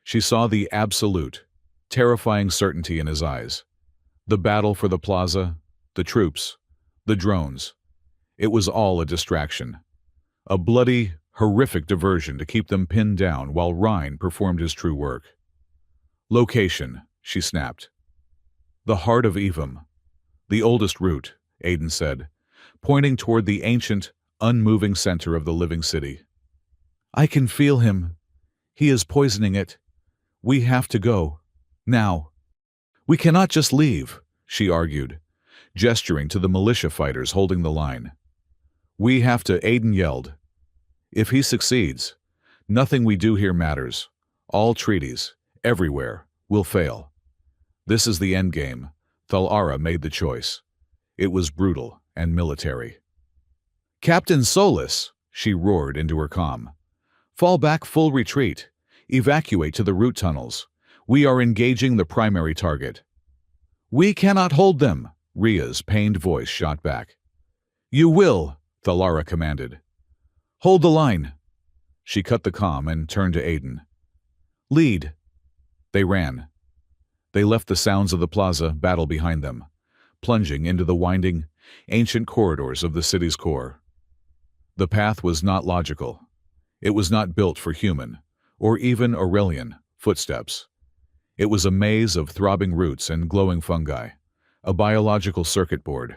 She saw the absolute, terrifying certainty in his eyes. The battle for the plaza, the troops, the drones. It was all a distraction. A bloody, horrific diversion to keep them pinned down while Rhine performed his true work. Location, she snapped. The heart of Evam. The oldest root, Aiden said, pointing toward the ancient, unmoving center of the living city. I can feel him. He is poisoning it. We have to go. Now. We cannot just leave, she argued, gesturing to the militia fighters holding the line. We have to, Aiden yelled. If he succeeds, nothing we do here matters. All treaties, everywhere, will fail. This is the end game. Thalara made the choice. It was brutal and military. Captain Solis, she roared into her comm. Fall back, full retreat. Evacuate to the root tunnels. We are engaging the primary target. We cannot hold them, Ria's pained voice shot back. You will, Thalara commanded. Hold the line. She cut the comm and turned to Aiden. Lead. They ran. They left the sounds of the plaza battle behind them, plunging into the winding, ancient corridors of the city's core. The path was not logical. It was not built for human, or even Aurelian, footsteps. It was a maze of throbbing roots and glowing fungi, a biological circuit board.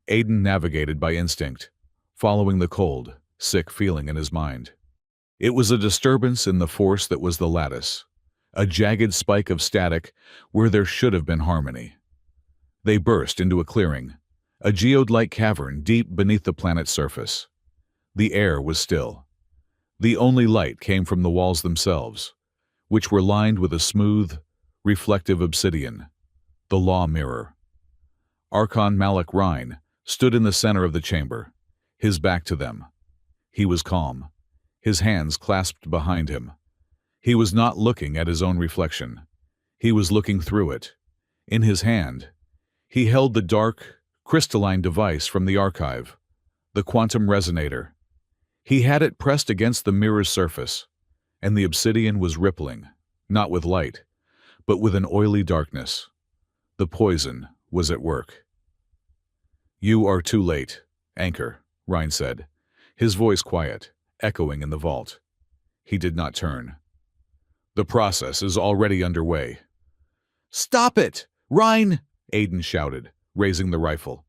Aiden navigated by instinct, following the cold, sick feeling in his mind. It was a disturbance in the force that was the lattice, a jagged spike of static where there should have been harmony. They burst into a clearing, a geode-like cavern deep beneath the planet's surface. The air was still. The only light came from the walls themselves, which were lined with a smooth, reflective obsidian, the law mirror. Archon Malik Rhine stood in the center of the chamber, his back to them. He was calm, his hands clasped behind him. He was not looking at his own reflection. He was looking through it. In his hand, he held the dark, crystalline device from the archive, the quantum resonator. He had it pressed against the mirror's surface, and the obsidian was rippling, not with light, but with an oily darkness. The poison was at work. You are too late, Anchor, Rhine said, his voice quiet, echoing in the vault. He did not turn. The process is already underway. Stop it! Rhine! Aiden shouted, raising the rifle.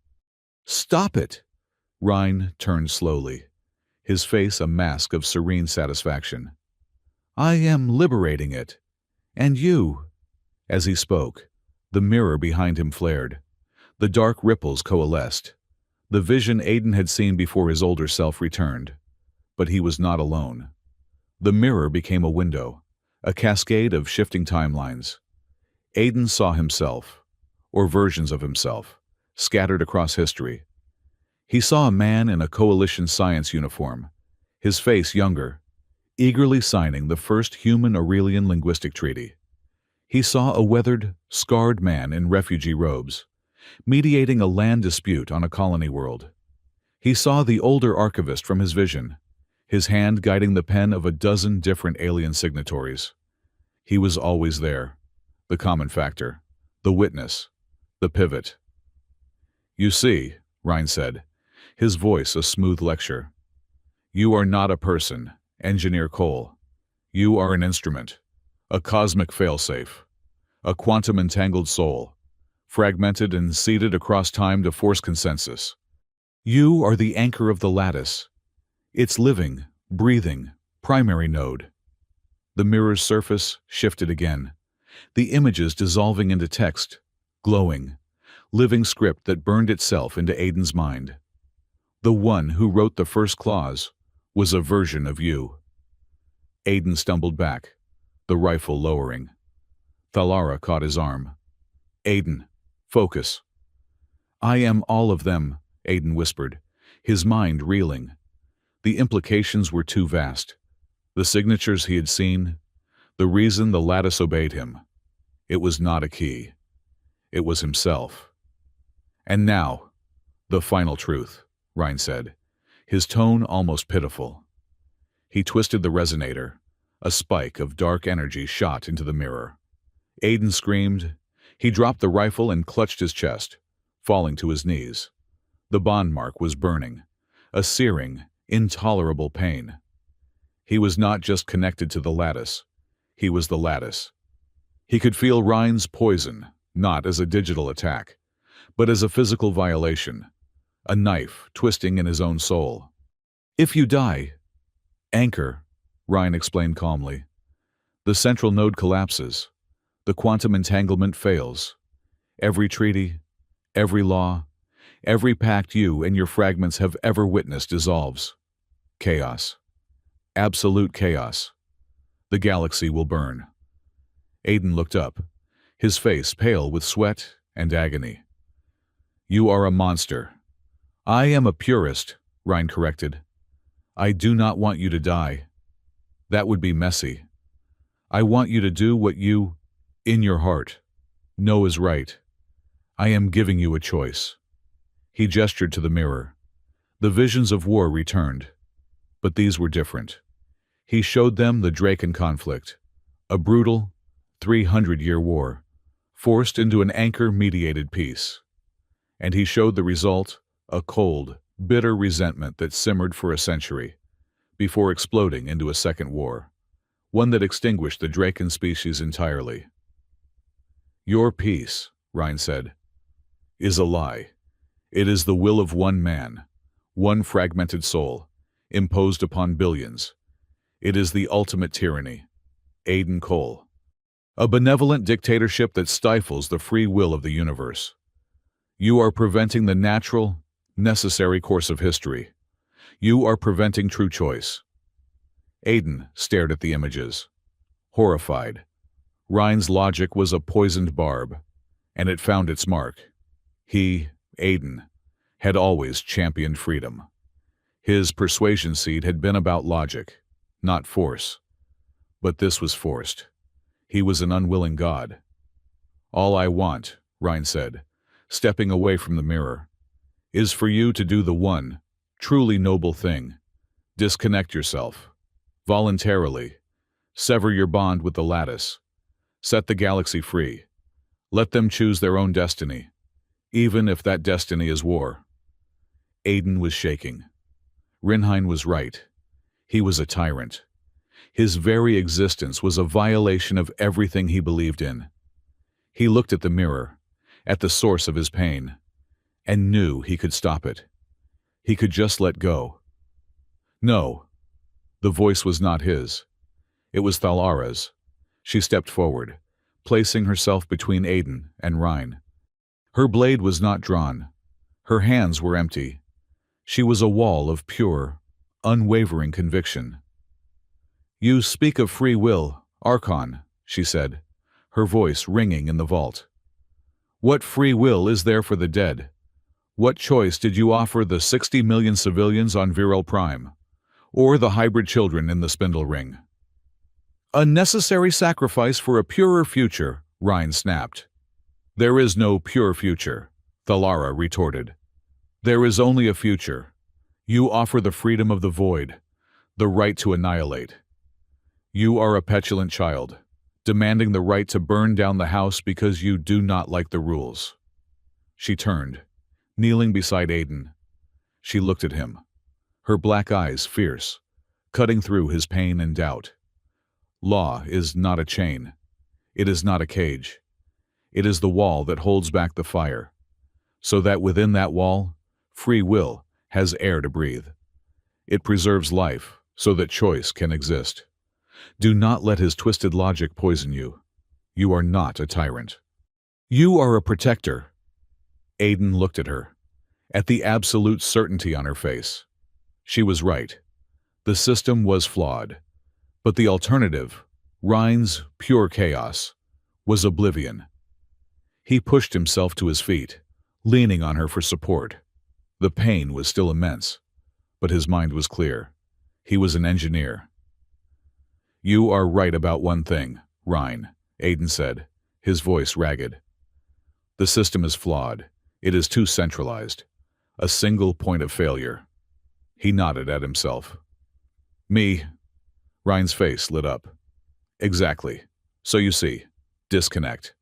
Stop it! Rhine turned slowly, his face a mask of serene satisfaction. I am liberating it. And you. As he spoke, the mirror behind him flared. The dark ripples coalesced. The vision Aiden had seen before his older self returned. But he was not alone. The mirror became a window, a cascade of shifting timelines. Aiden saw himself, or versions of himself, scattered across history. He saw a man in a coalition science uniform, his face younger, eagerly signing the first human Aurelian linguistic treaty. He saw a weathered, scarred man in refugee robes, mediating a land dispute on a colony world. He saw the older archivist from his vision, his hand guiding the pen of a dozen different alien signatories. He was always there, the common factor, the witness, the pivot. You see, Rhine said, his voice a smooth lecture. You are not a person, Engineer Cole. You are an instrument, a cosmic failsafe, a quantum-entangled soul, fragmented and seeded across time to force consensus. You are the anchor of the lattice, its living, breathing, primary node. The mirror's surface shifted again, the images dissolving into text, glowing, living script that burned itself into Aiden's mind. The one who wrote the first clause was a version of you. Aiden stumbled back, the rifle lowering. Thalara caught his arm. Aiden, focus. I am all of them, Aiden whispered, his mind reeling. The implications were too vast. The signatures he had seen, the reason the lattice obeyed him. It was not a key. It was himself. And now, the final truth, Ryan said, his tone almost pitiful. He twisted the resonator. A spike of dark energy shot into the mirror. Aiden screamed. He dropped the rifle and clutched his chest, falling to his knees. The bond mark was burning, a searing, intolerable pain. He was not just connected to the lattice. He was the lattice. He could feel Ryan's poison, not as a digital attack, but as a physical violation, a knife twisting in his own soul. If you die, anchor, Ryan explained calmly. The central node collapses. The quantum entanglement fails. Every treaty, every law, every pact you and your fragments have ever witnessed dissolves. Chaos. Absolute chaos. The galaxy will burn. Aiden looked up, his face pale with sweat and agony. You are a monster. I am a purist, Ryan corrected. I do not want you to die. That would be messy. I want you to do what you, in your heart, know is right. I am giving you a choice. He gestured to the mirror. The visions of war returned, but these were different. He showed them the Draken conflict, a brutal, 300-year war, forced into an anchor-mediated peace. And he showed the result, a cold, bitter resentment that simmered for a century, before exploding into a second war, one that extinguished the Draken species entirely. Your peace, Ryan said, is a lie. It is the will of one man, one fragmented soul, imposed upon billions. It is the ultimate tyranny. Aiden Cole. A benevolent dictatorship that stifles the free will of the universe. You are preventing the natural, necessary course of history. You are preventing true choice. Aiden stared at the images, horrified. Ryan's logic was a poisoned barb, and it found its mark. He, Aiden, had always championed freedom. His persuasion seed had been about logic, not force. But this was forced. He was an unwilling god. All I want, Ryan said, stepping away from the mirror, is for you to do the one, truly noble thing. Disconnect yourself. Voluntarily. Sever your bond with the lattice. Set the galaxy free. Let them choose their own destiny, even if that destiny is war. Aiden was shaking. Rinheim was right. He was a tyrant. His very existence was a violation of everything he believed in. He looked at the mirror, at the source of his pain, and knew he could stop it. He could just let go. No. The voice was not his. It was Thalara's. She stepped forward, placing herself between Aiden and Ryan. Her blade was not drawn. Her hands were empty. She was a wall of pure, unwavering conviction. You speak of free will, Archon, she said, her voice ringing in the vault. What free will is there for the dead? What choice did you offer the 60 million civilians on Viral Prime, or the hybrid children in the Spindle Ring? A necessary sacrifice for a purer future, Ryan snapped. There is no pure future, Thalara retorted. There is only a future. You offer the freedom of the void, the right to annihilate. You are a petulant child, demanding the right to burn down the house because you do not like the rules. She turned, kneeling beside Aiden. She looked at him, her black eyes fierce, cutting through his pain and doubt. Law is not a chain. It is not a cage. It is the wall that holds back the fire, so that within that wall, free will has air to breathe. It preserves life so that choice can exist. Do not let his twisted logic poison you. You are not a tyrant. You are a protector. Aiden looked at her, at the absolute certainty on her face. She was right. The system was flawed, but the alternative, Ryan's pure chaos, was oblivion. He pushed himself to his feet, leaning on her for support. The pain was still immense, but his mind was clear. He was an engineer. "You are right about one thing, Ryan," Aiden said, his voice ragged. "The system is flawed. It is too centralized. A single point of failure." He nodded at himself. "Me." Ryan's face lit up. "Exactly. So you see, disconnect."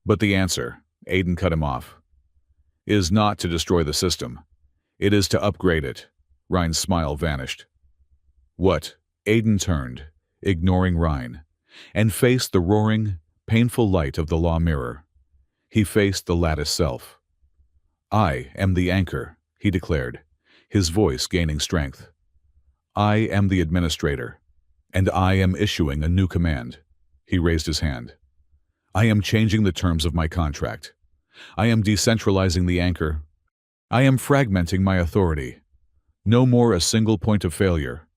"But the answer," Aiden cut him off, "is not to destroy the system. It is to upgrade it." Ryan's smile vanished. "What?" Aiden turned, ignoring Ryan, and faced the roaring, painful light of the law mirror. He faced the lattice self. "I am the anchor," he declared, his voice gaining strength. "I am the administrator, and I am issuing a new command." He raised his hand. "I am changing the terms of my contract. I am decentralizing the anchor. I am fragmenting my authority. No more a single point of failure.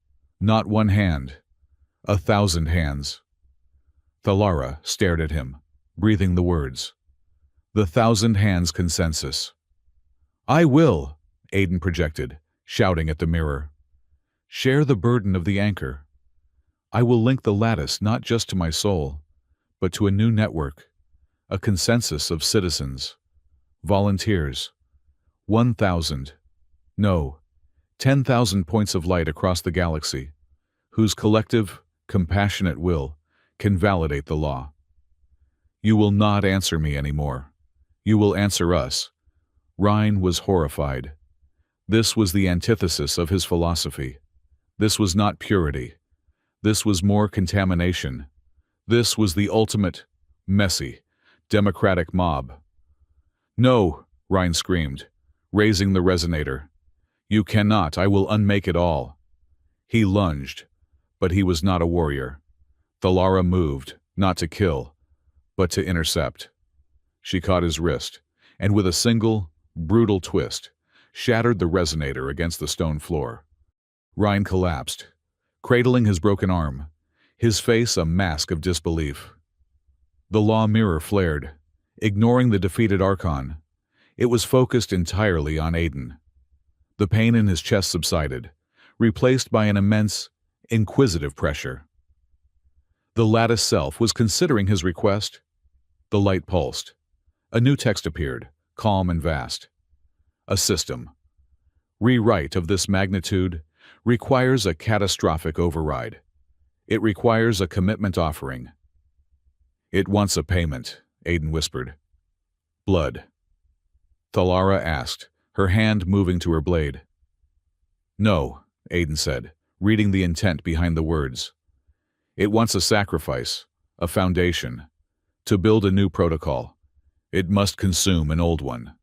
Not one hand. 1,000 hands." Thalara stared at him, breathing the words. "The 1,000 hands consensus." "I will," Aiden projected, shouting at the mirror. "Share the burden of the anchor. I will link the lattice not just to my soul, but to a new network, a consensus of citizens, volunteers, 1,000, no, 10,000 points of light across the galaxy, whose collective, compassionate will can validate the law. You will not answer me anymore. You will answer us." Ryan was horrified. This was the antithesis of his philosophy. This was not purity. This was more contamination. This was the ultimate, messy, democratic mob. "No," Ryan screamed, raising the resonator. "You cannot. I will unmake it all." He lunged, but he was not a warrior. Thalara moved, not to kill, but to intercept. She caught his wrist, and with a single, brutal twist, shattered the resonator against the stone floor. Ryan collapsed, cradling his broken arm, his face a mask of disbelief. The law mirror flared, ignoring the defeated Archon. It was focused entirely on Aiden. The pain in his chest subsided, replaced by an immense, inquisitive pressure. The lattice self was considering his request. The light pulsed. A new text appeared, calm and vast. "A system. Rewrite of this magnitude requires a catastrophic override. It requires a commitment offering." "It wants a payment," Aiden whispered. "Blood." Thalara asked, her hand moving to her blade. "No," Aiden said, reading the intent behind the words. "It wants a sacrifice, a foundation. To build a new protocol, it must consume an old one."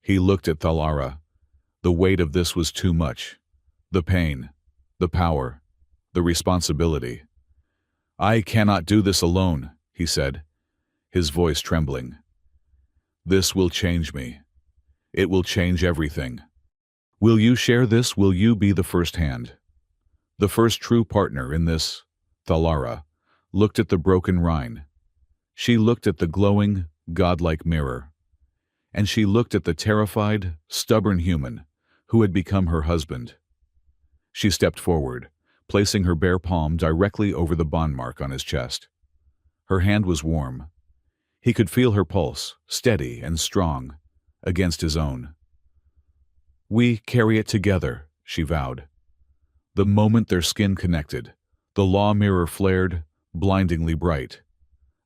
He looked at Thalara. The weight of this was too much. The pain, the power, the responsibility. "I cannot do this alone," he said, his voice trembling. "This will change me. It will change everything. Will you share this? Will you be the first hand? The first true partner in this?" Thalara looked at the broken Rhine. She looked at the glowing, godlike mirror. And she looked at the terrified, stubborn human who had become her husband. She stepped forward, placing her bare palm directly over the bond mark on his chest. Her hand was warm. He could feel her pulse, steady and strong, against his own. "We carry it together," she vowed. The moment their skin connected, the law mirror flared, blindingly bright.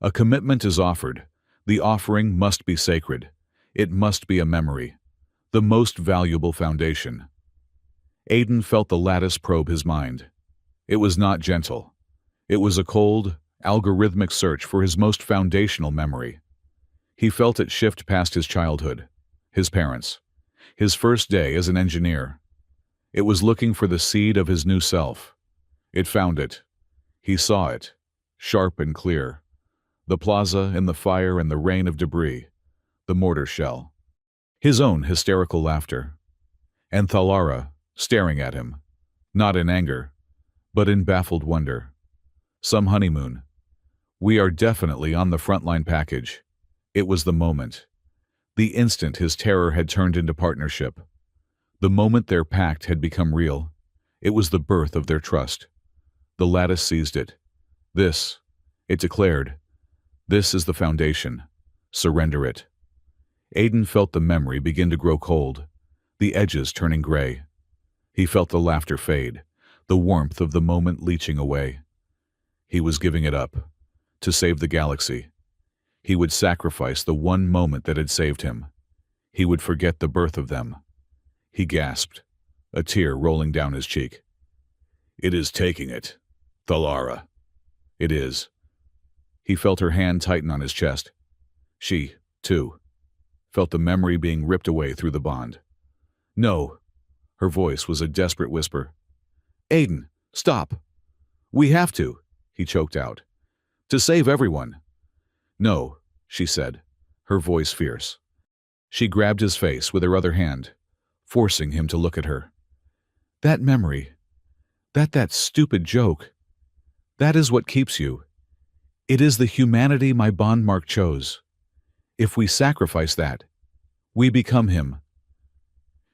A commitment is offered. The offering must be sacred. It must be a memory, the most valuable foundation. Aiden felt the lattice probe his mind. It was not gentle. It was a cold, algorithmic search for his most foundational memory. He felt it shift past his childhood, his parents, his first day as an engineer. It was looking for the seed of his new self. It found it. He saw it, sharp and clear. The plaza and the fire and the rain of debris, the mortar shell. His own hysterical laughter. And Thalara, staring at him, not in anger, but in baffled wonder. Some honeymoon. "We are definitely on the frontline package." It was the moment. The instant his terror had turned into partnership. The moment their pact had become real, it was the birth of their trust. The lattice seized it. This, it declared, this is the foundation. Surrender it. Aiden felt the memory begin to grow cold, the edges turning gray. He felt the laughter fade, the warmth of the moment leaching away. He was giving it up, to save the galaxy. He would sacrifice the one moment that had saved him. He would forget the birth of them. He gasped, a tear rolling down his cheek. It is taking it, Thalara. It is. He felt her hand tighten on his chest. She, too, felt the memory being ripped away through the bond. No. Her voice was a desperate whisper. Aiden, stop. We have to, he choked out. To save everyone. No, she said, her voice fierce. She grabbed his face with her other hand, forcing him to look at her. That memory, that stupid joke, that is what keeps you. It is the humanity my bond mark chose. If we sacrifice that, we become him.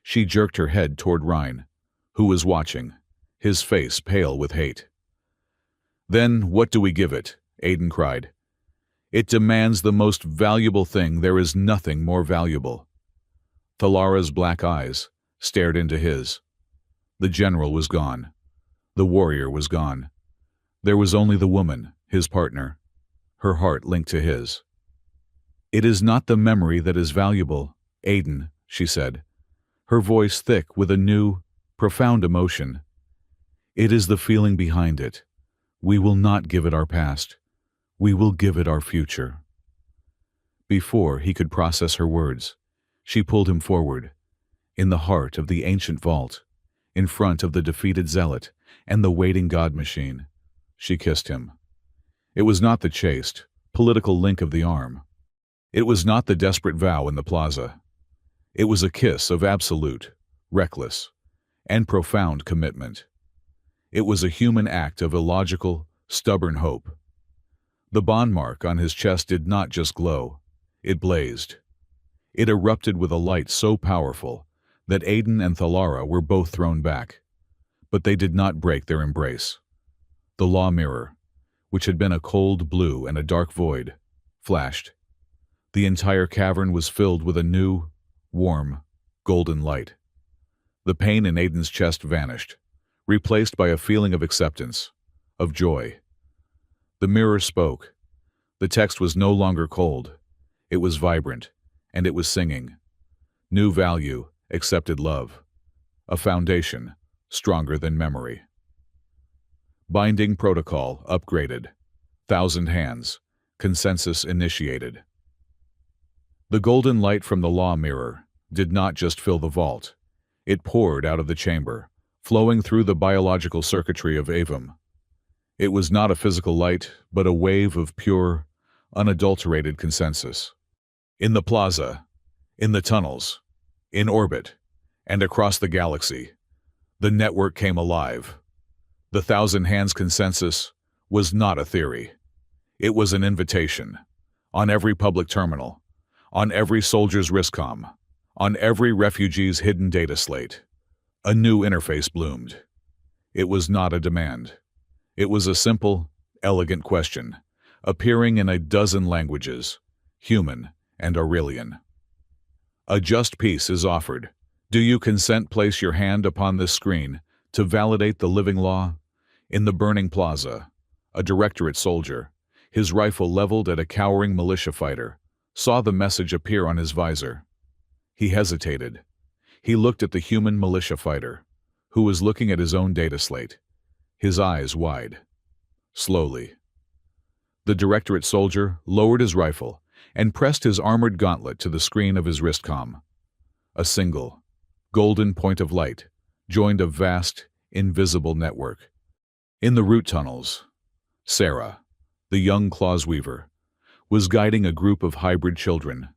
She jerked her head toward Rhine, who was watching, his face pale with hate. Then what do we give it? Aiden cried. It demands the most valuable thing. There is nothing more valuable. Thalara's black eyes stared into his. The general was gone. The warrior was gone. There was only the woman, his partner, her heart linked to his. It is not the memory that is valuable, Aiden, she said, her voice thick with a new, profound emotion. It is the feeling behind it. We will not give it our past. We will give it our future. Before he could process her words, she pulled him forward, in the heart of the ancient vault, in front of the defeated zealot and the waiting God machine. She kissed him. It was not the chaste, political link of the arm. It was not the desperate vow in the plaza. It was a kiss of absolute, reckless, and profound commitment. It was a human act of illogical, stubborn hope. The bond mark on his chest did not just glow, it blazed. It erupted with a light so powerful that Aiden and Thalara were both thrown back. But they did not break their embrace. The law mirror, which had been a cold blue and a dark void, flashed. The entire cavern was filled with a new, warm, golden light. The pain in Aiden's chest vanished, replaced by a feeling of acceptance, of joy. The mirror spoke. The text was no longer cold. It was vibrant, and it was singing. New value, accepted love. A foundation, stronger than memory. Binding protocol upgraded. 1,000 hands. Consensus initiated. The golden light from the law mirror did not just fill the vault. It poured out of the chamber, flowing through the biological circuitry of Avum. It was not a physical light, but a wave of pure, unadulterated consensus. In the plaza, in the tunnels, in orbit, and across the galaxy, the network came alive. The 1,000 hands consensus was not a theory. It was an invitation. On every public terminal, on every soldier's RISCOM, on every refugee's hidden data slate, a new interface bloomed. It was not a demand. It was a simple, elegant question, appearing in a dozen languages, human and Aurelian. A just peace is offered. Do you consent? Place your hand upon this screen to validate the living law? In the burning plaza, a directorate soldier, his rifle leveled at a cowering militia fighter, saw the message appear on his visor. He hesitated. He looked at the human militia fighter, who was looking at his own data slate, his eyes wide. Slowly, the directorate soldier lowered his rifle and pressed his armored gauntlet to the screen of his wristcom. A single, golden point of light joined a vast, invisible network. In the root tunnels, Sarah, the young claws weaver, was guiding a group of hybrid children.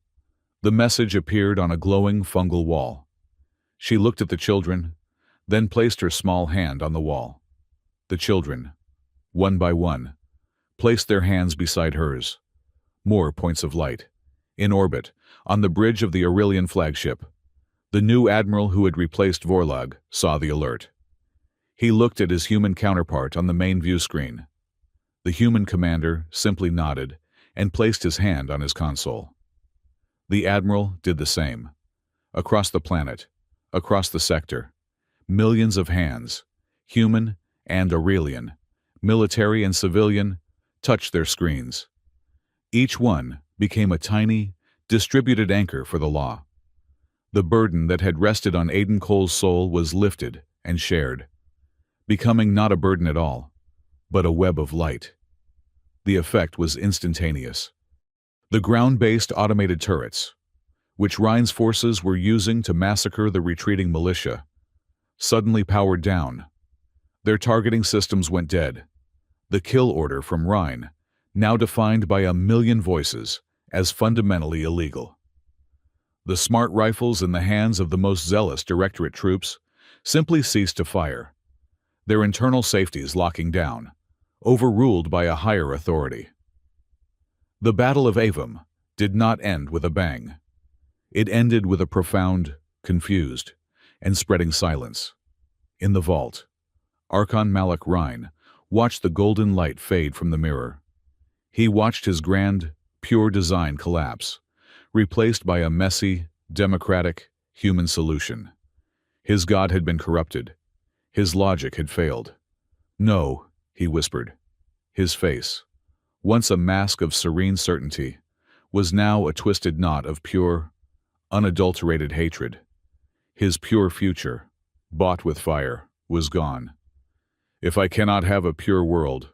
The message appeared on a glowing fungal wall. She looked at the children, then placed her small hand on the wall. The children, one by one, placed their hands beside hers. More points of light, In orbit, on the bridge of the Aurelian flagship, the new admiral who had replaced Vorlag saw the alert. He looked at his human counterpart on the main view screen. The human commander simply nodded and placed his hand on his console. The admiral did the same. Across the planet, across the sector, millions of hands, human and Aurelian, military and civilian, touched their screens. Each one became a tiny, distributed anchor for the law. The burden that had rested on Aiden Cole's soul was lifted and shared, becoming not a burden at all, but a web of light. The effect was instantaneous. The ground-based automated turrets, which Rhine's forces were using to massacre the retreating militia, suddenly powered down. Their targeting systems went dead. The kill order from Rhine, now defined by 1,000,000 voices, as fundamentally illegal. The smart rifles in the hands of the most zealous Directorate troops simply ceased to fire, their internal safeties locking down, overruled by a higher authority. The Battle of Avum did not end with a bang. It ended with a profound, confused, and spreading silence. In the vault, Archon Malak Rhine watched the golden light fade from the mirror. He watched his grand, pure design collapse, replaced by a messy, democratic, human solution. His god had been corrupted. His logic had failed. "No," he whispered. His face, once a mask of serene certainty, was now a twisted knot of pure, unadulterated hatred. His pure future, bought with fire, was gone. "If I cannot have a pure world,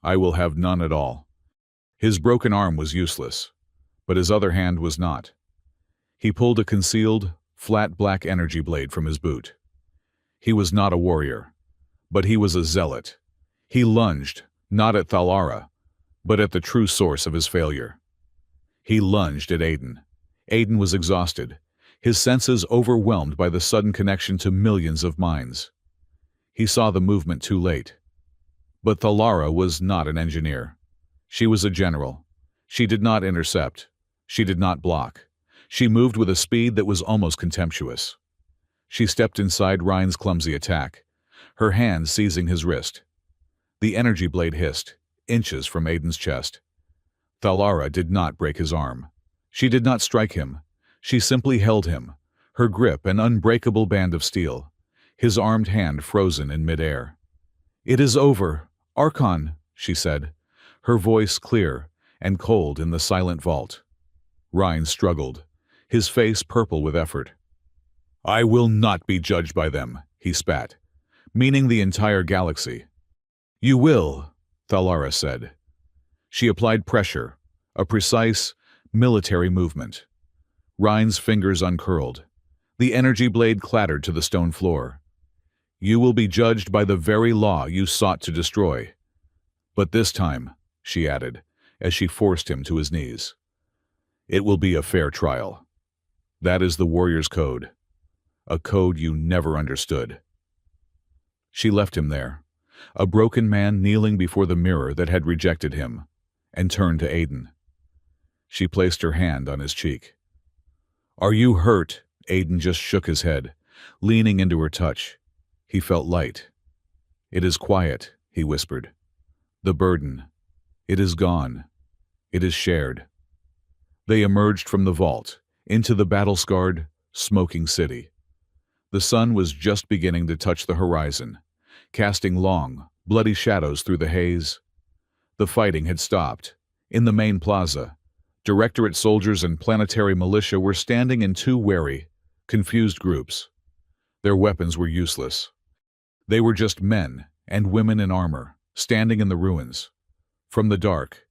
I will have none at all." His broken arm was useless, but his other hand was not. He pulled a concealed, flat black energy blade from his boot. He was not a warrior, but he was a zealot. He lunged, not at Thalara, but at the true source of his failure. He lunged at Aiden. Aiden was exhausted, his senses overwhelmed by the sudden connection to millions of minds. He saw the movement too late. But Thalara was not an engineer. She was a general. She did not intercept. She did not block. She moved with a speed that was almost contemptuous. She stepped inside Rhine's clumsy attack, her hand seizing his wrist. The energy blade hissed, inches from Aiden's chest. Thalara did not break his arm. She did not strike him. She simply held him, her grip an unbreakable band of steel, his armed hand frozen in midair. "It is over, Archon," she said, her voice clear and cold in the silent vault. Rhine struggled, his face purple with effort. "I will not be judged by them," he spat, meaning the entire galaxy. "You will," Thalara said. She applied pressure, a precise, military movement. Rhine's fingers uncurled. The energy blade clattered to the stone floor. "You will be judged by the very law you sought to destroy. But this time," she added, as she forced him to his knees, "it will be a fair trial. That is the warrior's code, a code you never understood." She left him there, a broken man kneeling before the mirror that had rejected him, and turned to Aiden. She placed her hand on his cheek. "Are you hurt?" Aiden just shook his head, leaning into her touch. He felt light. "It is quiet," he whispered. "The burden. It is gone. It is shared." They emerged from the vault, into the battle-scarred, smoking city. The sun was just beginning to touch the horizon, casting long, bloody shadows through the haze. The fighting had stopped. In the main plaza, Directorate soldiers and planetary militia were standing in two wary, confused groups. Their weapons were useless. They were just men and women in armor, standing in the ruins. From the dark,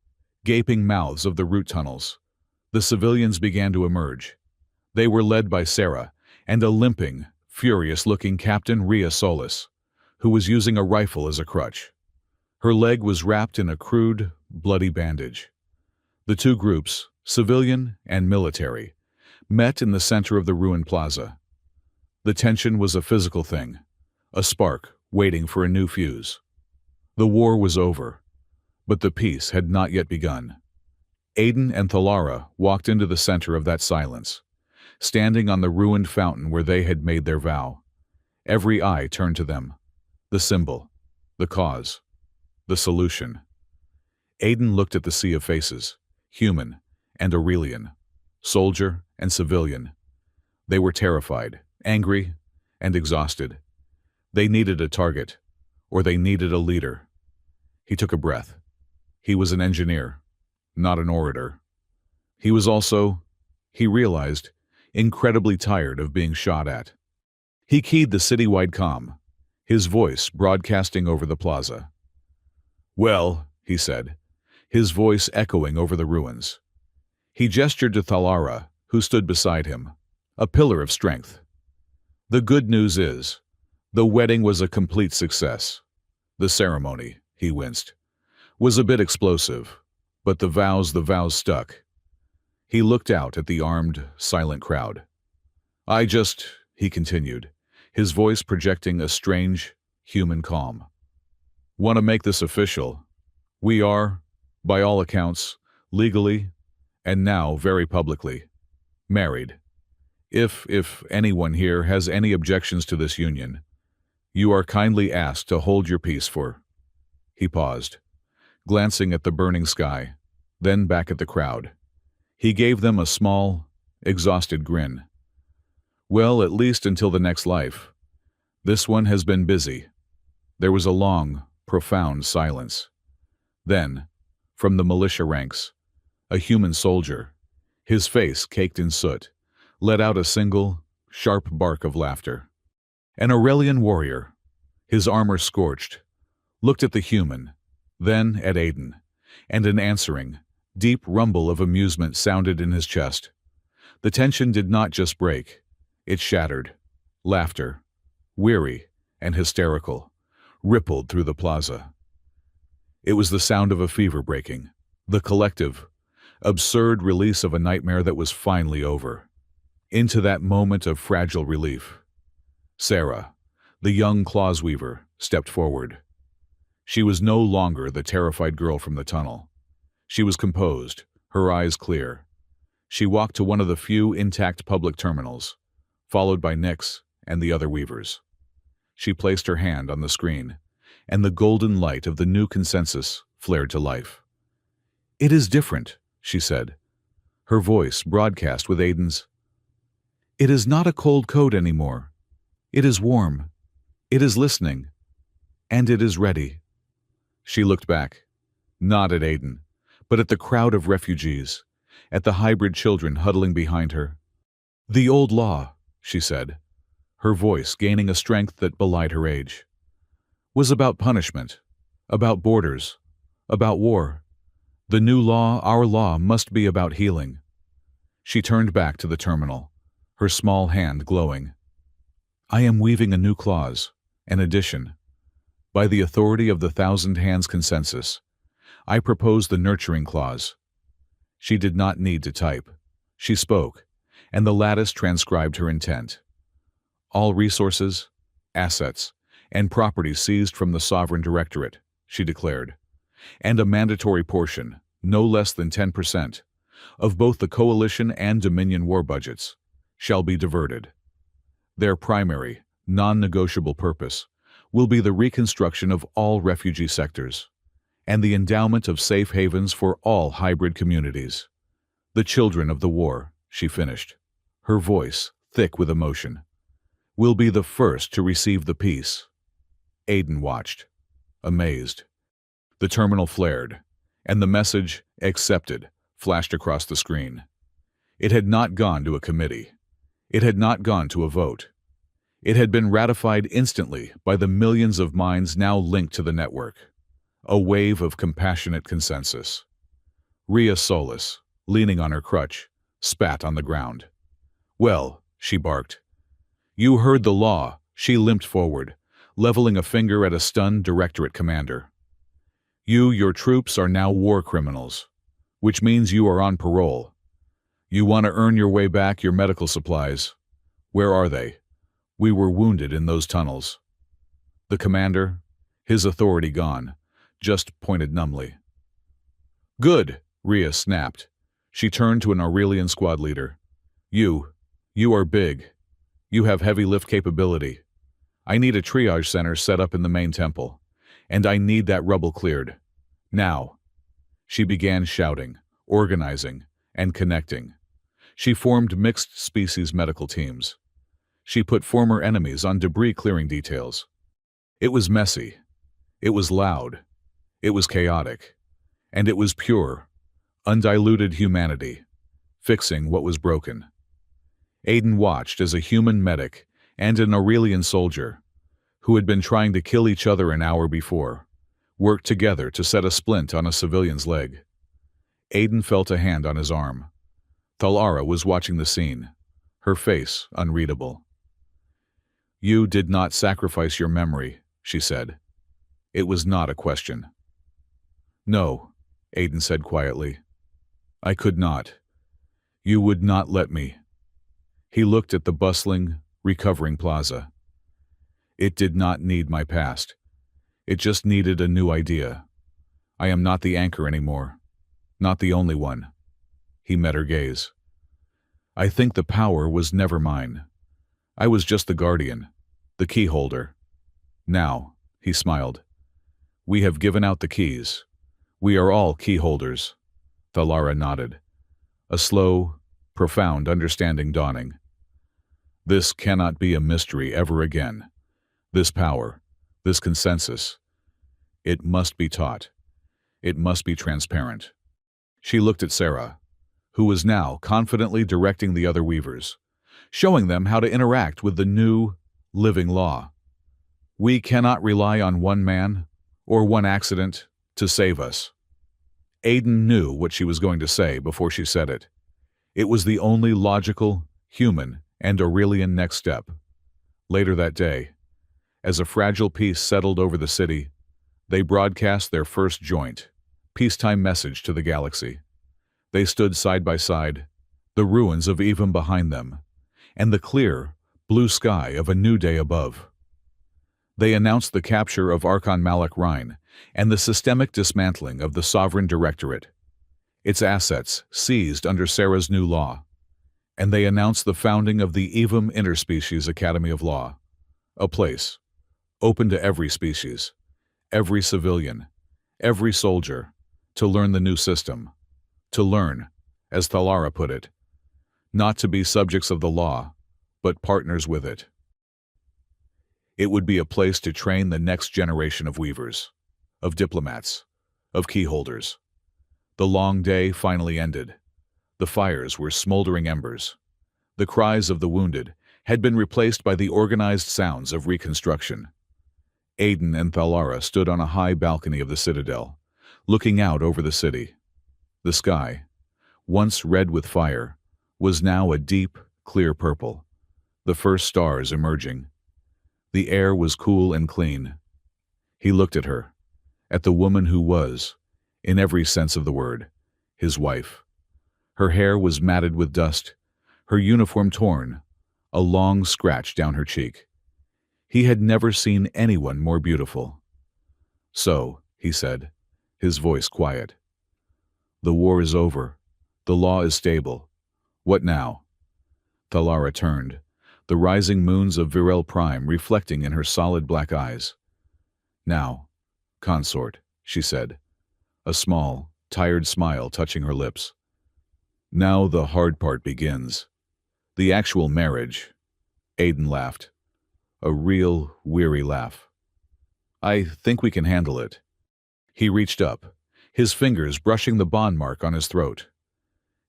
gaping mouths of the root tunnels, the civilians began to emerge. They were led by Sarah and a limping, furious-looking Captain Rhea Solis, who was using a rifle as a crutch. Her leg was wrapped in a crude, bloody bandage. The two groups, civilian and military, met in the center of the ruined plaza. The tension was a physical thing, a spark waiting for a new fuse. The war was over, but the peace had not yet begun. Aiden and Thalara walked into the center of that silence, standing on the ruined fountain where they had made their vow. Every eye turned to them. The symbol, the cause, the solution. Aiden looked at the sea of faces, human and Aurelian, soldier and civilian. They were terrified, angry, and exhausted. They needed a target, or they needed a leader. He took a breath. He was an engineer, not an orator. He was also, he realized, incredibly tired of being shot at. He keyed the citywide comm, his voice broadcasting over the plaza. "Well," he said, his voice echoing over the ruins. He gestured to Thalara, who stood beside him, a pillar of strength. "The good news is, the wedding was a complete success. The ceremony," he winced, "was a bit explosive, but the vows stuck." He looked out at the armed, silent crowd. He continued, his voice projecting a strange, human calm. "Want to make this official. We are, by all accounts, legally, and now very publicly, married. If anyone here has any objections to this union, you are kindly asked to hold your peace for—" He paused, glancing at the burning sky, then back at the crowd. He gave them a small, exhausted grin. "Well, at least until the next life. This one has been busy." There was a long, profound silence. Then, from the militia ranks, a human soldier, his face caked in soot, let out a single, sharp bark of laughter. An Aurelian warrior, his armor scorched, looked at the human, then at Aiden, and an answering, deep rumble of amusement sounded in his chest. The tension did not just break, it shattered. Laughter, weary and hysterical, rippled through the plaza. It was the sound of a fever breaking, the collective, absurd release of a nightmare that was finally over. Into that moment of fragile relief, Sarah, the young claws weaver, stepped forward. She was no longer the terrified girl from the tunnel. She was composed, her eyes clear. She walked to one of the few intact public terminals, followed by Nyx and the other weavers. She placed her hand on the screen, and the golden light of the new consensus flared to life. "It is different," she said, her voice broadcast with Aiden's. "It is not a cold code anymore. It is warm. It is listening. And it is ready." She looked back, not at Aiden, but at the crowd of refugees, at the hybrid children huddling behind her. "The old law," she said, her voice gaining a strength that belied her age, "was about punishment, about borders, about war. The new law, our law, must be about healing." She turned back to the terminal, her small hand glowing. "I am weaving a new clause, an addition. By the authority of the Thousand Hands Consensus, I propose the nurturing clause." She did not need to type. She spoke, and the lattice transcribed her intent. "All resources, assets, and property seized from the Sovereign Directorate," she declared, "and a mandatory portion, no less than 10%, of both the Coalition and Dominion war budgets, shall be diverted. Their primary, non-negotiable purpose will be the reconstruction of all refugee sectors, and the endowment of safe havens for all hybrid communities. The children of the war," she finished, her voice thick with emotion, "will be the first to receive the peace." Aiden watched, amazed. The terminal flared, and the message, "Accepted," flashed across the screen. It had not gone to a committee. It had not gone to a vote. It had been ratified instantly by the millions of minds now linked to the network. A wave of compassionate consensus. Rhea Solis, leaning on her crutch, spat on the ground. "Well," she barked. "You heard the law." She limped forward, leveling a finger at a stunned Directorate commander. Your troops are now war criminals, which means you are on parole. You want to earn your way back your medical supplies. Where are they? We were wounded in those tunnels." The commander, his authority gone, just pointed numbly. "Good," Rhea snapped. She turned to an Aurelian squad leader. You are big. You have heavy lift capability. I need a triage center set up in the main temple. And I need that rubble cleared. Now. She began shouting, organizing, and connecting. She formed mixed-species medical teams. She put former enemies on debris-clearing details. It was messy. It was loud. It was chaotic. And it was pure, undiluted humanity, fixing what was broken. Aiden watched as a human medic and an Aurelian soldier, who had been trying to kill each other an hour before, worked together to set a splint on a civilian's leg. Aiden felt a hand on his arm. Thalara was watching the scene, her face unreadable. "You did not sacrifice your memory," she said. It was not a question. "No," Aiden said quietly. "I could not. You would not let me." He looked at the bustling, recovering plaza. "It did not need my past. It just needed a new idea. I am not the anchor anymore. Not the only one." He met her gaze. "I think the power was never mine. I was just the guardian, the key holder. Now," he smiled, "we have given out the keys. We are all key holders." Thalara nodded, a slow, profound understanding dawning. "This cannot be a mystery ever again. This power, this consensus. It must be taught. It must be transparent." She looked at Sarah, who was now confidently directing the other weavers, showing them how to interact with the new, living law. "We cannot rely on one man or one accident to save us." Aiden knew what she was going to say before she said it. It was the only logical, human, and Aurelian next step. Later that day, as a fragile peace settled over the city, they broadcast their first joint, peacetime message to the galaxy. They stood side by side, the ruins of Evum behind them, and the clear, blue sky of a new day above. They announced the capture of Archon Malak Rhine and the systemic dismantling of the Sovereign Directorate, its assets seized under Sarah's new law. And they announced the founding of the Evum Interspecies Academy of Law, a place open to every species, every civilian, every soldier, to learn the new system, to learn, as Thalara put it, not to be subjects of the law, but partners with it. It would be a place to train the next generation of weavers, of diplomats, of keyholders. The long day finally ended. The fires were smoldering embers. The cries of the wounded had been replaced by the organized sounds of reconstruction. Aiden and Thalara stood on a high balcony of the citadel, looking out over the city. The sky, once red with fire, was now a deep, clear purple, the first stars emerging. The air was cool and clean. He looked at her, at the woman who was, in every sense of the word, his wife. Her hair was matted with dust, her uniform torn, a long scratch down her cheek. He had never seen anyone more beautiful. "So," he said, his voice quiet. "The war is over. The law is stable. What now?" Thalara turned, the rising moons of Virel Prime reflecting in her solid black eyes. "Now, consort," she said, a small, tired smile touching her lips. "Now the hard part begins. The actual marriage." Aiden laughed. A real, weary laugh. "I think we can handle it." He reached up, his fingers brushing the bond mark on his throat.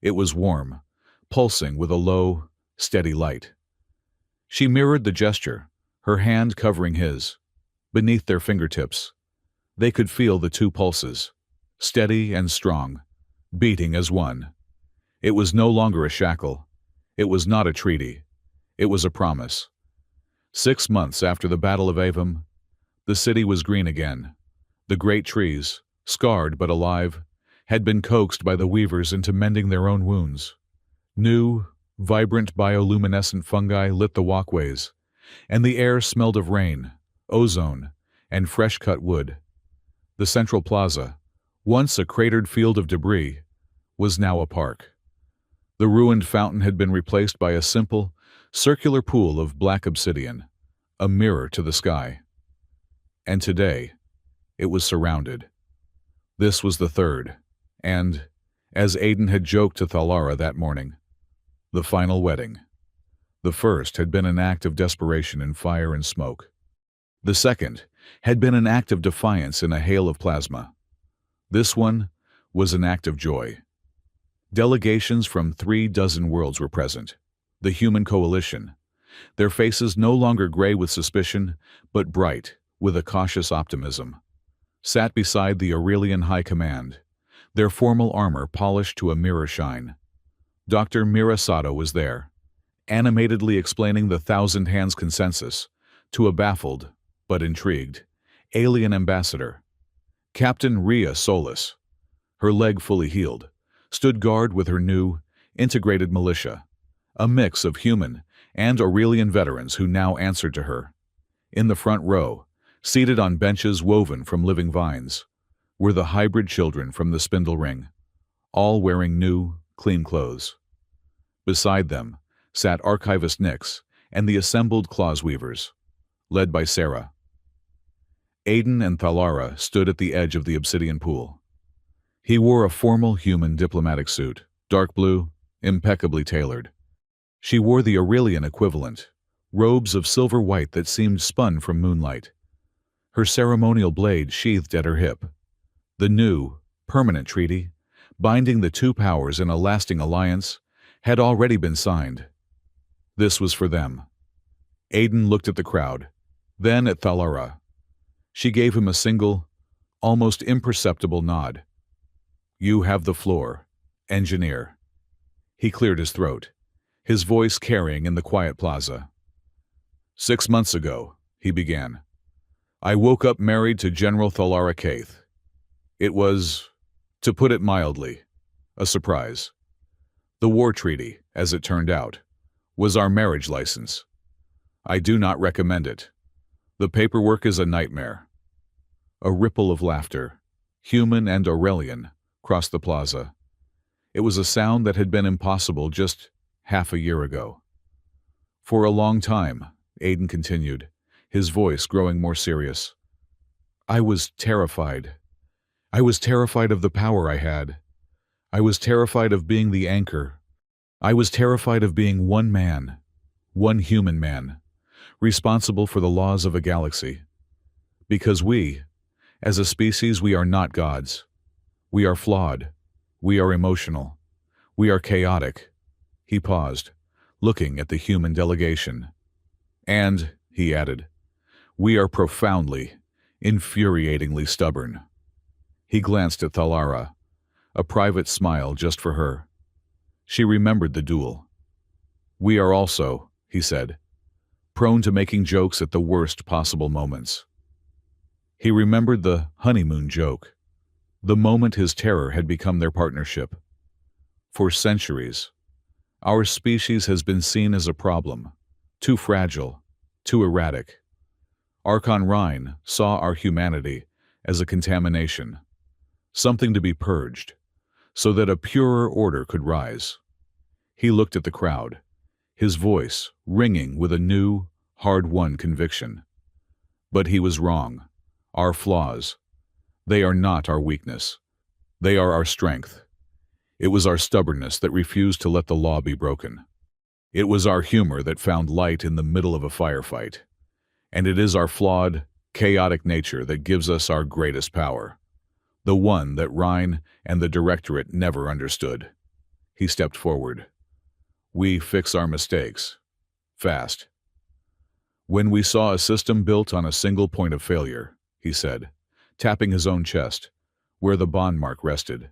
It was warm, pulsing with a low, steady light. She mirrored the gesture, her hand covering his. Beneath their fingertips, they could feel the two pulses, steady and strong, beating as one. It was no longer a shackle. It was not a treaty. It was a promise. 6 months after the Battle of Avum, the city was green again. The great trees, scarred but alive, had been coaxed by the weavers into mending their own wounds. New, vibrant bioluminescent fungi lit the walkways, and the air smelled of rain, ozone, and fresh-cut wood. The central plaza, once a cratered field of debris, was now a park. The ruined fountain had been replaced by a simple, circular pool of black obsidian, a mirror to the sky. And today, it was surrounded. This was the third, and, as Aiden had joked to Thalara that morning, the final wedding. The first had been an act of desperation in fire and smoke. The second had been an act of defiance in a hail of plasma. This one was an act of joy. Delegations from 36 worlds were present, the human coalition, their faces no longer gray with suspicion, but bright with a cautious optimism, sat beside the Aurelian High Command, their formal armor polished to a mirror shine. Dr. Mirasato was there, animatedly explaining the Thousand Hands Consensus to a baffled, but intrigued, alien ambassador. Captain Rhea Solis, her leg fully healed, stood guard with her new, integrated militia, a mix of human and Aurelian veterans who now answered to her. In the front row, seated on benches woven from living vines, were the hybrid children from the Spindle Ring, all wearing new, clean clothes. Beside them sat Archivist Nyx and the assembled Claws Weavers, led by Sarah. Aiden and Thalara stood at the edge of the obsidian pool. He wore a formal human diplomatic suit, dark blue, impeccably tailored. She wore the Aurelian equivalent, robes of silver white that seemed spun from moonlight. Her ceremonial blade sheathed at her hip. The new, permanent treaty, binding the two powers in a lasting alliance, had already been signed. This was for them. Aiden looked at the crowd, then at Thalara. She gave him a single, almost imperceptible nod. "You have the floor, engineer." He cleared his throat, his voice carrying in the quiet plaza. "6 months ago," he began, "I woke up married to General Thalara Kaith. It was, to put it mildly, a surprise. The war treaty, as it turned out, was our marriage license. I do not recommend it. The paperwork is a nightmare." A ripple of laughter, human and Aurelian, crossed the plaza. It was a sound that had been impossible just half a year ago. "For a long time," Aiden continued, his voice growing more serious, "I was terrified. I was terrified of the power I had. I was terrified of being the anchor. I was terrified of being one man, one human man, responsible for the laws of a galaxy. Because we, as a species, we are not gods. We are flawed. We are emotional. We are chaotic." He paused, looking at the human delegation. "And," he added, "we are profoundly, infuriatingly stubborn." He glanced at Thalara, a private smile just for her. She remembered the duel. "We are also," he said, "prone to making jokes at the worst possible moments." He remembered the honeymoon joke, the moment his terror had become their partnership. For centuries, our species has been seen as a problem, too fragile, too erratic. Archon Rhine saw our humanity as a contamination, something to be purged, so that a purer order could rise. He looked at the crowd, his voice ringing with a new, hard-won conviction. But he was wrong. Our flaws, they are not our weakness. They are our strength. It was our stubbornness that refused to let the law be broken. It was our humor that found light in the middle of a firefight. And it is our flawed, chaotic nature that gives us our greatest power, the one that Rhine and the Directorate never understood. He stepped forward. "We fix our mistakes. Fast." "When we saw a system built on a single point of failure," he said, tapping his own chest, where the bond mark rested,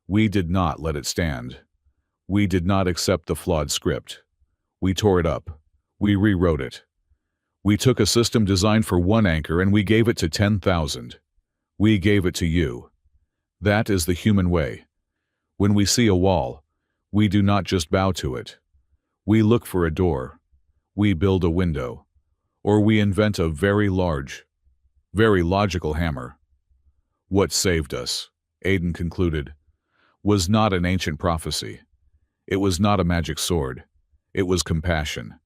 "we did not let it stand. We did not accept the flawed script. We tore it up. We rewrote it. We took a system designed for one anchor and we gave it to 10,000. We gave it to you. That is the human way. When we see a wall, we do not just bow to it. We look for a door. We build a window. Or we invent a very large, very logical hammer." "What saved us," Aiden concluded, was not an ancient prophecy. It was not a magic sword. It was compassion.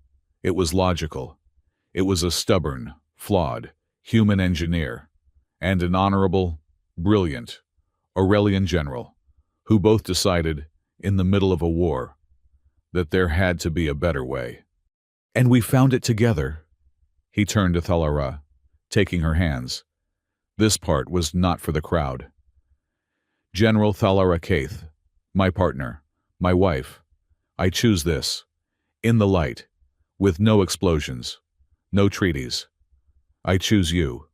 It was logical. It was a stubborn, flawed, human engineer, and an honorable, brilliant, Aurelian general, who both decided, in the middle of a war, that there had to be a better way. And we found it together. He turned to Thalara, taking her hands. This part was not for the crowd. General Thalara Kaith, my partner, my wife, I choose this, in the light, with no explosions, no treaties. I choose you.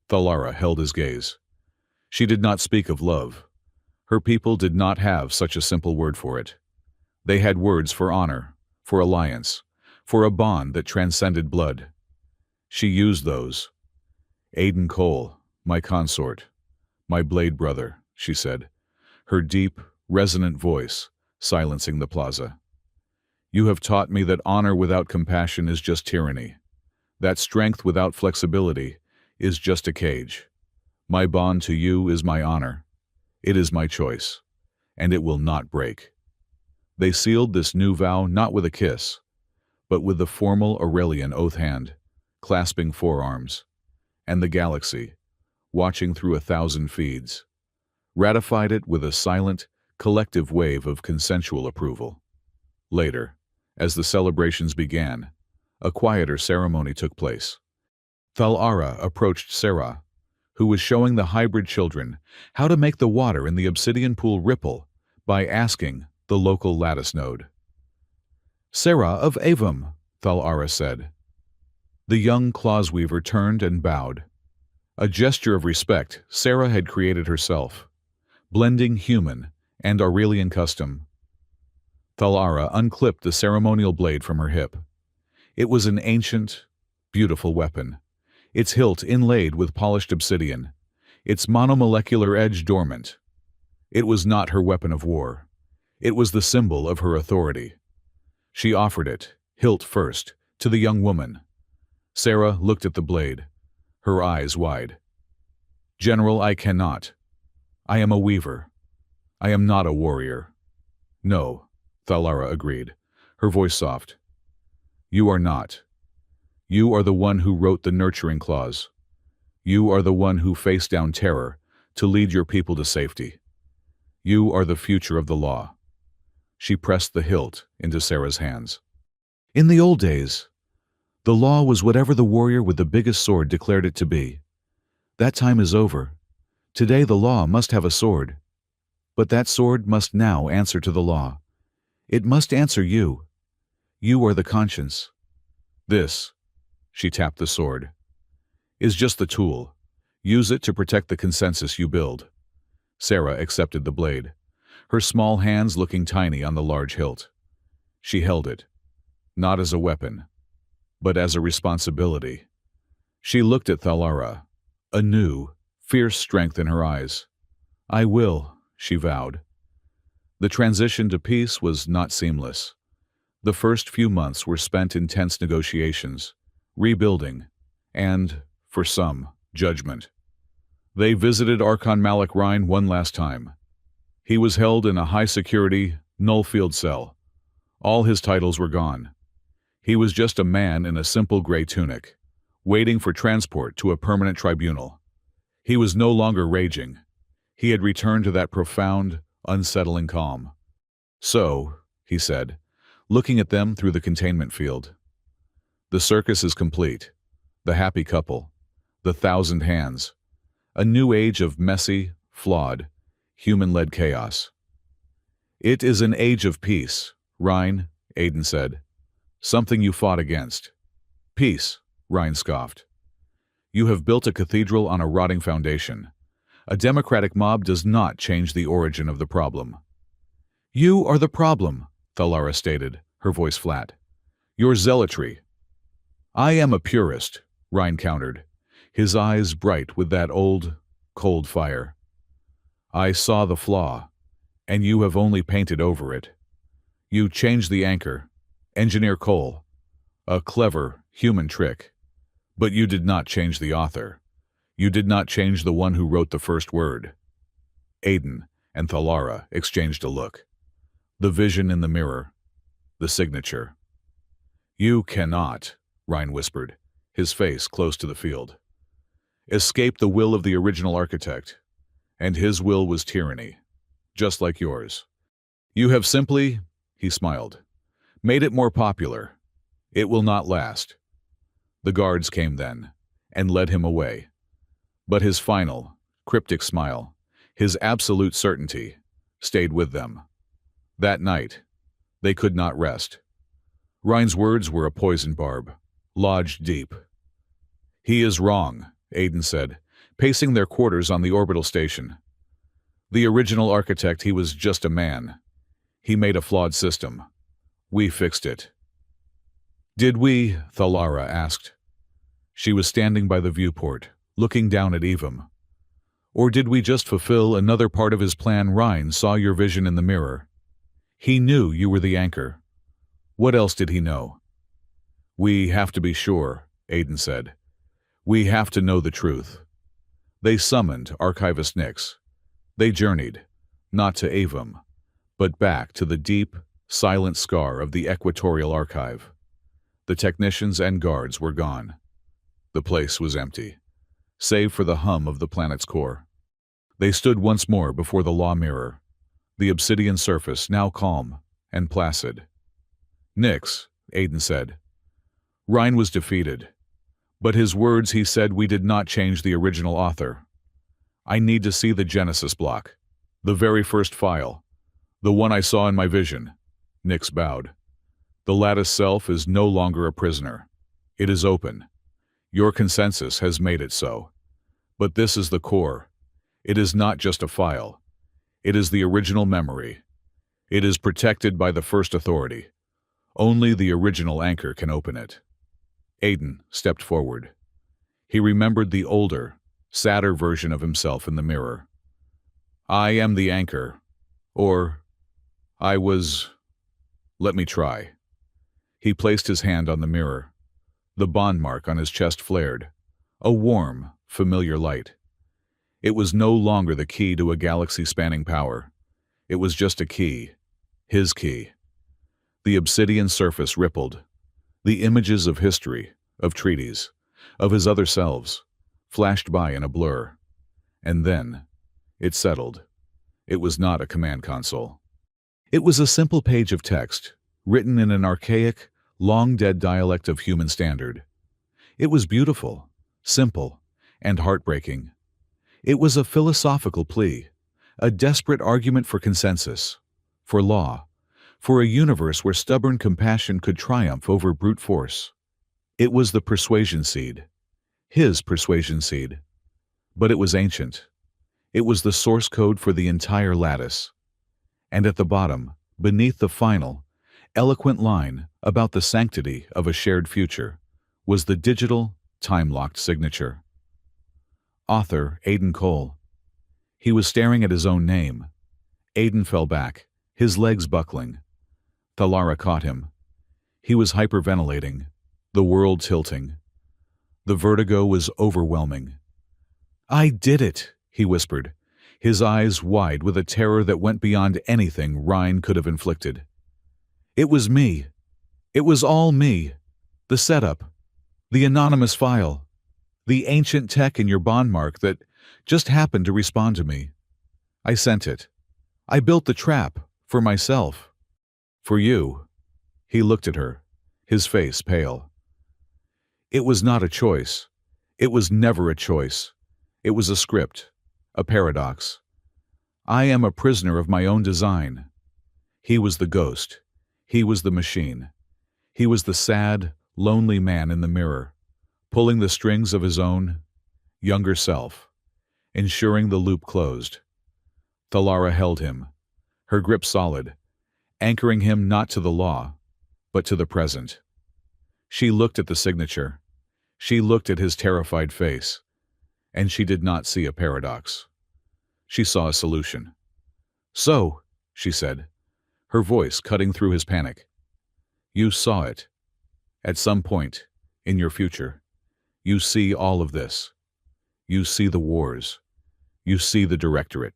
Thalara held his gaze. She did not speak of love. Her people did not have such a simple word for it. They had words for honor, for alliance, for a bond that transcended blood. She used those. Aiden Cole, my consort, my blade brother, she said, her deep, resonant voice silencing the plaza. You have taught me that honor without compassion is just tyranny, that strength without flexibility is just a cage. My bond to you is my honor. It is my choice, and it will not break. They sealed this new vow not with a kiss, but with the formal Aurelian oath hand, clasping forearms, and the galaxy, watching through 1,000 feeds, ratified it with a silent, collective wave of consensual approval. Later, as the celebrations began, a quieter ceremony took place. Thalara approached Sarah, who was showing the hybrid children how to make the water in the obsidian pool ripple by asking the local lattice node. Sarah of Avum, Thalara said. The young clawsweaver turned and bowed. A gesture of respect Sarah had created herself, blending human and Aurelian custom. Thalara unclipped the ceremonial blade from her hip. It was an ancient, beautiful weapon, its hilt inlaid with polished obsidian, its monomolecular edge dormant. It was not her weapon of war. It was the symbol of her authority. She offered it, hilt first, to the young woman. Sarah looked at the blade, her eyes wide. General, I cannot. I am a weaver. I am not a warrior. No, Thalara agreed, her voice soft. You are not. You are the one who wrote the nurturing clause. You are the one who faced down terror to lead your people to safety. You are the future of the law. She pressed the hilt into Sarah's hands. In the old days, the law was whatever the warrior with the biggest sword declared it to be. That time is over. Today the law must have a sword. But that sword must now answer to the law. It must answer you. You are the conscience. This, she tapped the sword, is just the tool. Use it to protect the consensus you build. Sarah accepted the blade, her small hands looking tiny on the large hilt. She held it, not as a weapon, but as a responsibility. She looked at Thalara, a new, fierce strength in her eyes. I will, she vowed. The transition to peace was not seamless. The first few months were spent in tense negotiations, rebuilding, and, for some, judgment. They visited Archon Malik Rhine one last time. He was held in a high-security, null-field cell. All his titles were gone. He was just a man in a simple gray tunic, waiting for transport to a permanent tribunal. He was no longer raging. He had returned to that profound, unsettling calm. So, he said, looking at them through the containment field. The circus is complete. The happy couple. The 1,000 hands. A new age of messy, flawed, human-led chaos. It is an age of peace, Rhine, Aiden said. Something you fought against. Peace, Rhine scoffed. You have built a cathedral on a rotting foundation. A democratic mob does not change the origin of the problem. You are the problem, Thalara stated, her voice flat. Your zealotry. I am a purist, Rhine countered, his eyes bright with that old, cold fire. I saw the flaw, and you have only painted over it. You changed the anchor, Engineer Cole, a clever, human trick. But you did not change the author. You did not change the one who wrote the first word. Aiden, and Thalara exchanged a look. The vision in the mirror. The signature. "You cannot," Ryan whispered, his face close to the field. "Escape the will of the original architect. And his will was tyranny, just like yours. You have simply," he smiled, "made it more popular. It will not last." The guards came then, and led him away. But his final, cryptic smile, his absolute certainty, stayed with them. That night, they could not rest. Ryan's words were a poison barb, lodged deep. "He is wrong," Aiden said, pacing their quarters on the orbital station. "The original architect, he was just a man. He made a flawed system. We fixed it." "Did we?" Thalara asked. She was standing by the viewport, looking down at Evam. "Or did we just fulfill another part of his plan? Ryan saw your vision in the mirror. He knew you were the anchor. What else did he know?" "We have to be sure," Aiden said. "We have to know the truth." They summoned Archivist Nix. They journeyed, not to Evam, but back to the deep, silent scar of the Equatorial Archive. The technicians and guards were gone. The place was empty, save for the hum of the planet's core. They stood once more before the law mirror, the obsidian surface now calm and placid. "Nix," Aiden said. Ryan was defeated, but his words, he said, "We did not change the original author. I need to see the Genesis block, the very first file, the one I saw in my vision." Nix bowed. "The lattice self is no longer a prisoner. It is open. Your consensus has made it so. But this is the core. It is not just a file. It is the original memory. It is protected by the first authority. Only the original anchor can open it." Aiden stepped forward. He remembered the older, sadder version of himself in the mirror. "I am the anchor. Or, I was... Let me try." He placed his hand on the mirror. The bond mark on his chest flared, a warm, familiar light. It was no longer the key to a galaxy-spanning power. It was just a key, his key. The obsidian surface rippled. The images of history, of treaties, of his other selves, flashed by in a blur. And then, it settled. It was not a command console. It was a simple page of text, written in an archaic, long-dead dialect of human standard. It was beautiful, simple, and heartbreaking. It was a philosophical plea, a desperate argument for consensus, for law, for a universe where stubborn compassion could triumph over brute force. It was the persuasion seed, his persuasion seed. But it was ancient. It was the source code for the entire lattice. And at the bottom, beneath the final, eloquent line about the sanctity of a shared future, was the digital, time-locked signature. Author Aiden Cole. He was staring at his own name. Aiden fell back, his legs buckling. Thalara caught him. He was hyperventilating, the world tilting. The vertigo was overwhelming. "I did it," he whispered, his eyes wide with a terror that went beyond anything Ryan could have inflicted. "It was me. It was all me. The setup, the anonymous file, the ancient tech in your bond mark that just happened to respond to me. I sent it. I built the trap, for myself. For you." He looked at her, his face pale. "It was not a choice. It was never a choice. It was a script, a paradox. I am a prisoner of my own design." He was the ghost. He was the machine. He was the sad, lonely man in the mirror, pulling the strings of his own, younger self, ensuring the loop closed. Thalara held him, her grip solid, anchoring him not to the law, but to the present. She looked at the signature. She looked at his terrified face, and she did not see a paradox. She saw a solution. "So," she said, her voice cutting through his panic, "you saw it. At some point, in your future, you see all of this. You see the wars. You see the directorate.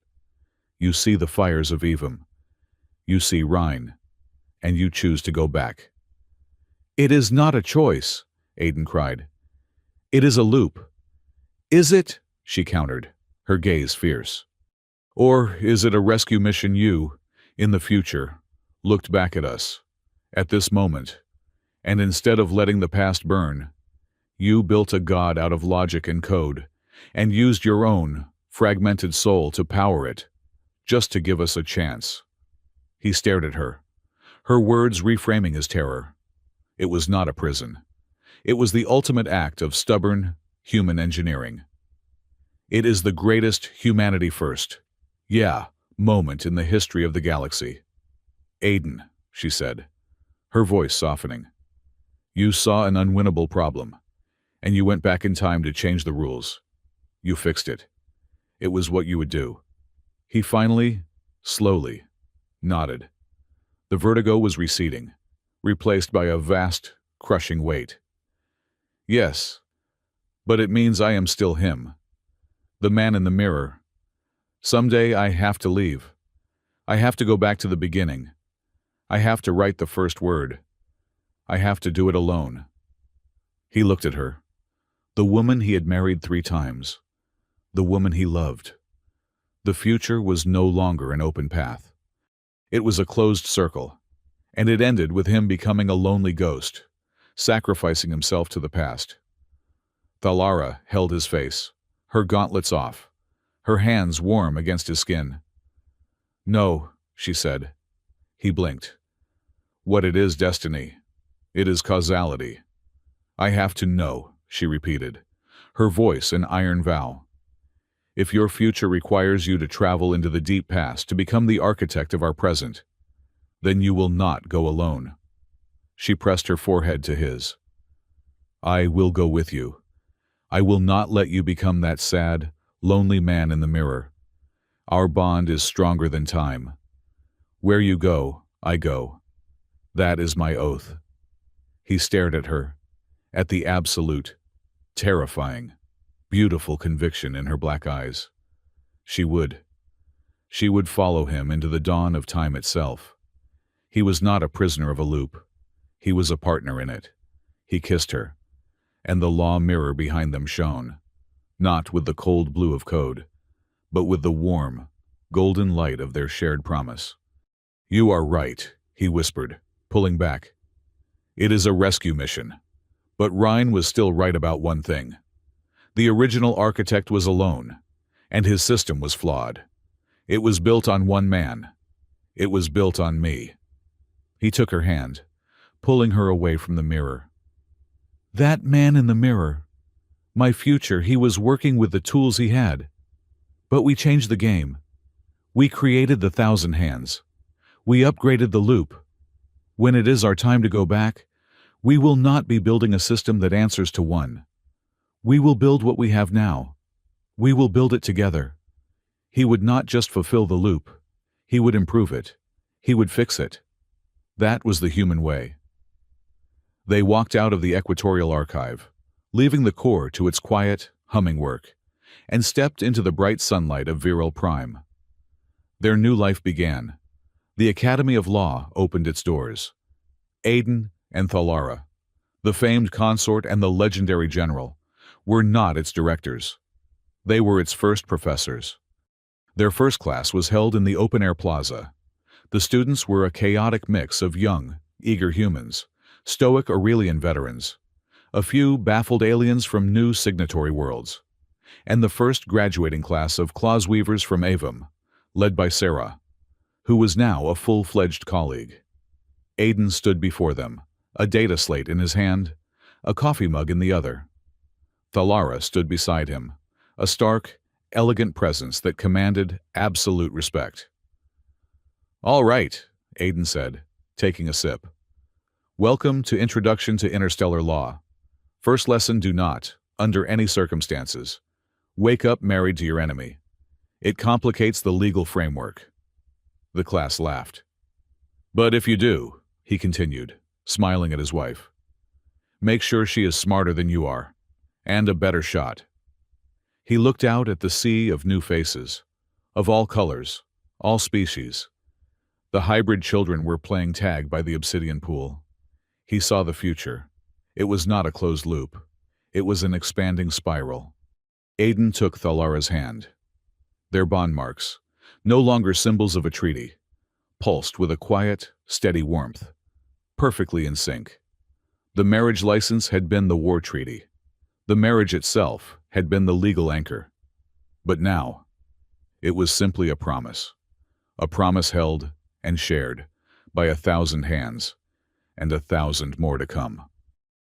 You see the fires of Evum. You see Rhine. And you choose to go back. It is not a choice, Aiden cried. It is a loop. Is it? She countered, her gaze fierce. Or is it a rescue mission you, in the future, looked back at us, at this moment, and instead of letting the past burn, you built a god out of logic and code, and used your own, fragmented soul to power it, just to give us a chance. He stared at her, her words reframing his terror. It was not a prison. It was the ultimate act of stubborn, human engineering. It is the greatest humanity first, moment in the history of the galaxy. Aiden, she said, her voice softening. You saw an unwinnable problem, and you went back in time to change the rules. You fixed it. It was what you would do. He finally, slowly, nodded. The vertigo was receding, replaced by a vast, crushing weight. Yes, but it means I am still him. The man in the mirror. Someday I have to leave. I have to go back to the beginning. I have to write the first word. I have to do it alone. He looked at her. The woman he had married 3 times. The woman he loved. The future was no longer an open path. It was a closed circle, and it ended with him becoming a lonely ghost, sacrificing himself to the past. Thalara held his face, her gauntlets off, her hands warm against his skin. No, she said. He blinked. What it is destiny. It is causality. I have to know, she repeated, her voice an iron vow. If your future requires you to travel into the deep past to become the architect of our present, then you will not go alone. She pressed her forehead to his. I will go with you. I will not let you become that sad, lonely man in the mirror. Our bond is stronger than time. Where you go, I go. That is my oath. He stared at her, at the absolute, terrifying, beautiful conviction in her black eyes. She would follow him into the dawn of time itself. He was not a prisoner of a loop. He was a partner in it. He kissed her, and the law mirror behind them shone, not with the cold blue of code, but with the warm, golden light of their shared promise. You are right, he whispered, pulling back. It is a rescue mission. But Rhine was still right about one thing. The original architect was alone, and his system was flawed. It was built on one man. It was built on me. He took her hand, pulling her away from the mirror. That man in the mirror. My future, he was working with the tools he had. But we changed the game. We created the 1,000 hands. We upgraded the loop. When it is our time to go back, we will not be building a system that answers to one. We will build what we have now. We will build it together. He would not just fulfill the loop. He would improve it. He would fix it. That was the human way. They walked out of the Equatorial Archive, leaving the core to its quiet, humming work, and stepped into the bright sunlight of Viral Prime. Their new life began. The Academy of Law opened its doors. Aiden and Thalara, the famed consort and the legendary general, were not its directors. They were its first professors. Their first class was held in the open-air plaza. The students were a chaotic mix of young, eager humans, stoic Aurelian veterans, a few baffled aliens from new signatory worlds, and the first graduating class of clause weavers from Avum, led by Sarah, who was now a full-fledged colleague. Aiden stood before them, a data slate in his hand, a coffee mug in the other. Thalara stood beside him, a stark, elegant presence that commanded absolute respect. All right, Aiden said, taking a sip. Welcome to Introduction to Interstellar Law. First lesson, do not, under any circumstances, wake up married to your enemy. It complicates the legal framework. The class laughed. But if you do, he continued, smiling at his wife, make sure she is smarter than you are, and a better shot. He looked out at the sea of new faces, of all colors, All species. The hybrid children were playing tag by the obsidian pool. He saw the future. It was not a closed loop. It was an expanding spiral. Aiden took Thalara's hand. Their bond marks, no longer symbols of a treaty, pulsed with a quiet, steady warmth, perfectly in sync. The marriage license had been the war treaty. The marriage itself had been the legal anchor. But now, it was simply a promise held and shared by 1,000 hands, and 1,000 more to come.